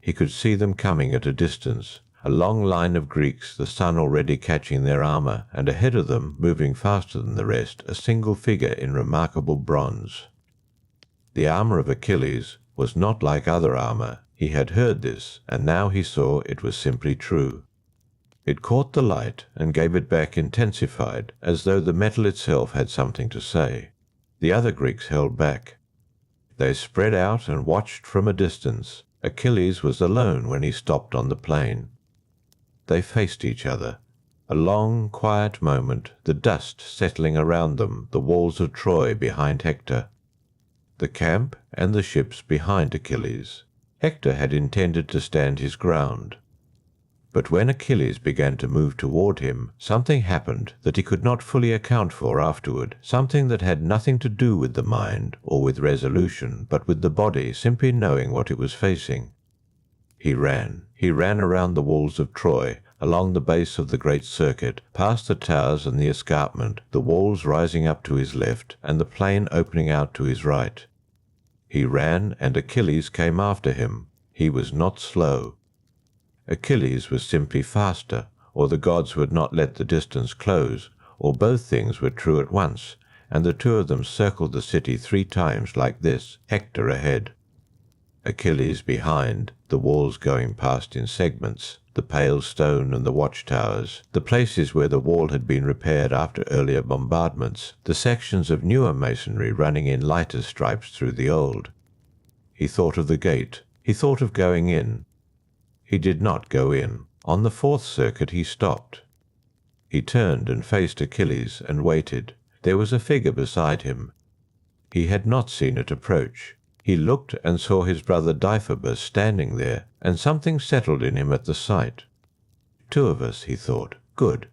He could see them coming at a distance, a long line of Greeks, the sun already catching their armour, and ahead of them, moving faster than the rest, a single figure in remarkable bronze. The armour of Achilles was not like other armour. He had heard this, and now he saw it was simply true. It caught the light and gave it back intensified, as though the metal itself had something to say. The other Greeks held back. They spread out and watched from a distance. Achilles was alone when he stopped on the plain. They faced each other. A long, quiet moment, the dust settling around them, the walls of Troy behind Hector. The camp and the ships behind Achilles. Hector had intended to stand his ground. But when Achilles began to move toward him, something happened that he could not fully account for afterward, something that had nothing to do with the mind or with resolution, but with the body simply knowing what it was facing. He ran around the walls of Troy, along the base of the great circuit, past the towers and the escarpment, the walls rising up to his left, and the plain opening out to his right. He ran, and Achilles came after him. He was not slow. Achilles was simply faster, or the gods would not let the distance close, or both things were true at once, and the two of them circled the city 3 times like this, Hector ahead. Achilles behind, the walls going past in segments, the pale stone and the watchtowers, the places where the wall had been repaired after earlier bombardments, the sections of newer masonry running in lighter stripes through the old. He thought of the gate. He thought of going in. He did not go in. On the 4th circuit he stopped. He turned and faced Achilles and waited. There was a figure beside him. He had not seen it approach. He looked and saw his brother Deiphobus standing there, and something settled in him at the sight. 2 of us, he thought. Good.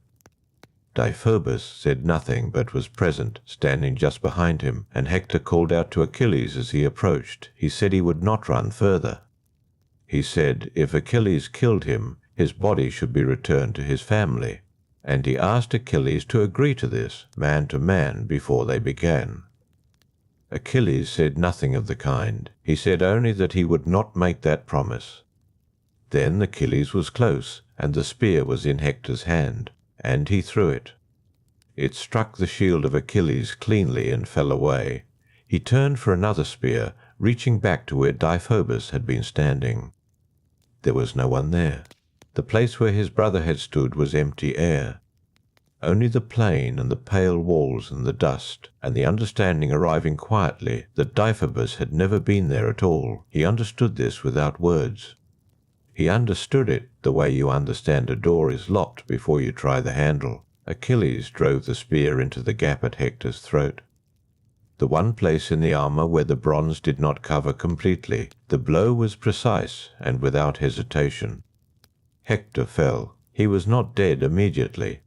Deiphobus said nothing, but was present, standing just behind him, and Hector called out to Achilles as he approached. He said he would not run further. He said if Achilles killed him, his body should be returned to his family, and he asked Achilles to agree to this, man to man, before they began. Achilles said nothing of the kind. He said only that he would not make that promise. Then Achilles was close, and the spear was in Hector's hand, and he threw it. It struck the shield of Achilles cleanly and fell away. He turned for another spear, reaching back to where Deiphobus had been standing. There was no one there. The place where his brother had stood was empty air. Only the plain and the pale walls and the dust, and the understanding arriving quietly that Deiphobus had never been there at all. He understood this without words. He understood it the way you understand a door is locked before you try the handle. Achilles drove the spear into the gap at Hector's throat. the one place in the armor where the bronze did not cover completely. The blow was precise and without hesitation. Hector fell. He was not dead immediately.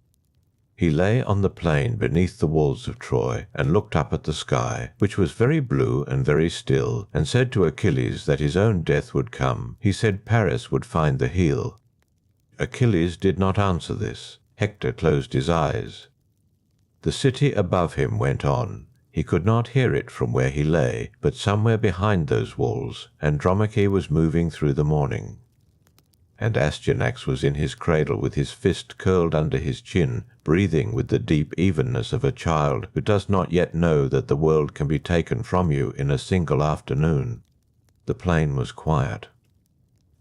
He lay on the plain beneath the walls of Troy and looked up at the sky, which was very blue and very still, and said to Achilles that his own death would come. He said Paris would find the heel. Achilles did not answer this. Hector closed his eyes. The city above him went on. He could not hear it from where he lay, but somewhere behind those walls Andromache was moving through the morning. And Astyanax was in his cradle with his fist curled under his chin, breathing with the deep evenness of a child who does not yet know that the world can be taken from you in a single afternoon. The plain was quiet.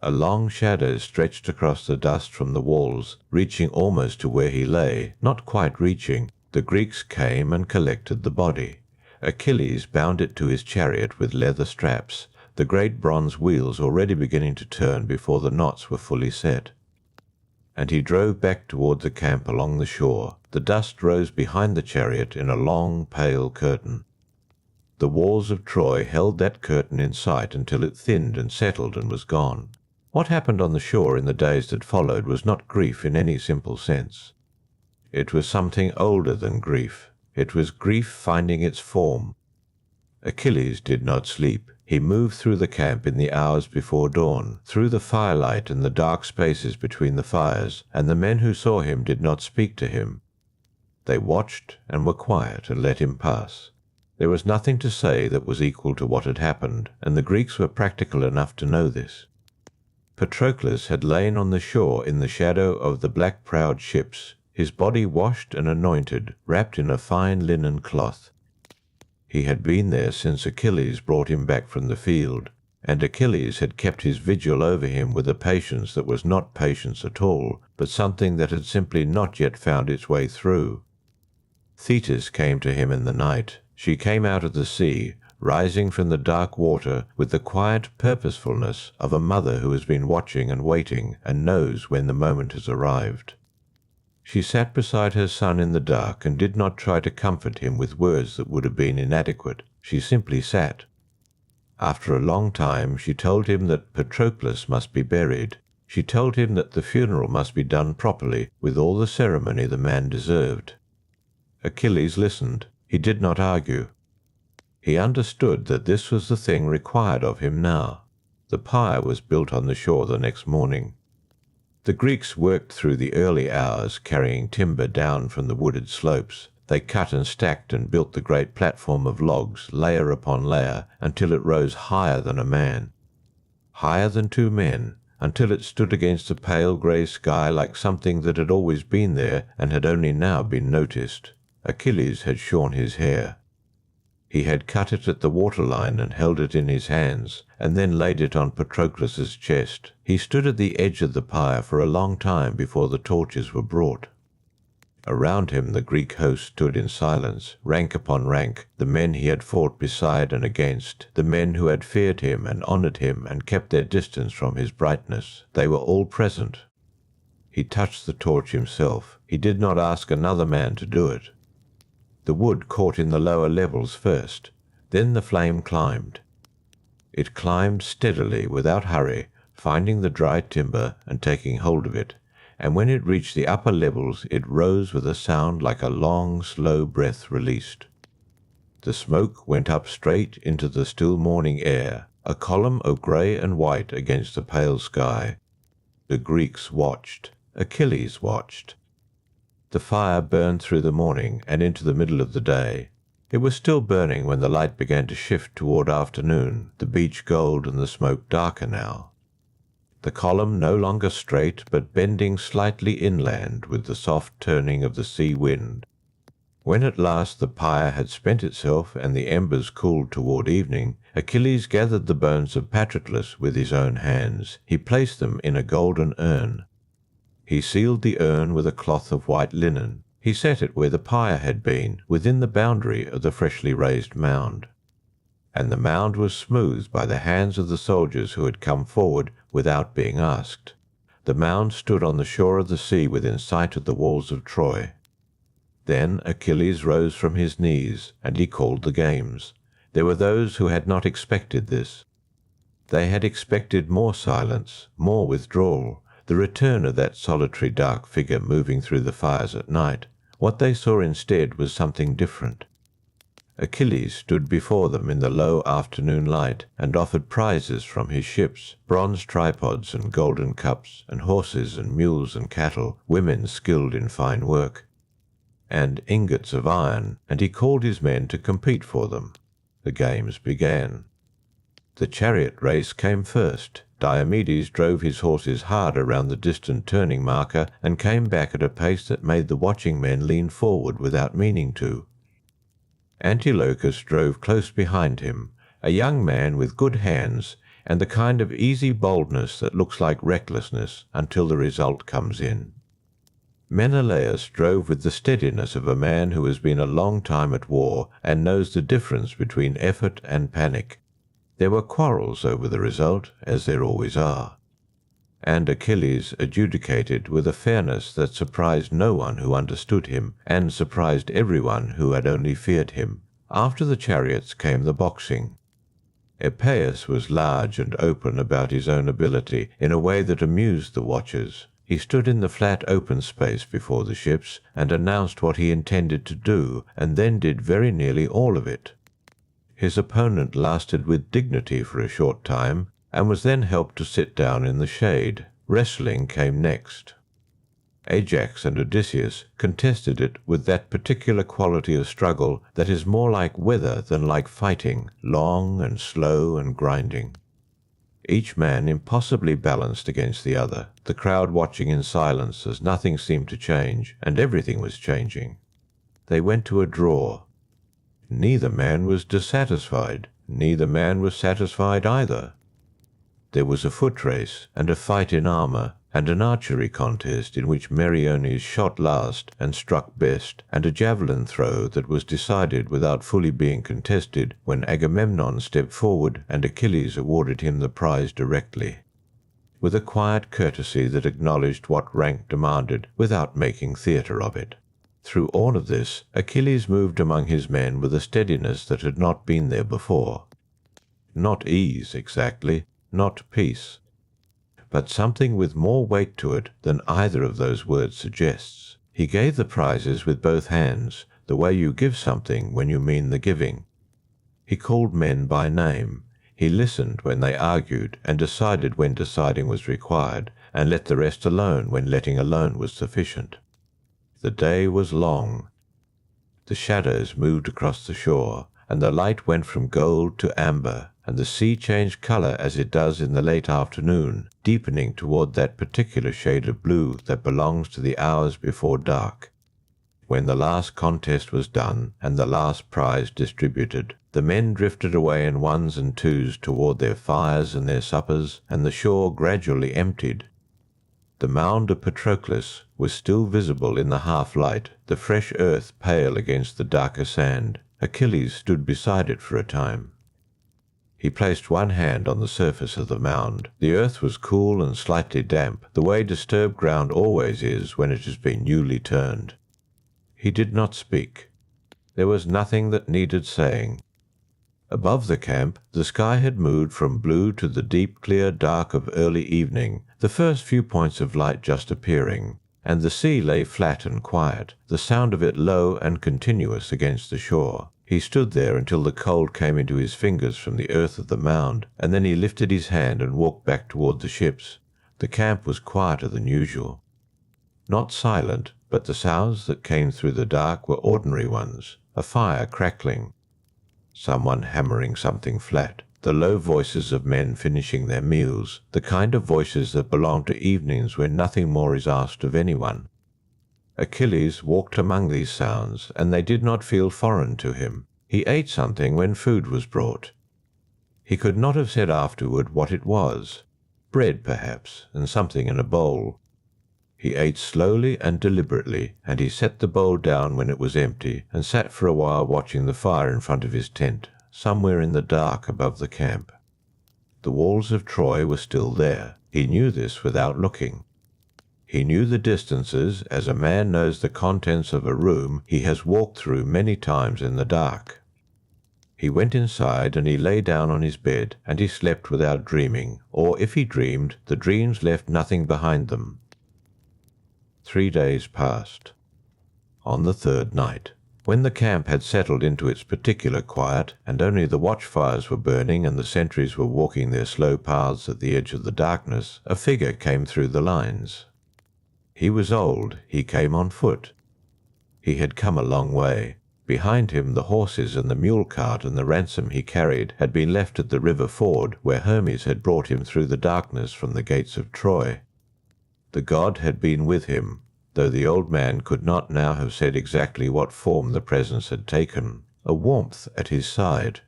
A long shadow stretched across the dust from the walls, reaching almost to where he lay, not quite reaching. The Greeks came and collected the body. Achilles bound it to his chariot with leather straps, the great bronze wheels already beginning to turn before the knots were fully set. And he drove back toward the camp along the shore. The dust rose behind the chariot in a long, pale curtain. The walls of Troy held that curtain in sight until it thinned and settled and was gone. What happened on the shore in the days that followed was not grief in any simple sense. It was something older than grief. It was grief finding its form. Achilles did not sleep. He moved through the camp in the hours before dawn, through the firelight and the dark spaces between the fires, and the men who saw him did not speak to him. They watched and were quiet and let him pass. There was nothing to say that was equal to what had happened, and the Greeks were practical enough to know this. Patroclus had lain on the shore in the shadow of the black-prowed ships, his body washed and anointed, wrapped in a fine linen cloth. He had been there since Achilles brought him back from the field, and Achilles had kept his vigil over him with a patience that was not patience at all, but something that had simply not yet found its way through. Thetis came to him in the night. She came out of the sea, rising from the dark water with the quiet purposefulness of a mother who has been watching and waiting and knows when the moment has arrived. She sat beside her son in the dark and did not try to comfort him with words that would have been inadequate. She simply sat. After a long time she told him that Patroclus must be buried. She told him that the funeral must be done properly, with all the ceremony the man deserved. Achilles listened. He did not argue. He understood that this was the thing required of him now. The pyre was built on the shore the next morning. The Greeks worked through the early hours, carrying timber down from the wooded slopes. They cut and stacked and built the great platform of logs, layer upon layer, until it rose higher than a man, higher than two men, until it stood against the pale grey sky like something that had always been there and had only now been noticed. Achilles had shorn his hair. He had cut it at the waterline and held it in his hands, and then laid it on Patroclus's chest. He stood at the edge of the pyre for a long time before the torches were brought. Around him the Greek host stood in silence, rank upon rank, the men he had fought beside and against, the men who had feared him and honoured him and kept their distance from his brightness. They were all present. He touched the torch himself. He did not ask another man to do it. The wood caught in the lower levels first, then the flame climbed. It climbed steadily without hurry, finding the dry timber and taking hold of it, and when it reached the upper levels it rose with a sound like a long, slow breath released. The smoke went up straight into the still morning air, a column of grey and white against the pale sky. The Greeks watched. Achilles watched. The fire burned through the morning and into the middle of the day. It was still burning when the light began to shift toward afternoon, the beach gold and the smoke darker now. The column no longer straight, but bending slightly inland with the soft turning of the sea wind. When at last the pyre had spent itself and the embers cooled toward evening, Achilles gathered the bones of Patroclus with his own hands. He placed them in a golden urn. He sealed the urn with a cloth of white linen. He set it where the pyre had been, within the boundary of the freshly raised mound. And the mound was smoothed by the hands of the soldiers who had come forward without being asked. The mound stood on the shore of the sea within sight of the walls of Troy. Then Achilles rose from his knees, and he called the games. There were those who had not expected this. They had expected more silence, more withdrawal, the return of that solitary dark figure moving through the fires at night. What they saw instead was something different. Achilles stood before them in the low afternoon light and offered prizes from his ships, bronze tripods and golden cups, and horses and mules and cattle, women skilled in fine work, and ingots of iron, and he called his men to compete for them. The games began. The chariot race came first. Diomedes drove his horses hard around the distant turning marker and came back at a pace that made the watching men lean forward without meaning to. Antilochus drove close behind him, a young man with good hands and the kind of easy boldness that looks like recklessness until the result comes in. Menelaus drove with the steadiness of a man who has been a long time at war and knows the difference between effort and panic. There were quarrels over the result, as there always are, and Achilles adjudicated with a fairness that surprised no one who understood him, and surprised everyone who had only feared him. After the chariots came the boxing. Epeius was large and open about his own ability in a way that amused the watchers. He stood in the flat open space before the ships and announced what he intended to do, and then did very nearly all of it. His opponent lasted with dignity for a short time, and was then helped to sit down in the shade. Wrestling came next. Ajax and Odysseus contested it with that particular quality of struggle that is more like weather than like fighting, long and slow and grinding. Each man impossibly balanced against the other, the crowd watching in silence as nothing seemed to change, and everything was changing. They went to a draw. Neither man was dissatisfied, neither man was satisfied either. There was a foot race, and a fight in armour, and an archery contest in which Meriones shot last and struck best, and a javelin throw that was decided without fully being contested when Agamemnon stepped forward and Achilles awarded him the prize directly, with a quiet courtesy that acknowledged what rank demanded without making theatre of it. Through all of this, Achilles moved among his men with a steadiness that had not been there before. Not ease, exactly, not peace, but something with more weight to it than either of those words suggests. He gave the prizes with both hands, the way you give something when you mean the giving. He called men by name. He listened when they argued, and decided when deciding was required, and let the rest alone when letting alone was sufficient. The day was long. The shadows moved across the shore, and the light went from gold to amber, and the sea changed colour as it does in the late afternoon, deepening toward that particular shade of blue that belongs to the hours before dark. When the last contest was done, and the last prize distributed, the men drifted away in ones and twos toward their fires and their suppers, and the shore gradually emptied. The mound of Patroclus was still visible in the half-light, the fresh earth pale against the darker sand. Achilles stood beside it for a time. He placed one hand on the surface of the mound. The earth was cool and slightly damp, the way disturbed ground always is when it has been newly turned. He did not speak. There was nothing that needed saying. Above the camp, the sky had moved from blue to the deep clear dark of early evening, the first few points of light just appearing, and the sea lay flat and quiet, the sound of it low and continuous against the shore. He stood there until the cold came into his fingers from the earth of the mound, and then he lifted his hand and walked back toward the ships. The camp was quieter than usual. Not silent, but the sounds that came through the dark were ordinary ones, a fire crackling, someone hammering something flat, the low voices of men finishing their meals, the kind of voices that belong to evenings when nothing more is asked of anyone. Achilles walked among these sounds, and they did not feel foreign to him. He ate something when food was brought. He could not have said afterward what it was. Bread, perhaps, and something in a bowl. He ate slowly and deliberately, and he set the bowl down when it was empty, and sat for a while watching the fire in front of his tent, somewhere in the dark above the camp. The walls of Troy were still there. He knew this without looking. He knew the distances as a man knows the contents of a room he has walked through many times in the dark. He went inside and he lay down on his bed, and he slept without dreaming, or if he dreamed, the dreams left nothing behind them. 3 days passed. On the third night, when the camp had settled into its particular quiet, and only the watchfires were burning and the sentries were walking their slow paths at the edge of the darkness, a figure came through the lines. He was old, he came on foot. He had come a long way. Behind him the horses and the mule cart and the ransom he carried had been left at the river ford where Hermes had brought him through the darkness from the gates of Troy. The god had been with him, though the old man could not now have said exactly what form the presence had taken, a warmth at his side,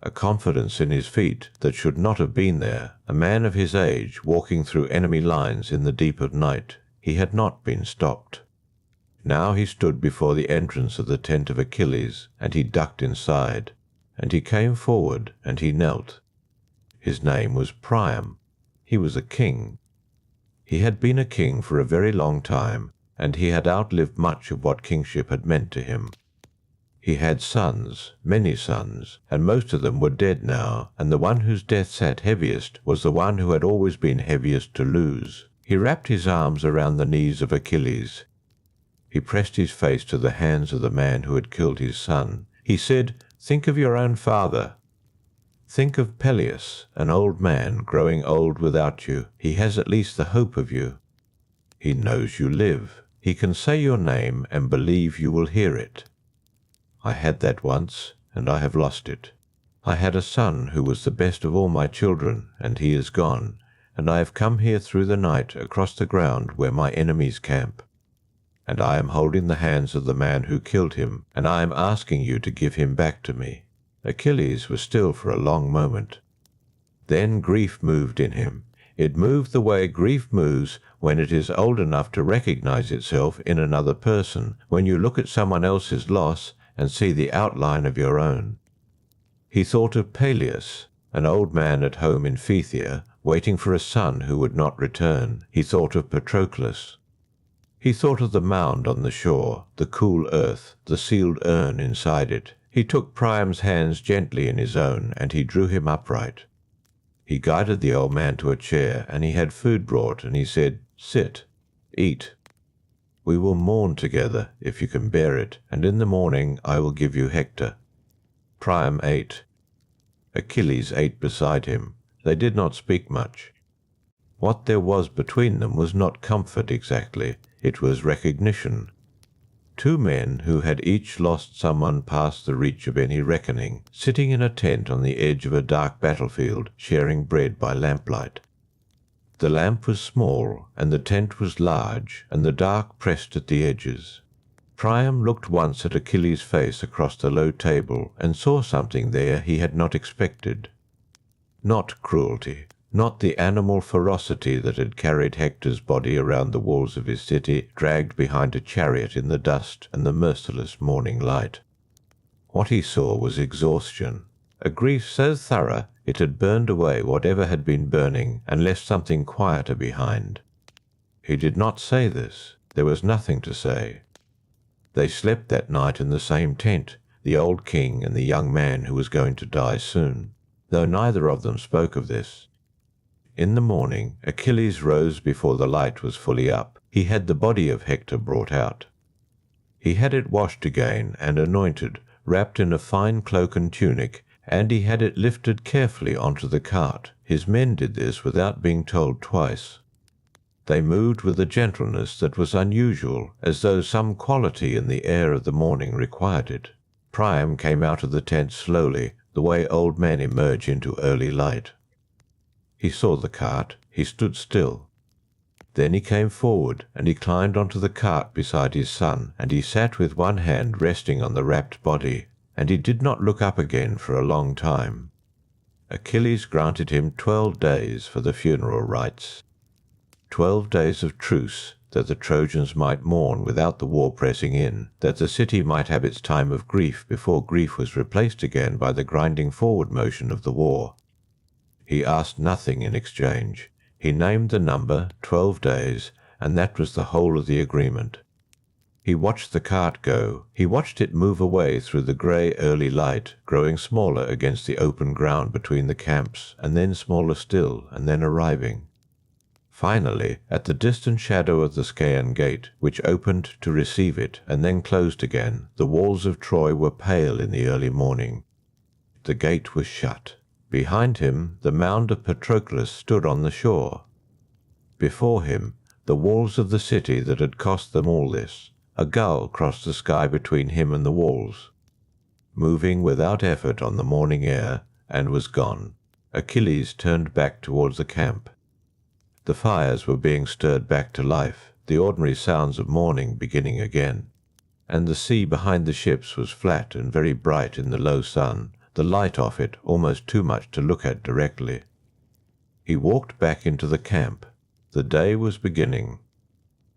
a confidence in his feet that should not have been there, a man of his age walking through enemy lines in the deep of night. He had not been stopped. Now he stood before the entrance of the tent of Achilles, and he ducked inside, and he came forward, and he knelt. His name was Priam. He was a king. He had been a king for a very long time, and he had outlived much of what kingship had meant to him. He had sons, many sons, and most of them were dead now, and the one whose death sat heaviest was the one who had always been heaviest to lose. He wrapped his arms around the knees of Achilles. He pressed his face to the hands of the man who had killed his son. He said, "Think of your own father. Think of Peleus, an old man growing old without you. He has at least the hope of you. He knows you live. He can say your name and believe you will hear it. I had that once, and I have lost it. I had a son who was the best of all my children, and he is gone, and I have come here through the night across the ground where my enemies camp. And I am holding the hands of the man who killed him, and I am asking you to give him back to me." Achilles was still for a long moment. Then grief moved in him. It moved the way grief moves when it is old enough to recognize itself in another person, when you look at someone else's loss and see the outline of your own. He thought of Peleus, an old man at home in Phthia, waiting for a son who would not return. He thought of Patroclus. He thought of the mound on the shore, the cool earth, the sealed urn inside it. He took Priam's hands gently in his own, and he drew him upright. He guided the old man to a chair, and he had food brought, and he said, "Sit, eat. We will mourn together, if you can bear it, and in the morning I will give you Hector." Priam ate. Achilles ate beside him. They did not speak much. What there was between them was not comfort exactly, it was recognition. Two men who had each lost someone past the reach of any reckoning, sitting in a tent on the edge of a dark battlefield, sharing bread by lamplight. The lamp was small, and the tent was large, and the dark pressed at the edges. Priam looked once at Achilles' face across the low table, and saw something there he had not expected. Not cruelty, not the animal ferocity that had carried Hector's body around the walls of his city, dragged behind a chariot in the dust and the merciless morning light. What he saw was exhaustion, a grief so thorough it had burned away whatever had been burning and left something quieter behind. He did not say this. There was nothing to say. They slept that night in the same tent, the old king and the young man who was going to die soon, though neither of them spoke of this. In the morning, Achilles rose before the light was fully up. He had the body of Hector brought out. He had it washed again and anointed, wrapped in a fine cloak and tunic, and he had it lifted carefully onto the cart. His men did this without being told twice. They moved with a gentleness that was unusual, as though some quality in the air of the morning required it. Priam came out of the tent slowly, the way old men emerge into early light. He saw the cart. He stood still. Then he came forward, and he climbed onto the cart beside his son, and he sat with one hand resting on the wrapped body, and he did not look up again for a long time. Achilles granted him 12 days for the funeral rites. 12 days of truce, that the Trojans might mourn without the war pressing in, that the city might have its time of grief before grief was replaced again by the grinding forward motion of the war. He asked nothing in exchange. He named the number 12 days, and that was the whole of the agreement. He watched the cart go. He watched it move away through the grey early light, growing smaller against the open ground between the camps, and then smaller still, and then arriving. Finally, at the distant shadow of the Scaean gate, which opened to receive it and then closed again, the walls of Troy were pale in the early morning. The gate was shut. Behind him, the mound of Patroclus stood on the shore. Before him, the walls of the city that had cost them all this. A gull crossed the sky between him and the walls, moving without effort on the morning air, and was gone. Achilles turned back towards the camp. The fires were being stirred back to life, the ordinary sounds of morning beginning again, and the sea behind the ships was flat and very bright in the low sun, the light off it almost too much to look at directly. He walked back into the camp. The day was beginning.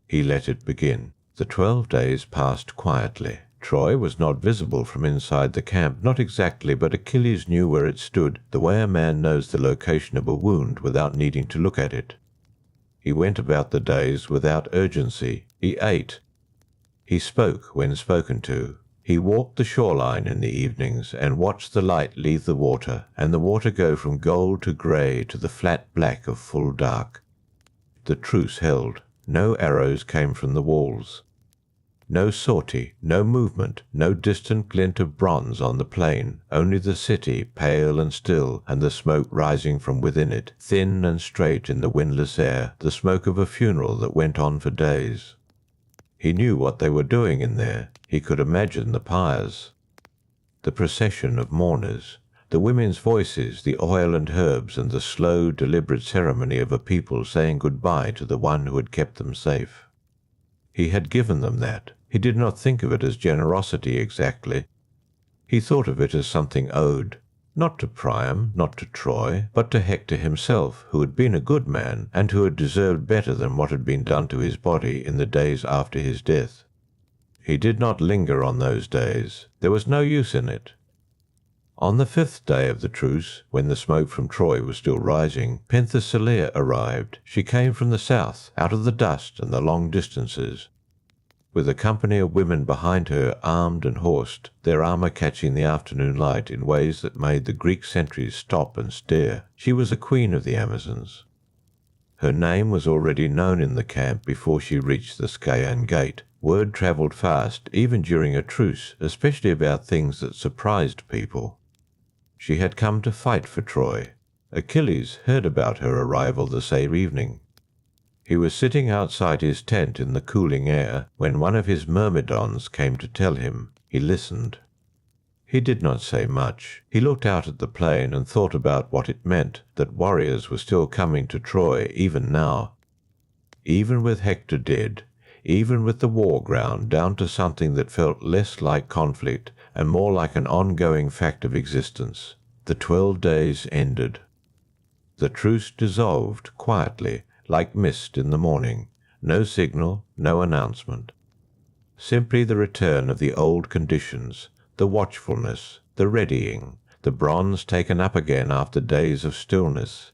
He let it begin. The 12 days passed quietly. Troy was not visible from inside the camp, not exactly, but Achilles knew where it stood, the way a man knows the location of a wound without needing to look at it. He went about the days without urgency. He ate. He spoke when spoken to. He walked the shoreline in the evenings and watched the light leave the water, and the water go from gold to grey to the flat black of full dark. The truce held. No arrows came from the walls. No sortie, no movement, no distant glint of bronze on the plain, only the city, pale and still, and the smoke rising from within it, thin and straight in the windless air, the smoke of a funeral that went on for days. He knew what they were doing in there. He could imagine the pyres, the procession of mourners, the women's voices, the oil and herbs, and the slow, deliberate ceremony of a people saying goodbye to the one who had kept them safe. He had given them that. He did not think of it as generosity exactly. He thought of it as something owed, not to Priam, not to Troy, but to Hector himself, who had been a good man, and who had deserved better than what had been done to his body in the days after his death. He did not linger on those days. There was no use in it. On the 5th day of the truce, when the smoke from Troy was still rising, Penthesilea arrived. She came from the south, out of the dust and the long distances, with a company of women behind her, armed and horsed, their armour catching the afternoon light in ways that made the Greek sentries stop and stare. She was a queen of the Amazons. Her name was already known in the camp before she reached the Scaean gate. Word travelled fast, even during a truce, especially about things that surprised people. She had come to fight for Troy. Achilles heard about her arrival the same evening. He was sitting outside his tent in the cooling air when one of his myrmidons came to tell him. He listened. He did not say much. He looked out at the plain and thought about what it meant, that warriors were still coming to Troy even now. Even with Hector dead, even with the war ground down to something that felt less like conflict and more like an ongoing fact of existence, the 12 days ended. The truce dissolved quietly, like mist in the morning. No signal, no announcement. Simply the return of the old conditions, the watchfulness, the readying, the bronze taken up again after days of stillness.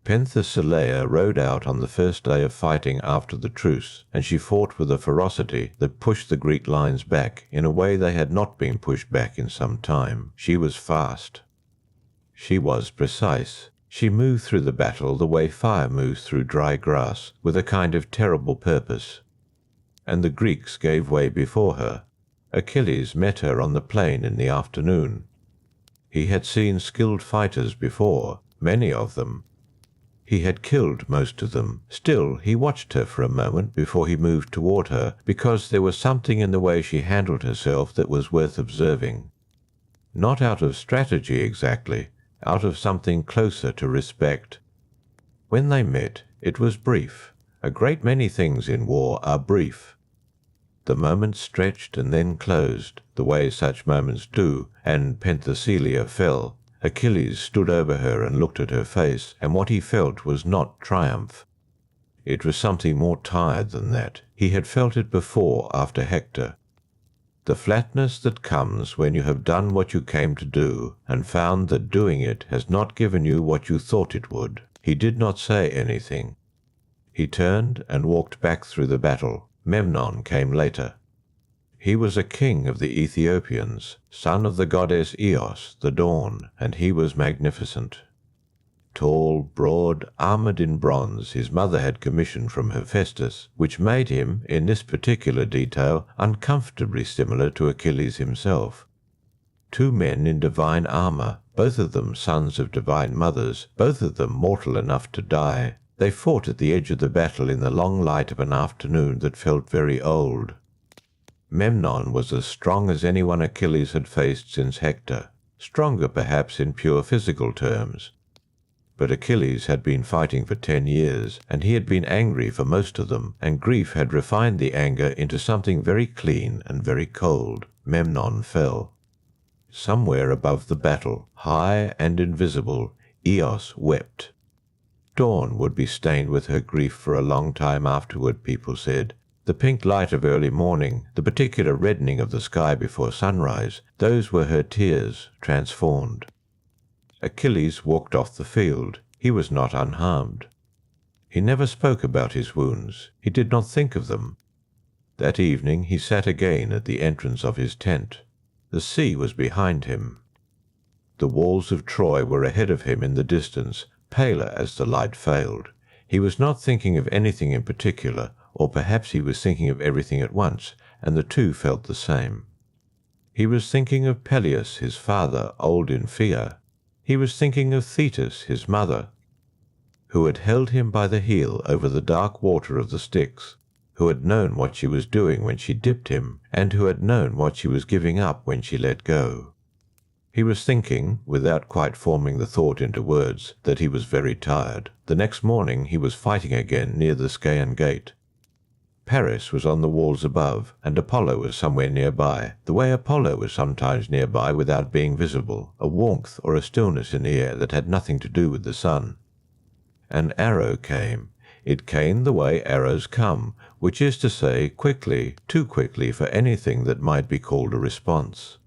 Penthesilea rode out on the first day of fighting after the truce, and she fought with a ferocity that pushed the Greek lines back in a way they had not been pushed back in some time. She was fast. She was precise. She moved through the battle the way fire moves through dry grass, with a kind of terrible purpose. And the Greeks gave way before her. Achilles met her on the plain in the afternoon. He had seen skilled fighters before, many of them. He had killed most of them. Still, he watched her for a moment before he moved toward her, because there was something in the way she handled herself that was worth observing. Not out of strategy exactly, out of something closer to respect. When they met, it was brief. A great many things in war are brief. The moment stretched and then closed, the way such moments do, and Penthesilea fell. Achilles stood over her and looked at her face, and what he felt was not triumph. It was something more tired than that. He had felt it before after Hector. The flatness that comes when you have done what you came to do, and found that doing it has not given you what you thought it would. He did not say anything. He turned and walked back through the battle. Memnon came later. He was a king of the Ethiopians, son of the goddess Eos, the dawn, and he was magnificent. Tall, broad, armoured in bronze, his mother had commissioned from Hephaestus, which made him, in this particular detail, uncomfortably similar to Achilles himself. Two men in divine armour, both of them sons of divine mothers, both of them mortal enough to die. They fought at the edge of the battle in the long light of an afternoon that felt very old. Memnon was as strong as anyone Achilles had faced since Hector, stronger perhaps in pure physical terms. But Achilles had been fighting for 10 years, and he had been angry for most of them, and grief had refined the anger into something very clean and very cold. Memnon fell. Somewhere above the battle, high and invisible, Eos wept. Dawn would be stained with her grief for a long time afterward, people said. The pink light of early morning, the particular reddening of the sky before sunrise, those were her tears transformed. Achilles walked off the field. He was not unharmed. He never spoke about his wounds. He did not think of them. That evening he sat again at the entrance of his tent. The sea was behind him. The walls of Troy were ahead of him in the distance, paler as the light failed. He was not thinking of anything in particular, or perhaps he was thinking of everything at once, and the two felt the same. He was thinking of Peleus, his father, old in fear. He was thinking of Thetis, his mother, who had held him by the heel over the dark water of the Styx, who had known what she was doing when she dipped him, and who had known what she was giving up when she let go. He was thinking, without quite forming the thought into words, that he was very tired. The next morning he was fighting again near the Scaean gate. Paris was on the walls above, and Apollo was somewhere nearby, the way Apollo was sometimes nearby without being visible, a warmth or a stillness in the air that had nothing to do with the sun. An arrow came. It came the way arrows come, which is to say, quickly, too quickly for anything that might be called a response.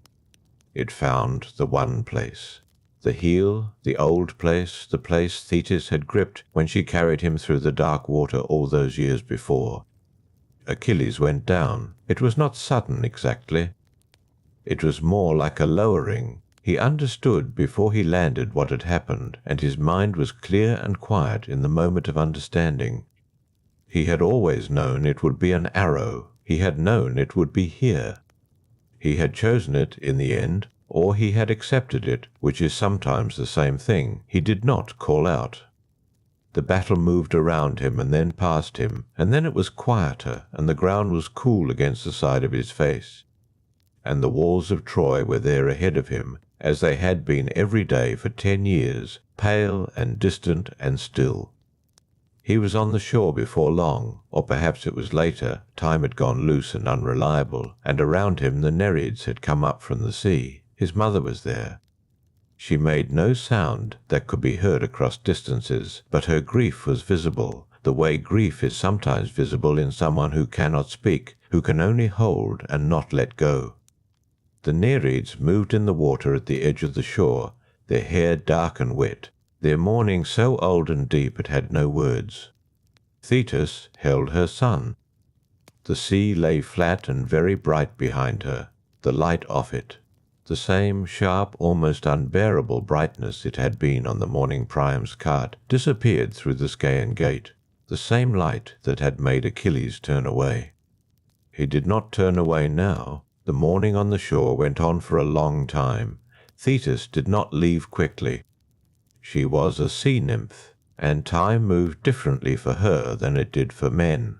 It found the one place. The heel, the old place, the place Thetis had gripped when she carried him through the dark water all those years before. Achilles went down. It was not sudden exactly. It was more like a lowering. He understood before he landed what had happened, and his mind was clear and quiet in the moment of understanding. He had always known it would be an arrow. He had known it would be here. He had chosen it in the end, or he had accepted it, which is sometimes the same thing. He did not call out. The battle moved around him and then past him, and then it was quieter, and the ground was cool against the side of his face. And the walls of Troy were there ahead of him, as they had been every day for 10 years, pale and distant and still. He was on the shore before long, or perhaps it was later. Time had gone loose and unreliable, and around him the Nereids had come up from the sea. His mother was there. She made no sound that could be heard across distances, but her grief was visible, the way grief is sometimes visible in someone who cannot speak, who can only hold and not let go. The Nereids moved in the water at the edge of the shore, their hair dark and wet, their mourning so old and deep it had no words. Thetis held her son. The sea lay flat and very bright behind her, the light off it. The same sharp, almost unbearable brightness it had been on the morning Priam's cart disappeared through the Scaean gate, the same light that had made Achilles turn away. He did not turn away now. The morning on the shore went on for a long time. Thetis did not leave quickly. She was a sea nymph, and time moved differently for her than it did for men.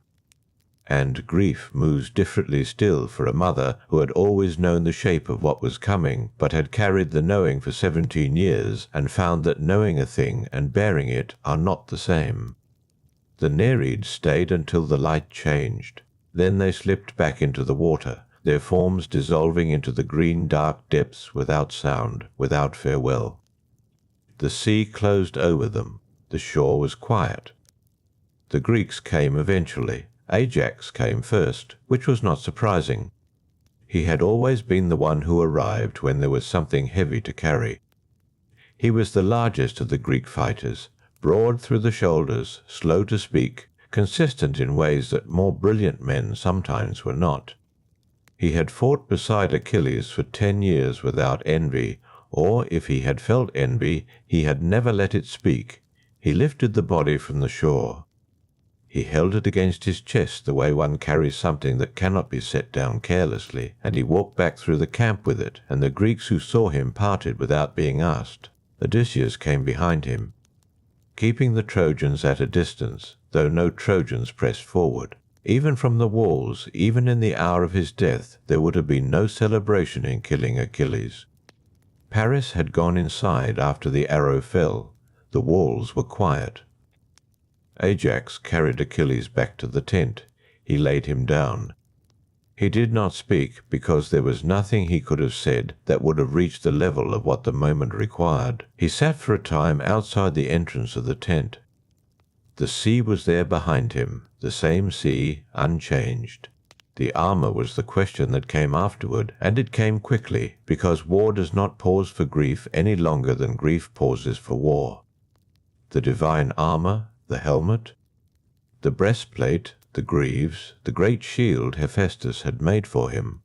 And grief moves differently still for a mother who had always known the shape of what was coming, but had carried the knowing for 17 years and found that knowing a thing and bearing it are not the same. The Nereids stayed until the light changed. Then they slipped back into the water, their forms dissolving into the green dark depths without sound, without farewell. The sea closed over them. The shore was quiet. The Greeks came eventually. Ajax came first, which was not surprising. He had always been the one who arrived when there was something heavy to carry. He was the largest of the Greek fighters, broad through the shoulders, slow to speak, consistent in ways that more brilliant men sometimes were not. He had fought beside Achilles for 10 years without envy, or if he had felt envy, he had never let it speak. He lifted the body from the shore. He held it against his chest the way one carries something that cannot be set down carelessly, and he walked back through the camp with it, and the Greeks who saw him parted without being asked. Odysseus came behind him, keeping the Trojans at a distance, though no Trojans pressed forward. Even from the walls, even in the hour of his death, there would have been no celebration in killing Achilles. Paris had gone inside after the arrow fell. The walls were quiet. Ajax carried Achilles back to the tent. He laid him down. He did not speak because there was nothing he could have said that would have reached the level of what the moment required. He sat for a time outside the entrance of the tent. The sea was there behind him, the same sea, unchanged. The armor was the question that came afterward, and it came quickly, because war does not pause for grief any longer than grief pauses for war. The divine armor, the helmet, the breastplate, the greaves, the great shield Hephaestus had made for him,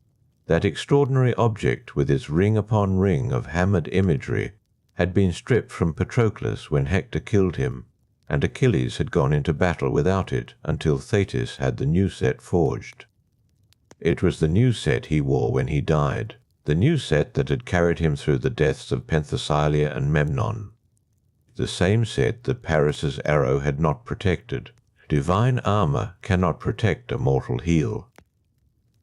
that extraordinary object with its ring upon ring of hammered imagery, had been stripped from Patroclus when Hector killed him, and Achilles had gone into battle without it until Thetis had the new set forged. It was the new set he wore when he died, the new set that had carried him through the deaths of Penthesilea and Memnon, the same set that Paris's arrow had not protected. Divine armor cannot protect a mortal heel.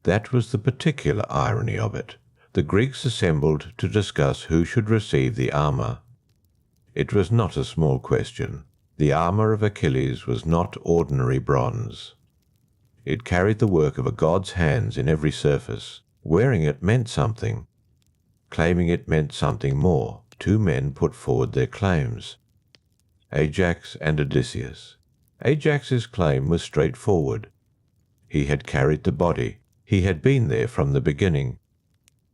That was the particular irony of it. The Greeks assembled to discuss who should receive the armor. It was not a small question. The armor of Achilles was not ordinary bronze. It carried the work of a god's hands in every surface. Wearing it meant something. Claiming it meant something more. Two men put forward their claims. Ajax and Odysseus. Ajax's claim was straightforward. He had carried the body. He had been there from the beginning.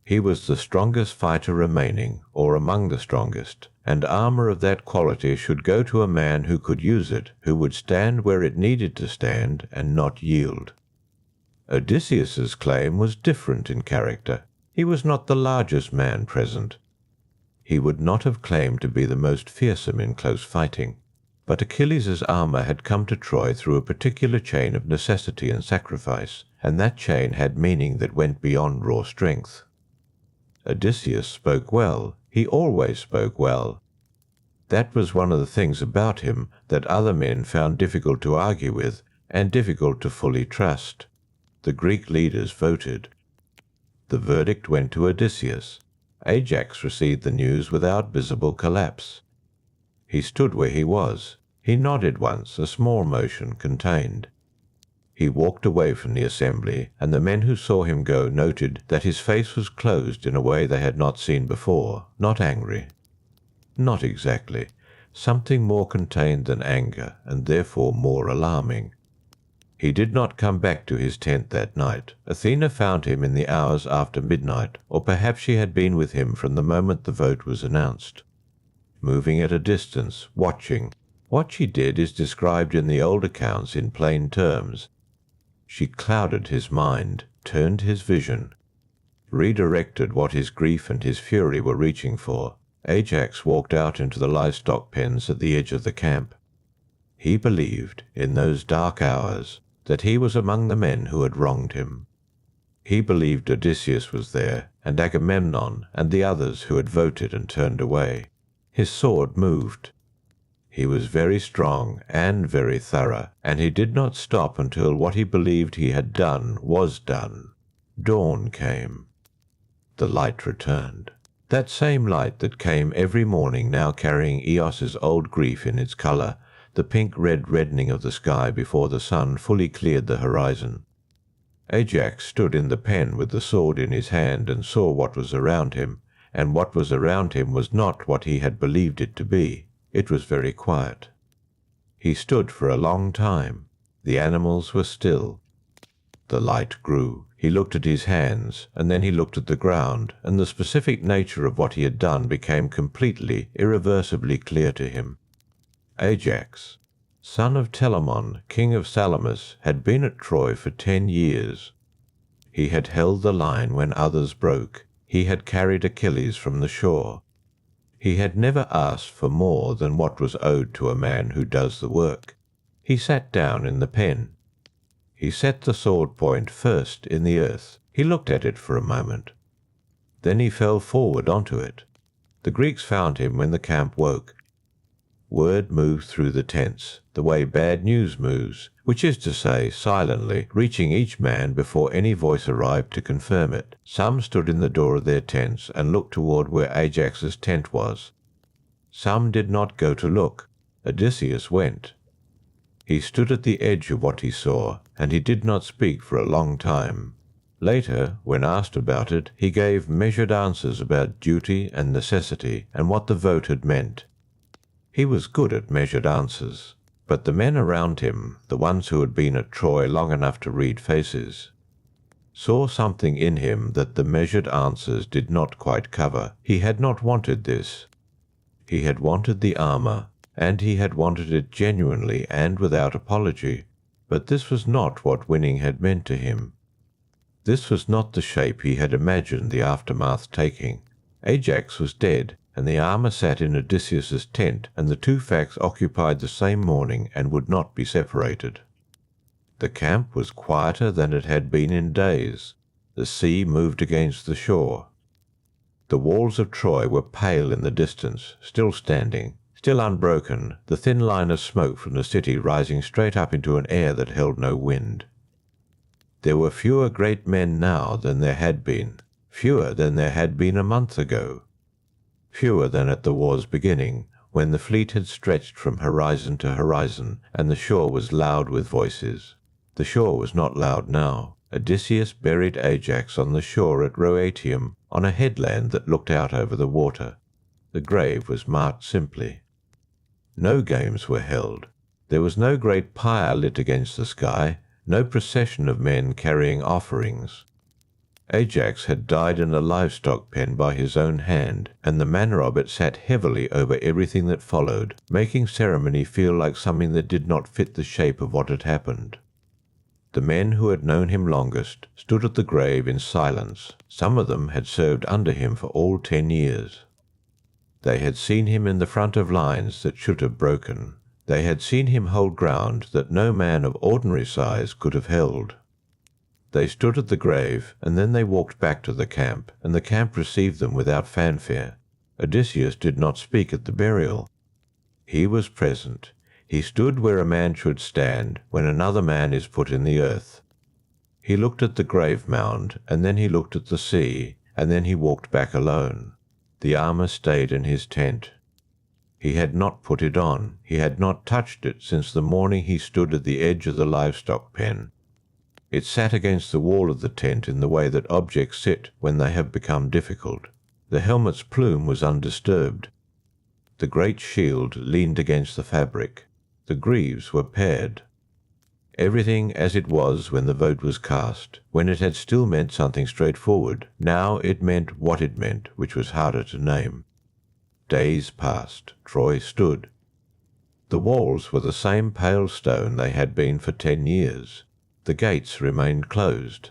He was the strongest fighter remaining, or among the strongest, and armor of that quality should go to a man who could use it, who would stand where it needed to stand and not yield. Odysseus's claim was different in character. He was not the largest man present. He would not have claimed to be the most fearsome in close fighting. But Achilles' armor had come to Troy through a particular chain of necessity and sacrifice, and that chain had meaning that went beyond raw strength. Odysseus spoke well. He always spoke well. That was one of the things about him that other men found difficult to argue with and difficult to fully trust. The Greek leaders voted. The verdict went to Odysseus. Ajax received the news without visible collapse. He stood where he was. He nodded once, a small motion contained. He walked away from the assembly, and the men who saw him go noted that his face was closed in a way they had not seen before, not angry. Not exactly. Something more contained than anger, and therefore more alarming. He did not come back to his tent that night. Athena found him in the hours after midnight, or perhaps she had been with him from the moment the vote was announced. Moving at a distance, watching. What she did is described in the old accounts in plain terms. She clouded his mind, turned his vision, redirected what his grief and his fury were reaching for. Ajax walked out into the livestock pens at the edge of the camp. He believed, in those dark hours, that he was among the men who had wronged him. He believed Odysseus was there, and Agamemnon, and the others who had voted and turned away. His sword moved. He was very strong and very thorough, and he did not stop until what he believed he had done was done. Dawn came. The light returned. That same light that came every morning, now carrying Eos's old grief in its colour, the pink-red reddening of the sky before the sun fully cleared the horizon. Ajax stood in the pen with the sword in his hand and saw what was around him, and what was around him was not what he had believed it to be. It was very quiet. He stood for a long time. The animals were still. The light grew. He looked at his hands, and then he looked at the ground, and the specific nature of what he had done became completely, irreversibly clear to him. Ajax. son of Telamon, king of Salamis, had been at Troy for 10 years. He had held the line when others broke. He had carried Achilles from the shore. He had never asked for more than what was owed to a man who does the work. He sat down in the pen. He set the sword point first in the earth. He looked at it for a moment. Then he fell forward onto it. The Greeks found him when the camp woke. Word moved through the tents, the way bad news moves, which is to say, silently, reaching each man before any voice arrived to confirm it. Some stood in the door of their tents and looked toward where Ajax's tent was. Some did not go to look. Odysseus went. He stood at the edge of what he saw, and he did not speak for a long time. Later, when asked about it, he gave measured answers about duty and necessity and what the vote had meant. He was good at measured answers, but the men around him, the ones who had been at Troy long enough to read faces, saw something in him that the measured answers did not quite cover. He had not wanted this. He had wanted the armor, and he had wanted it genuinely and without apology, but this was not what winning had meant to him. This was not the shape he had imagined the aftermath taking. Ajax was dead, and the armor sat in Odysseus's tent, and the two facts occupied the same morning and would not be separated. The camp was quieter than it had been in days. The sea moved against the shore. The walls of Troy were pale in the distance, still standing, still unbroken, the thin line of smoke from the city rising straight up into an air that held no wind. There were fewer great men now than there had been, fewer than there had been a month ago, fewer than at the war's beginning, when the fleet had stretched from horizon to horizon, and the shore was loud with voices. The shore was not loud now. Odysseus buried Ajax on the shore at Rhoeteum, on a headland that looked out over the water. The grave was marked simply. No games were held. There was no great pyre lit against the sky, no procession of men carrying offerings. Ajax had died in a livestock pen by his own hand, and the manner of it sat heavily over everything that followed, making ceremony feel like something that did not fit the shape of what had happened. The men who had known him longest stood at the grave in silence. Some of them had served under him for all 10 years. They had seen him in the front of lines that should have broken. They had seen him hold ground that no man of ordinary size could have held. They stood at the grave, and then they walked back to the camp, and the camp received them without fanfare. Odysseus did not speak at the burial. He was present. He stood where a man should stand when another man is put in the earth. He looked at the grave mound, and then he looked at the sea, and then he walked back alone. The armor stayed in his tent. He had not put it on. He had not touched it since the morning he stood at the edge of the livestock pen. It sat against the wall of the tent in the way that objects sit when they have become difficult. The helmet's plume was undisturbed. The great shield leaned against the fabric. The greaves were paired. Everything as it was when the vote was cast, when it had still meant something straightforward. Now it meant what it meant, which was harder to name. Days passed. Troy stood. The walls were the same pale stone they had been for 10 years. The gates remained closed.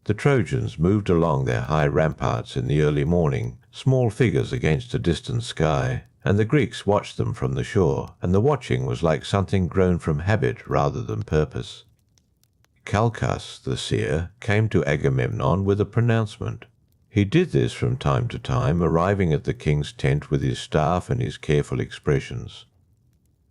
The Trojans moved along their high ramparts in the early morning, small figures against a distant sky, and the Greeks watched them from the shore, and the watching was like something grown from habit rather than purpose. Calchas, the seer, came to Agamemnon with a pronouncement. He did this from time to time, arriving at the king's tent with his staff and his careful expressions,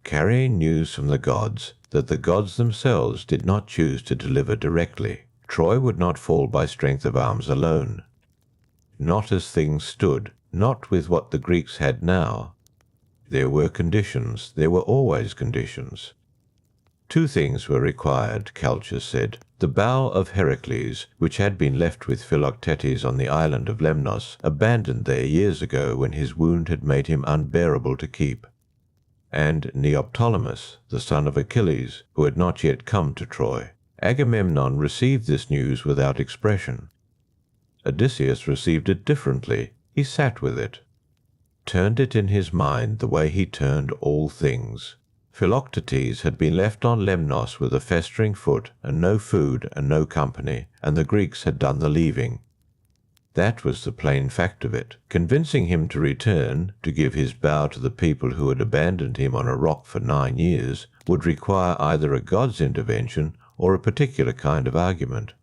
carrying news from the gods that the gods themselves did not choose to deliver directly. Troy would not fall by strength of arms alone. Not as things stood, not with what the Greeks had now. There were conditions, there were always conditions. 2 things were required, Calchas said. The bow of Heracles, which had been left with Philoctetes on the island of Lemnos, abandoned there years ago when his wound had made him unbearable to keep, and Neoptolemus, the son of Achilles, who had not yet come to Troy. Agamemnon received this news without expression. Odysseus received it differently. He sat with it, turned it in his mind the way he turned all things, Philoctetes had been left on Lemnos with a festering foot and no food and no company, and the Greeks had done the leaving. That was the plain fact of it. Convincing him to return, to give his bow to the people who had abandoned him on a rock for 9 years, would require either a god's intervention or a particular kind of argument.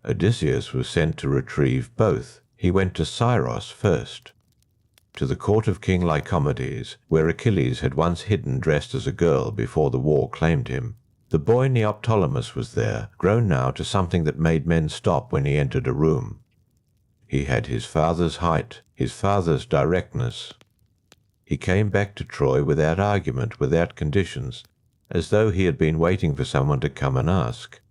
Odysseus was sent to retrieve both. He went to Scyros first, to the court of King Lycomedes, where Achilles had once hidden dressed as a girl before the war claimed him. The boy Neoptolemus was there, grown now to something that made men stop when he entered a room. He had his father's height, his father's directness. He came back to Troy without argument, without conditions, as though he had been waiting for someone to come and ask.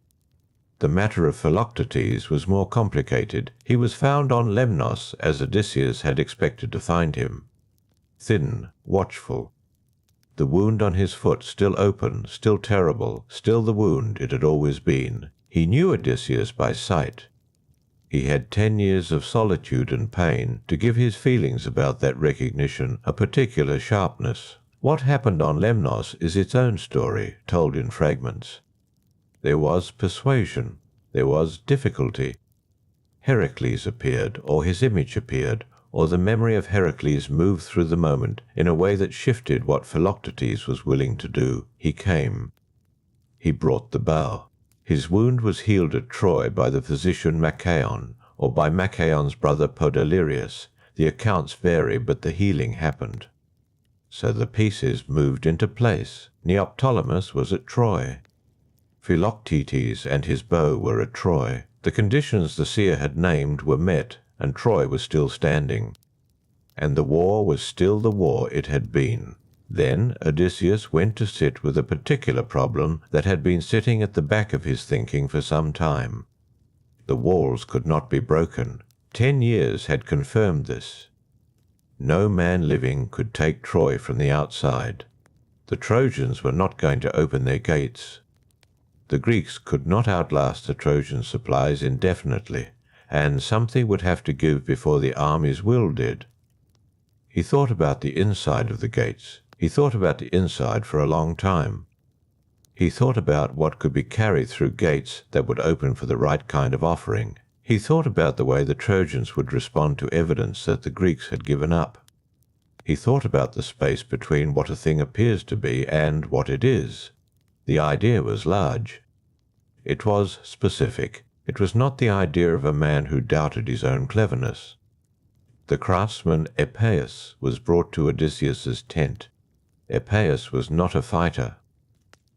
The matter of Philoctetes was more complicated. He was found on Lemnos as Odysseus had expected to find him. Thin, watchful. The wound on his foot still open, still terrible, still the wound it had always been. He knew Odysseus by sight. He had 10 years of solitude and pain to give his feelings about that recognition a particular sharpness. What happened on Lemnos is its own story, told in fragments. There was persuasion. There was difficulty. Heracles appeared, or his image appeared, or the memory of Heracles moved through the moment in a way that shifted what Philoctetes was willing to do. He came. He brought the bow. His wound was healed at Troy by the physician Machaon, or by Machaon's brother Podalirius. The accounts vary, but the healing happened. So the pieces moved into place. Neoptolemus was at Troy. Philoctetes and his bow were at Troy. The conditions the seer had named were met, and Troy was still standing. And the war was still the war it had been. Then Odysseus went to sit with a particular problem that had been sitting at the back of his thinking for some time. The walls could not be broken. 10 years had confirmed this. No man living could take Troy from the outside. The Trojans were not going to open their gates. The Greeks could not outlast the Trojan supplies indefinitely, and something would have to give before the army's will did. He thought about the inside of the gates. He thought about the inside for a long time. He thought about what could be carried through gates that would open for the right kind of offering. He thought about the way the Trojans would respond to evidence that the Greeks had given up. He thought about the space between what a thing appears to be and what it is. The idea was large. It was specific. It was not the idea of a man who doubted his own cleverness. The craftsman Epeius was brought to Odysseus's tent. Epeius was not a fighter.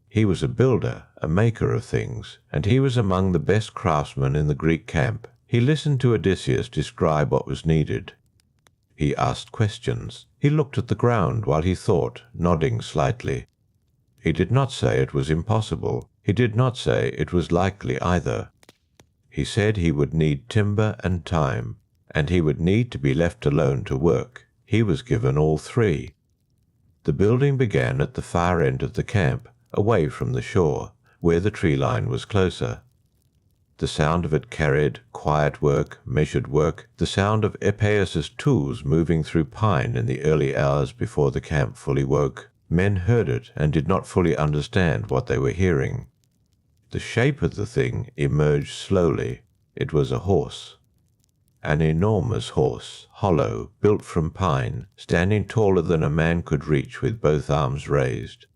He was a builder, a maker of things, and he was among the best craftsmen in the Greek camp. He listened to Odysseus describe what was needed. He asked questions. He looked at the ground while he thought, nodding slightly. He did not say it was impossible. He did not say it was likely either. He said he would need timber and time, and he would need to be left alone to work. He was given all three. The building began at the far end of the camp, away from the shore, where the tree line was closer. The sound of it carried quiet work, measured work, the sound of Epeius's tools moving through pine in the early hours before the camp fully woke. Men heard it and did not fully understand what they were hearing. The shape of the thing emerged slowly. It was a horse. An enormous horse, hollow, built from pine, standing taller than a man could reach with both arms raised.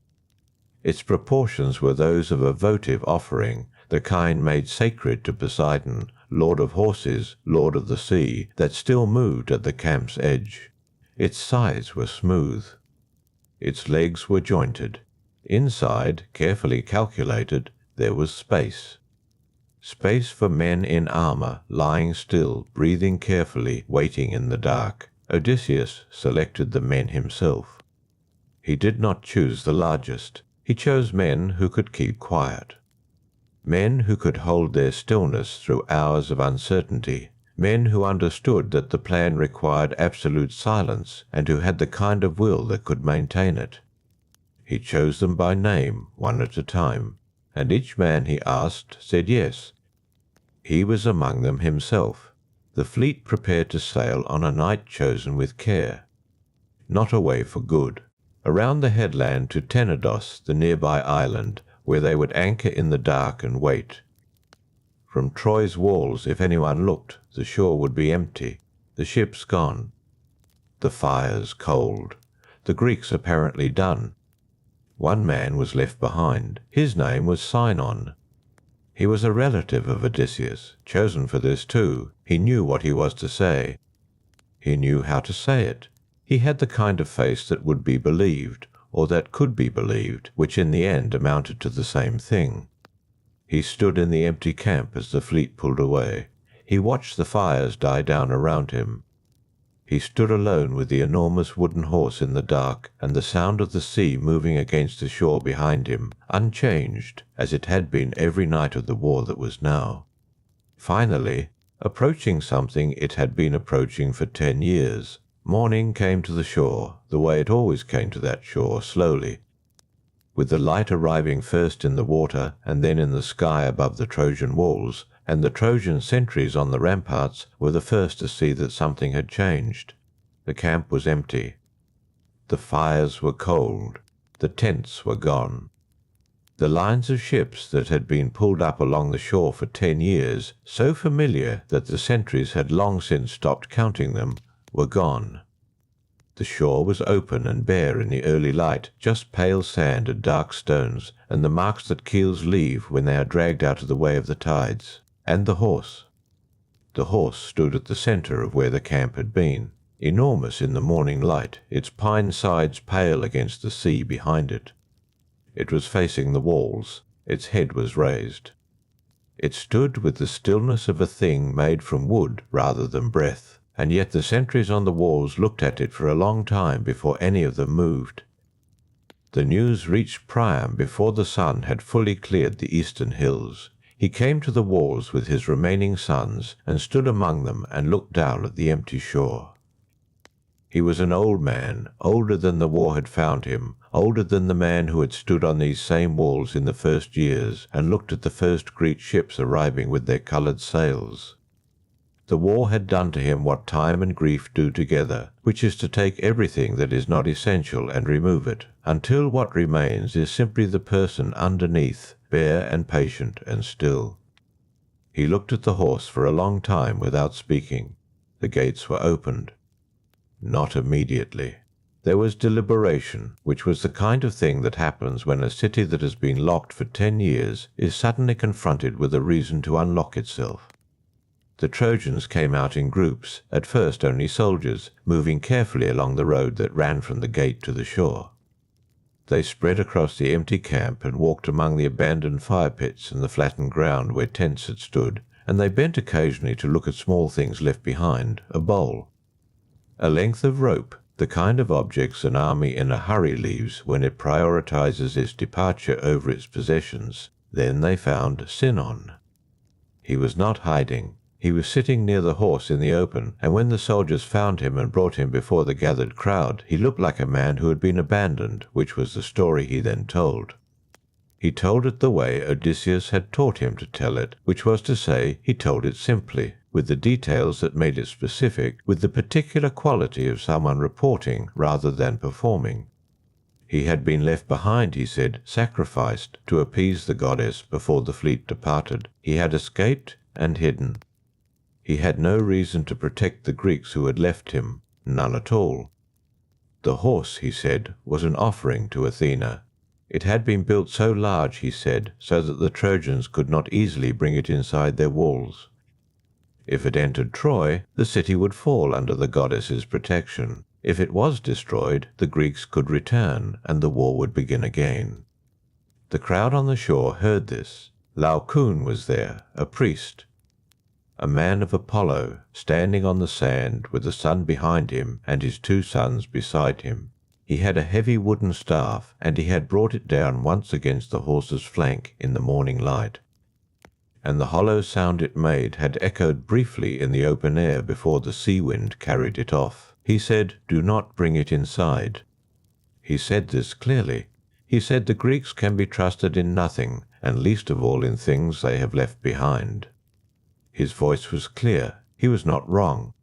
Its proportions were those of a votive offering, the kind made sacred to Poseidon, lord of horses, lord of the sea, that still moved at the camp's edge. Its sides were smooth. Its legs were jointed. Inside, carefully calculated, there was space. Space for men in armor, lying still, breathing carefully, waiting in the dark. Odysseus selected the men himself. He did not choose the largest. He chose men who could keep quiet. Men who could hold their stillness through hours of uncertainty. Men who understood that the plan required absolute silence and who had the kind of will that could maintain it. He chose them by name, one at a time, and each man he asked said yes. He was among them himself. The fleet prepared to sail on a night chosen with care. Not away for good. around the headland to Tenedos, the nearby island, where they would anchor in the dark and wait. From Troy's walls, if anyone looked, the shore would be empty, the ships gone, the fires cold, the Greeks apparently done. One man was left behind. His name was Sinon. He was a relative of Odysseus, chosen for this too. He knew what he was to say. He knew how to say it. He had the kind of face that would be believed, or that could be believed, which in the end amounted to the same thing. He stood in the empty camp as the fleet pulled away. He watched the fires die down around him. He stood alone with the enormous wooden horse in the dark, and the sound of the sea moving against the shore behind him, unchanged, as it had been every night of the war that was now. Finally, approaching something it had been approaching for 10 years, morning came to the shore, the way it always came to that shore, slowly, with the light arriving first in the water and then in the sky above the Trojan walls, and the Trojan sentries on the ramparts were the first to see that something had changed. The camp was empty. The fires were cold. The tents were gone. The lines of ships that had been pulled up along the shore for 10 years, so familiar that the sentries had long since stopped counting them, were gone. The shore was open and bare in the early light, just pale sand and dark stones, and the marks that keels leave when they are dragged out of the way of the tides. And the horse. The horse stood at the centre of where the camp had been, enormous in the morning light, its pine sides pale against the sea behind it. It was facing the walls. Its head was raised. It stood with the stillness of a thing made from wood rather than breath, and yet the sentries on the walls looked at it for a long time before any of them moved. The news reached Priam before the sun had fully cleared the eastern hills. He came to the walls with his remaining sons and stood among them and looked down at the empty shore. He was an old man, older than the war had found him, older than the man who had stood on these same walls in the first years and looked at the first Greek ships arriving with their coloured sails. The war had done to him what time and grief do together, which is to take everything that is not essential and remove it, until what remains is simply the person underneath, bare and patient and still. He looked at the horse for a long time without speaking. The gates were opened. Not immediately. There was deliberation, which was the kind of thing that happens when a city that has been locked for 10 years is suddenly confronted with a reason to unlock itself. The Trojans came out in groups, at first only soldiers, moving carefully along the road that ran from the gate to the shore. They spread across the empty camp and walked among the abandoned fire pits and the flattened ground where tents had stood, and they bent occasionally to look at small things left behind, a bowl, a length of rope, the kind of objects an army in a hurry leaves when it prioritizes its departure over its possessions. Then they found Sinon. He was not hiding. He was sitting near the horse in the open, and when the soldiers found him and brought him before the gathered crowd, he looked like a man who had been abandoned, which was the story he then told. He told it the way Odysseus had taught him to tell it, which was to say, he told it simply, with the details that made it specific, with the particular quality of someone reporting rather than performing. He had been left behind, he said, sacrificed to appease the goddess before the fleet departed. He had escaped and hidden. He had no reason to protect the Greeks who had left him, none at all. The horse, he said, was an offering to Athena. It had been built so large, he said, so that the Trojans could not easily bring it inside their walls. If it entered Troy, the city would fall under the goddess's protection. If it was destroyed, the Greeks could return, and the war would begin again. The crowd on the shore heard this. Laocoon was there, a priest, a man of Apollo, standing on the sand with the sun behind him and his 2 sons beside him. He had a heavy wooden staff, and he had brought it down once against the horse's flank in the morning light, and the hollow sound it made had echoed briefly in the open air before the sea wind carried it off. He said, "Do not bring it inside." He said this clearly. He said the Greeks can be trusted in nothing, and least of all in things they have left behind. His voice was clear. He was not wrong.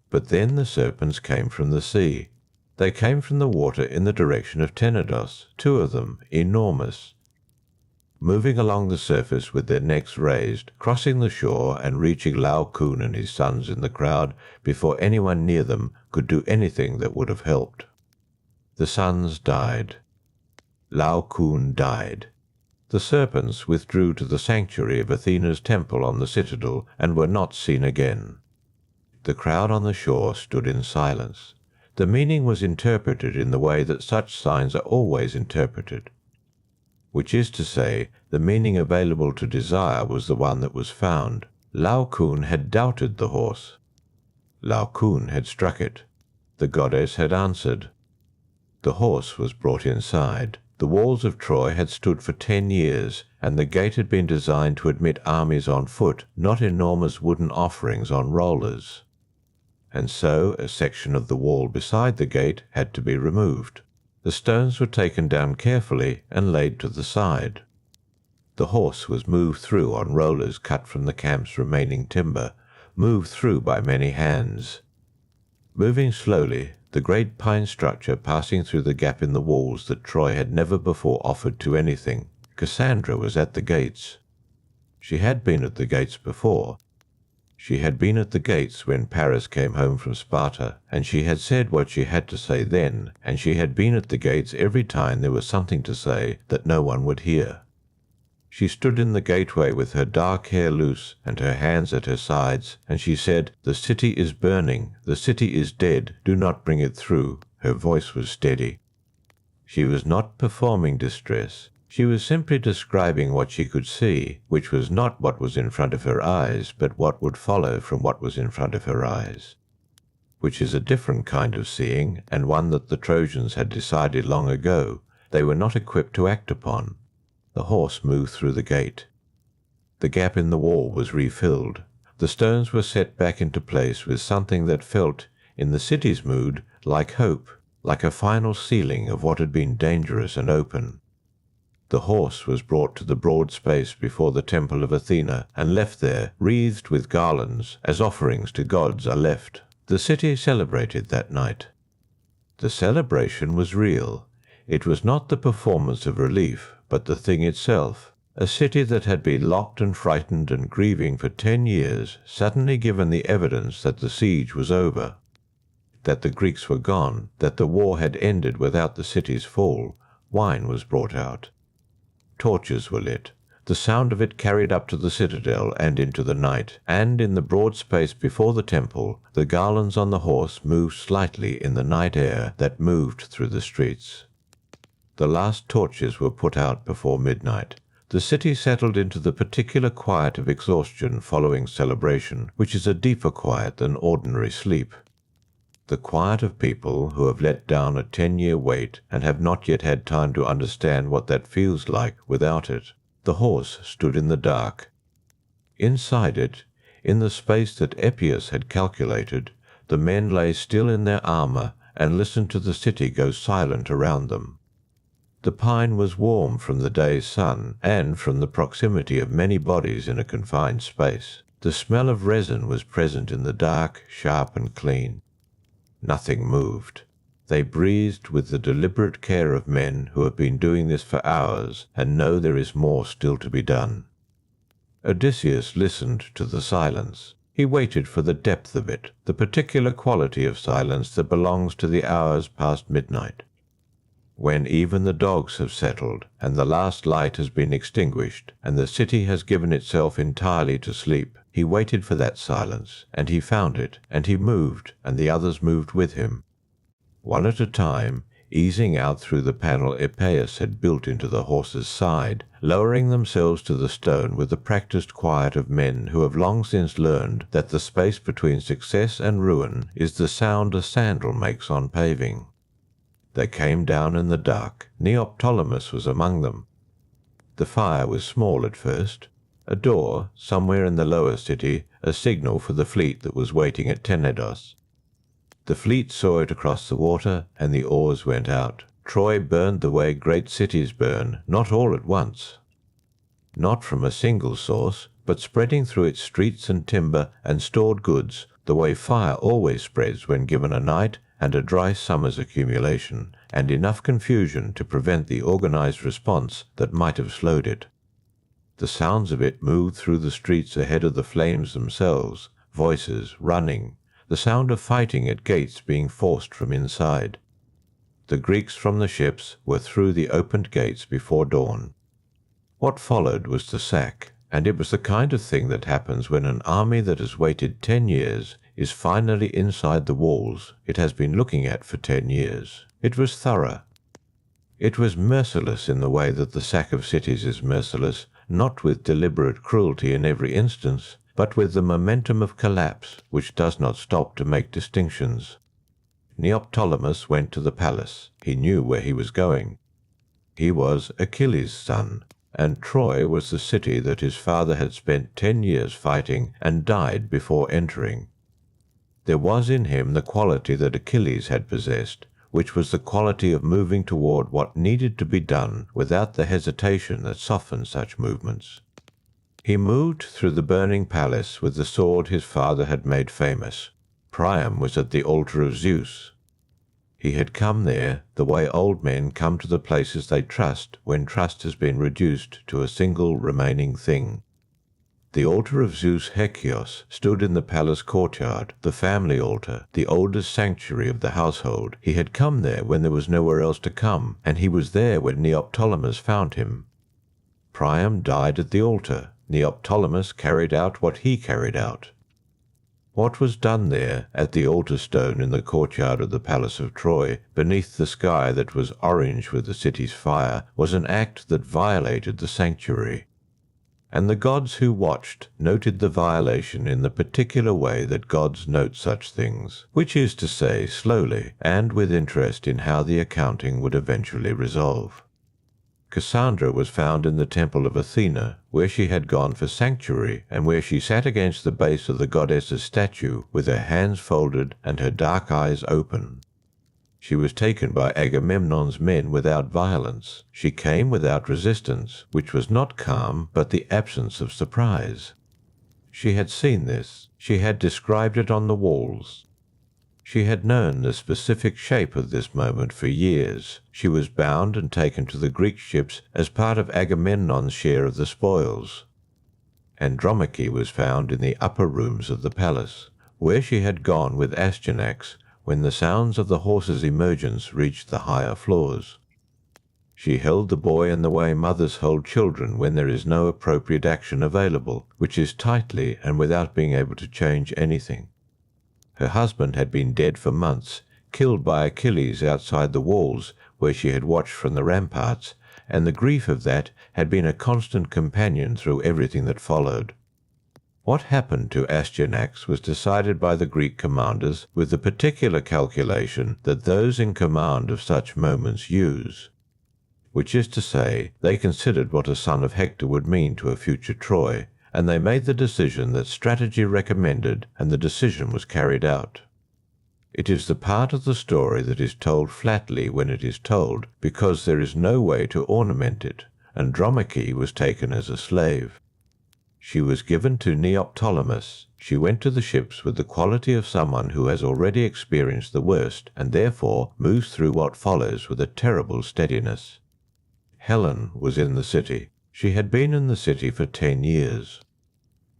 But then the serpents came from the sea. They came from the water in the direction of Tenedos, 2 of them, enormous, moving along the surface with their necks raised, crossing the shore and reaching Laocoon and his sons in the crowd before anyone near them could do anything that would have helped. The sons died. Laocoon died. The serpents withdrew to the sanctuary of Athena's temple on the citadel and were not seen again. The crowd on the shore stood in silence. The meaning was interpreted in the way that such signs are always interpreted, which is to say, the meaning available to desire was the one that was found. Laocoon had doubted the horse. Laocoon had struck it. The goddess had answered. The horse was brought inside. The walls of Troy had stood for 10 years, and the gate had been designed to admit armies on foot, not enormous wooden offerings on rollers. And so a section of the wall beside the gate had to be removed. The stones were taken down carefully and laid to the side. The horse was moved through on rollers cut from the camp's remaining timber, moved through by many hands. Moving slowly, the great pine structure passing through the gap in the walls that Troy had never before offered to anything. Cassandra was at the gates. She had been at the gates before. She had been at the gates when Paris came home from Sparta, and she had said what she had to say then, and she had been at the gates every time there was something to say that no one would hear. She stood in the gateway with her dark hair loose and her hands at her sides, and she said, "The city is burning, the city is dead, do not bring it through." Her voice was steady. She was not performing distress. She was simply describing what she could see, which was not what was in front of her eyes, but what would follow from what was in front of her eyes, which is a different kind of seeing, and one that the Trojans had decided long ago they were not equipped to act upon. The horse moved through the gate. The gap in the wall was refilled. The stones were set back into place with something that felt, in the city's mood, like hope, like a final sealing of what had been dangerous and open. The horse was brought to the broad space before the temple of Athena and left there, wreathed with garlands, as offerings to gods are left. The city celebrated that night. The celebration was real. It was not the performance of relief, but the thing itself. A city that had been locked and frightened and grieving for 10 years, suddenly given the evidence that the siege was over, that the Greeks were gone, that the war had ended without the city's fall. Wine was brought out. Torches were lit. The sound of it carried up to the citadel and into the night, and in the broad space before the temple, the garlands on the horse moved slightly in the night air that moved through the streets. The last torches were put out before midnight. The city settled into the particular quiet of exhaustion following celebration, which is a deeper quiet than ordinary sleep. The quiet of people who have let down a 10-year wait and have not yet had time to understand what that feels like without it. The horse stood in the dark. Inside it, in the space that Epius had calculated, the men lay still in their armor and listened to the city go silent around them. The pine was warm from the day's sun and from the proximity of many bodies in a confined space. The smell of resin was present in the dark, sharp and clean. Nothing moved. They breathed with the deliberate care of men who have been doing this for hours and know there is more still to be done. Odysseus listened to the silence. He waited for the depth of it, the particular quality of silence that belongs to the hours past midnight, when even the dogs have settled and the last light has been extinguished and the city has given itself entirely to sleep. He waited for that silence, and he found it, and he moved, and the others moved with him. One at a time, easing out through the panel Epeius had built into the horse's side, lowering themselves to the stone with the practiced quiet of men who have long since learned that the space between success and ruin is the sound a sandal makes on paving. They came down in the dark. Neoptolemus was among them. The fire was small at first. A door, somewhere in the lower city, a signal for the fleet that was waiting at Tenedos. The fleet saw it across the water, and the oars went out. Troy burned the way great cities burn, not all at once. Not from a single source, but spreading through its streets and timber and stored goods, the way fire always spreads when given a night and a dry summer's accumulation, and enough confusion to prevent the organized response that might have slowed it. The sounds of it moved through the streets ahead of the flames themselves, voices, running, the sound of fighting at gates being forced from inside. The Greeks from the ships were through the opened gates before dawn. What followed was the sack, and it was the kind of thing that happens when an army that has waited 10 years is finally inside the walls it has been looking at for 10 years. It was thorough. It was merciless in the way that the sack of cities is merciless, not with deliberate cruelty in every instance, but with the momentum of collapse which does not stop to make distinctions. Neoptolemus went to the palace. He knew where he was going. He was Achilles' son, and Troy was the city that his father had spent 10 years fighting and died before entering. There was in him the quality that Achilles had possessed, which was the quality of moving toward what needed to be done without the hesitation that softens such movements. He moved through the burning palace with the sword his father had made famous. Priam was at the altar of Zeus. He had come there the way old men come to the places they trust when trust has been reduced to a single remaining thing. The altar of Zeus Hector stood in the palace courtyard, the family altar, the oldest sanctuary of the household. He had come there when there was nowhere else to come, and he was there when Neoptolemus found him. Priam died at the altar. Neoptolemus carried out what he carried out. What was done there, at the altar stone in the courtyard of the palace of Troy, beneath the sky that was orange with the city's fire, was an act that violated the sanctuary. And the gods who watched noted the violation in the particular way that gods note such things, which is to say slowly, and with interest in how the accounting would eventually resolve. Cassandra was found in the temple of Athena, where she had gone for sanctuary, and where she sat against the base of the goddess's statue with her hands folded and her dark eyes open. She was taken by Agamemnon's men without violence. She came without resistance, which was not calm, but the absence of surprise. She had seen this. She had described it on the walls. She had known the specific shape of this moment for years. She was bound and taken to the Greek ships as part of Agamemnon's share of the spoils. Andromache was found in the upper rooms of the palace, where she had gone with Astyanax when the sounds of the horse's emergence reached the higher floors. She held the boy in the way mothers hold children when there is no appropriate action available, which is tightly and without being able to change anything. Her husband had been dead for months, killed by Achilles outside the walls where she had watched from the ramparts, and the grief of that had been a constant companion through everything that followed. What happened to Astyanax was decided by the Greek commanders with the particular calculation that those in command of such moments use, which is to say, they considered what a son of Hector would mean to a future Troy, and they made the decision that strategy recommended, and the decision was carried out. It is the part of the story that is told flatly when it is told, because there is no way to ornament it. Andromache was taken as a slave. She was given to Neoptolemus. She went to the ships with the quality of someone who has already experienced the worst, and therefore moves through what follows with a terrible steadiness. Helen was in the city. She had been in the city for 10 years.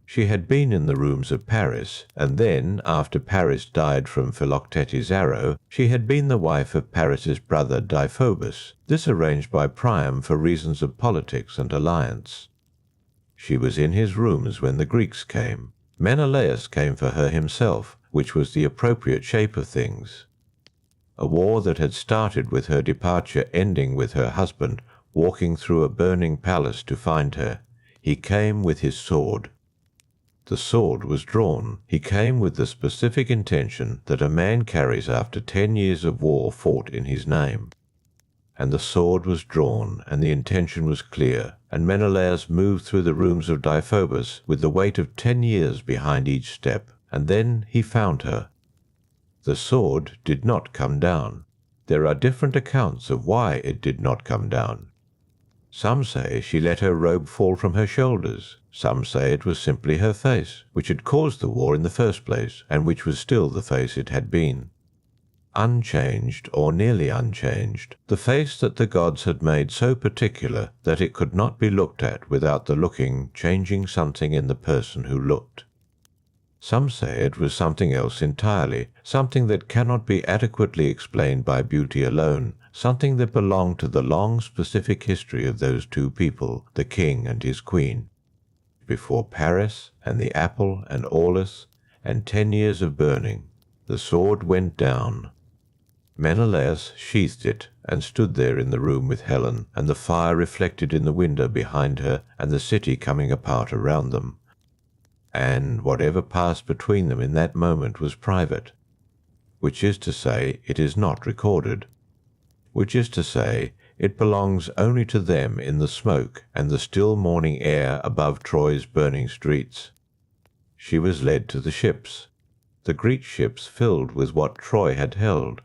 She had been in the rooms of Paris, and then, after Paris died from Philoctetes' arrow, she had been the wife of Paris's brother Deiphobus, this arranged by Priam for reasons of politics and alliance. She was in his rooms when the Greeks came. Menelaus came for her himself, which was the appropriate shape of things. A war that had started with her departure ending with her husband walking through a burning palace to find her. He came with his sword. The sword was drawn. He came with the specific intention that a man carries after 10 years of war fought in his name. And the sword was drawn, and the intention was clear, and Menelaus moved through the rooms of Deiphobus with the weight of 10 years behind each step, and then he found her. The sword did not come down. There are different accounts of why it did not come down. Some say she let her robe fall from her shoulders. Some say it was simply her face, which had caused the war in the first place, and which was still the face it had been. unchanged or nearly unchanged, the face that the gods had made so particular that it could not be looked at without the looking changing something in the person who looked. Some say it was something else entirely, something that cannot be adequately explained by beauty alone, something that belonged to the long specific history of those two people, the king and his queen. Before Paris and the apple and Aulus and 10 years of burning, the sword went down. Menelaus sheathed it and stood there in the room with Helen, and the fire reflected in the window behind her and the city coming apart around them. And whatever passed between them in that moment was private, which is to say it is not recorded, which is to say it belongs only to them in the smoke and the still morning air above Troy's burning streets. She was led to the ships, the Greek ships filled with what Troy had held.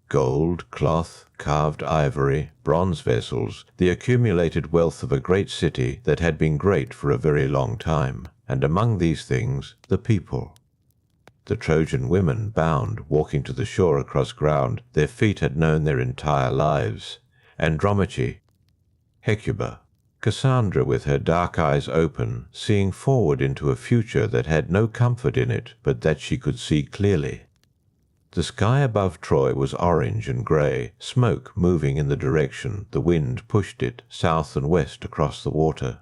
Gold, cloth, carved ivory, bronze vessels, the accumulated wealth of a great city that had been great for a very long time, and among these things the people. The Trojan women bound, walking to the shore across ground their feet had known their entire lives. Andromache, Hecuba, Cassandra with her dark eyes open, seeing forward into a future that had no comfort in it but that she could see clearly. The sky above Troy was orange and grey, smoke moving in the direction the wind pushed it south and west across the water.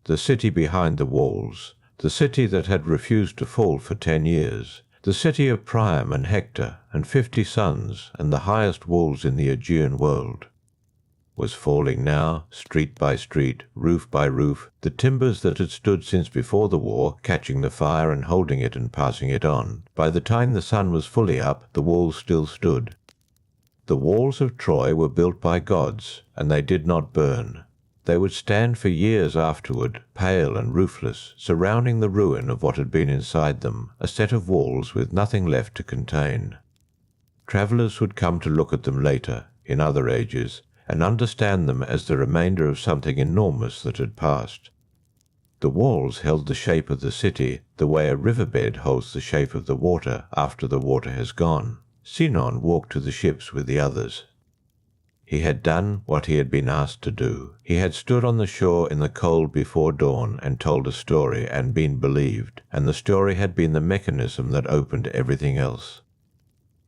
The city behind the walls, the city that had refused to fall for 10 years, the city of Priam and Hector and 50 sons and the highest walls in the Aegean world, was falling now, street by street, roof by roof, the timbers that had stood since before the war, catching the fire and holding it and passing it on. By the time the sun was fully up, the walls still stood. The walls of Troy were built by gods, and they did not burn. They would stand for years afterward, pale and roofless, surrounding the ruin of what had been inside them, a set of walls with nothing left to contain. Travellers would come to look at them later, in other ages, and understand them as the remainder of something enormous that had passed. The walls held the shape of the city the way a riverbed holds the shape of the water after the water has gone. Sinon walked to the ships with the others. He had done what he had been asked to do. He had stood on the shore in the cold before dawn and told a story and been believed, and the story had been the mechanism that opened everything else.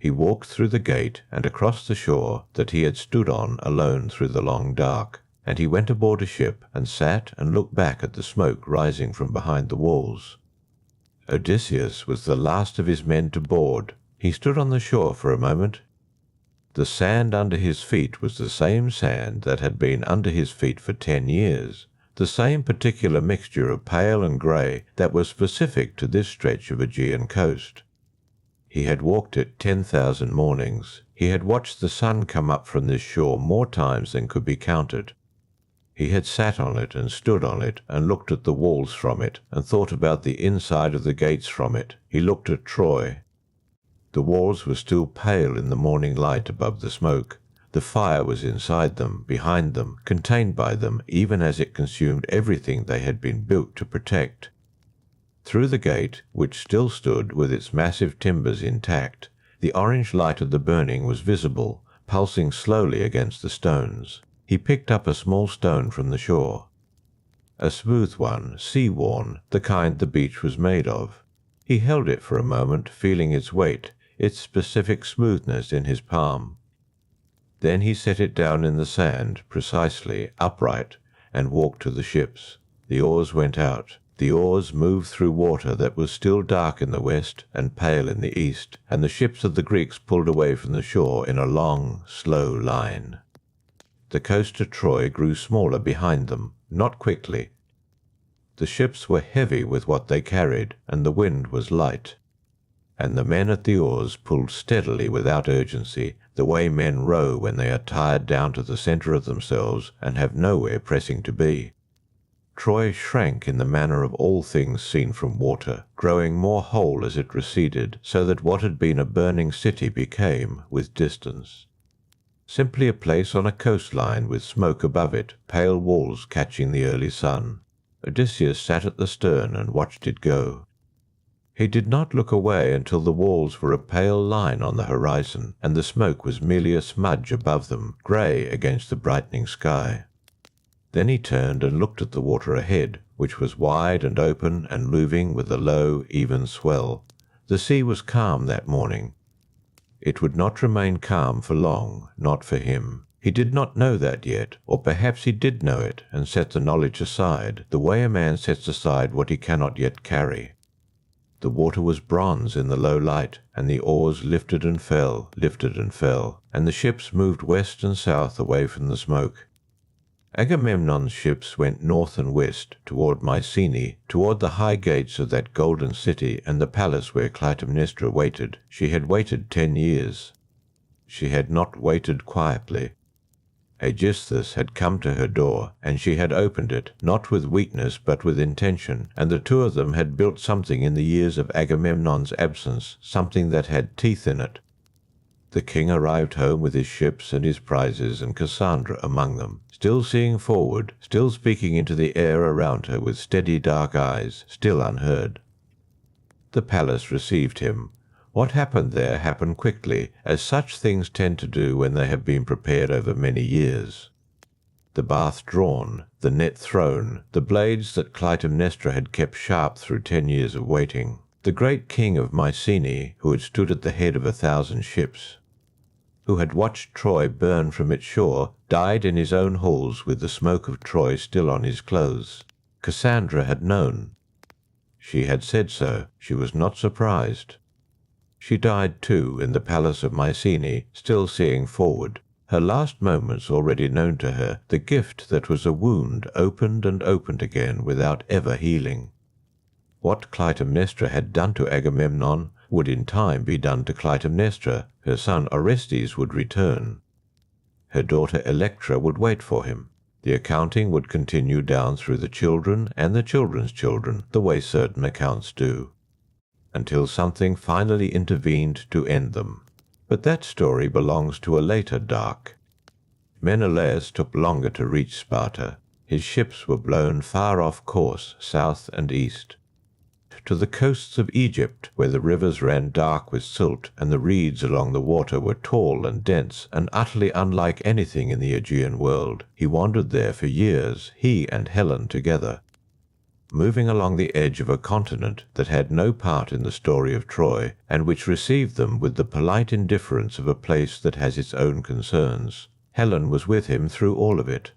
He walked through the gate and across the shore that he had stood on alone through the long dark, and he went aboard a ship and sat and looked back at the smoke rising from behind the walls. Odysseus was the last of his men to board. He stood on the shore for a moment. The sand under his feet was the same sand that had been under his feet for 10 years, the same particular mixture of pale and grey that was specific to this stretch of Aegean coast. He had walked it 10,000 mornings. He had watched the sun come up from this shore more times than could be counted. He had sat on it and stood on it and looked at the walls from it and thought about the inside of the gates from it. He looked at Troy. The walls were still pale in the morning light above the smoke. The fire was inside them, behind them, contained by them, even as it consumed everything they had been built to protect. Through the gate, which still stood with its massive timbers intact, the orange light of the burning was visible, pulsing slowly against the stones. He picked up a small stone from the shore. A smooth one, sea-worn, the kind the beach was made of. He held it for a moment, feeling its weight, its specific smoothness in his palm. Then he set it down in the sand, precisely, upright, and walked to the ships. The oars went out. The oars moved through water that was still dark in the west and pale in the east, and the ships of the Greeks pulled away from the shore in a long, slow line. The coast of Troy grew smaller behind them, not quickly. The ships were heavy with what they carried, and the wind was light. And the men at the oars pulled steadily without urgency, the way men row when they are tired down to the centre of themselves and have nowhere pressing to be. Troy shrank in the manner of all things seen from water, growing more whole as it receded, so that what had been a burning city became, with distance, simply a place on a coastline with smoke above it, pale walls catching the early sun. Odysseus sat at the stern and watched it go. He did not look away until the walls were a pale line on the horizon, and the smoke was merely a smudge above them, grey against the brightening sky. Then he turned and looked at the water ahead, which was wide and open and moving with a low, even swell. The sea was calm that morning. It would not remain calm for long, not for him. He did not know that yet, or perhaps he did know it and set the knowledge aside, the way a man sets aside what he cannot yet carry. The water was bronze in the low light, and the oars lifted and fell, and the ships moved west and south away from the smoke. Agamemnon's ships went north and west, toward Mycenae, toward the high gates of that golden city and the palace where Clytemnestra waited. She had waited 10 years. She had not waited quietly. Aegisthus had come to her door, and she had opened it, not with weakness but with intention, and the two of them had built something in the years of Agamemnon's absence, something that had teeth in it. The king arrived home with his ships and his prizes, and Cassandra among them, still seeing forward, still speaking into the air around her with steady dark eyes, still unheard. The palace received him. What happened there happened quickly, as such things tend to do when they have been prepared over many years. The bath drawn, the net thrown, the blades that Clytemnestra had kept sharp through 10 years of waiting. The great king of Mycenae, who had stood at the head of 1,000 ships, who had watched Troy burn from its shore, died in his own halls with the smoke of Troy still on his clothes. Cassandra had known. She had said so. She was not surprised. She died too in the palace of Mycenae, still seeing forward. Her last moments already known to her, the gift that was a wound opened and opened again without ever healing. What Clytemnestra had done to Agamemnon would in time be done to Clytemnestra. Her son Orestes would return. Her daughter Electra would wait for him. The accounting would continue down through the children and the children's children, the way certain accounts do, until something finally intervened to end them. But that story belongs to a later dark. Menelaus took longer to reach Sparta. His ships were blown far off course, south and east, to the coasts of Egypt, where the rivers ran dark with silt, and the reeds along the water were tall and dense, and utterly unlike anything in the Aegean world. He wandered there for years, he and Helen together, moving along the edge of a continent that had no part in the story of Troy, and which received them with the polite indifference of a place that has its own concerns. Helen was with him through all of it.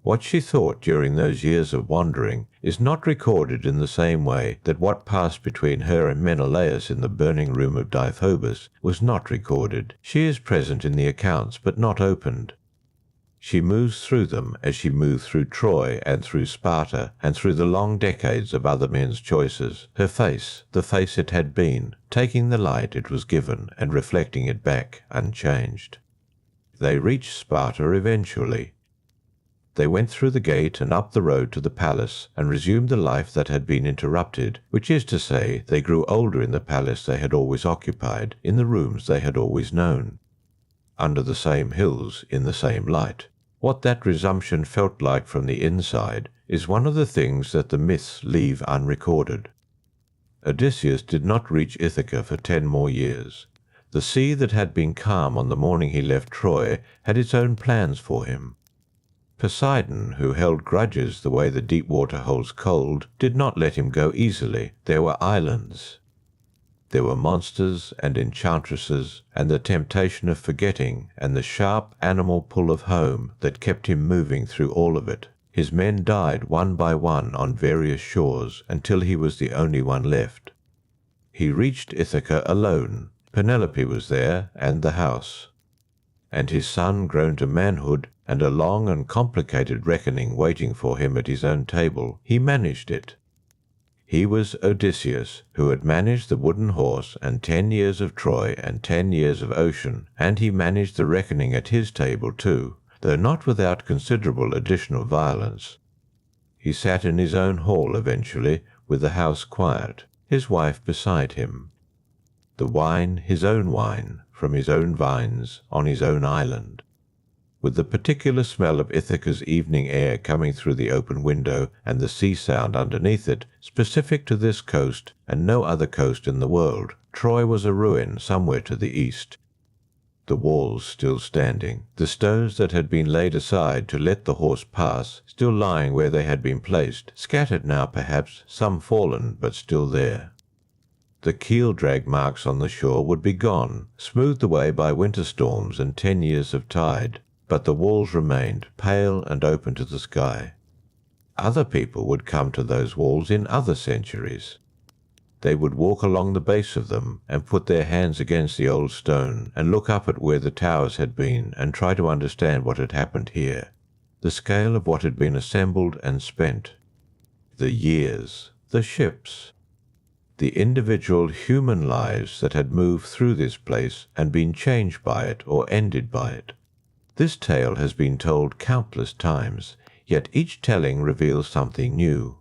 What she thought during those years of wandering is not recorded in the same way that what passed between her and Menelaus in the burning room of Deiphobus was not recorded. She is present in the accounts, but not opened. She moves through them as she moved through Troy and through Sparta and through the long decades of other men's choices, her face, the face it had been, taking the light it was given and reflecting it back unchanged. They reached Sparta eventually. They went through the gate and up the road to the palace and resumed the life that had been interrupted, which is to say, they grew older in the palace they had always occupied, in the rooms they had always known, under the same hills, in the same light. What that resumption felt like from the inside is one of the things that the myths leave unrecorded. Odysseus did not reach Ithaca for 10 more years. The sea that had been calm on the morning he left Troy had its own plans for him. Poseidon, who held grudges the way the deep water holds cold, did not let him go easily. There were islands. There were monsters and enchantresses, and the temptation of forgetting, and the sharp animal pull of home that kept him moving through all of it. His men died one by one on various shores until he was the only one left. He reached Ithaca alone. Penelope was there, and the house, and his son grown to manhood, and a long and complicated reckoning waiting for him at his own table. He managed it. He was Odysseus, who had managed the wooden horse and 10 years of Troy and 10 years of ocean, and he managed the reckoning at his table too, though not without considerable additional violence. He sat in his own hall eventually, with the house quiet, his wife beside him. The wine his own wine, from his own vines, on his own island. with the particular smell of Ithaca's evening air coming through the open window and the sea sound underneath it, specific to this coast and no other coast in the world. Troy was a ruin somewhere to the east. The walls still standing, the stones that had been laid aside to let the horse pass still lying where they had been placed, scattered now perhaps, some fallen but still there. The keel drag marks on the shore would be gone, smoothed away by winter storms and 10 years of tide, but the walls remained, pale and open to the sky. Other people would come to those walls in other centuries. They would walk along the base of them and put their hands against the old stone and look up at where the towers had been and try to understand what had happened here, the scale of what had been assembled and spent, the years, the ships, the individual human lives that had moved through this place and been changed by it or ended by it. This tale has been told countless times, yet each telling reveals something new.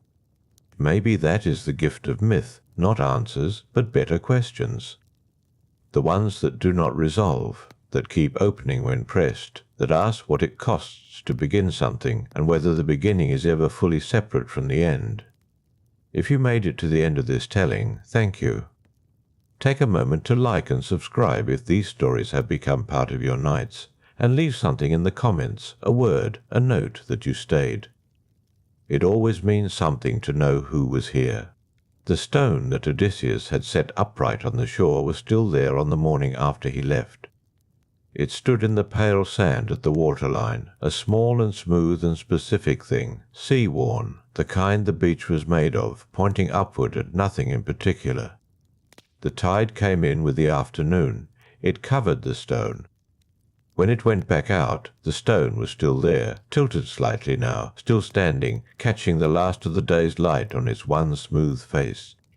Maybe that is the gift of myth, not answers, but better questions. The ones that do not resolve, that keep opening when pressed, that ask what it costs to begin something and whether the beginning is ever fully separate from the end. If you made it to the end of this telling, thank you. Take a moment to like and subscribe if these stories have become part of your nights, and leave something in the comments, a word, a note that you stayed. It always means something to know who was here. The stone that Odysseus had set upright on the shore was still there on the morning after he left. It stood in the pale sand at the waterline, a small and smooth and specific thing, sea-worn, the kind the beach was made of, pointing upward at nothing in particular. The tide came in with the afternoon. It covered the stone. When it went back out, the stone was still there, tilted slightly now, still standing, catching the last of the day's light on its one smooth face,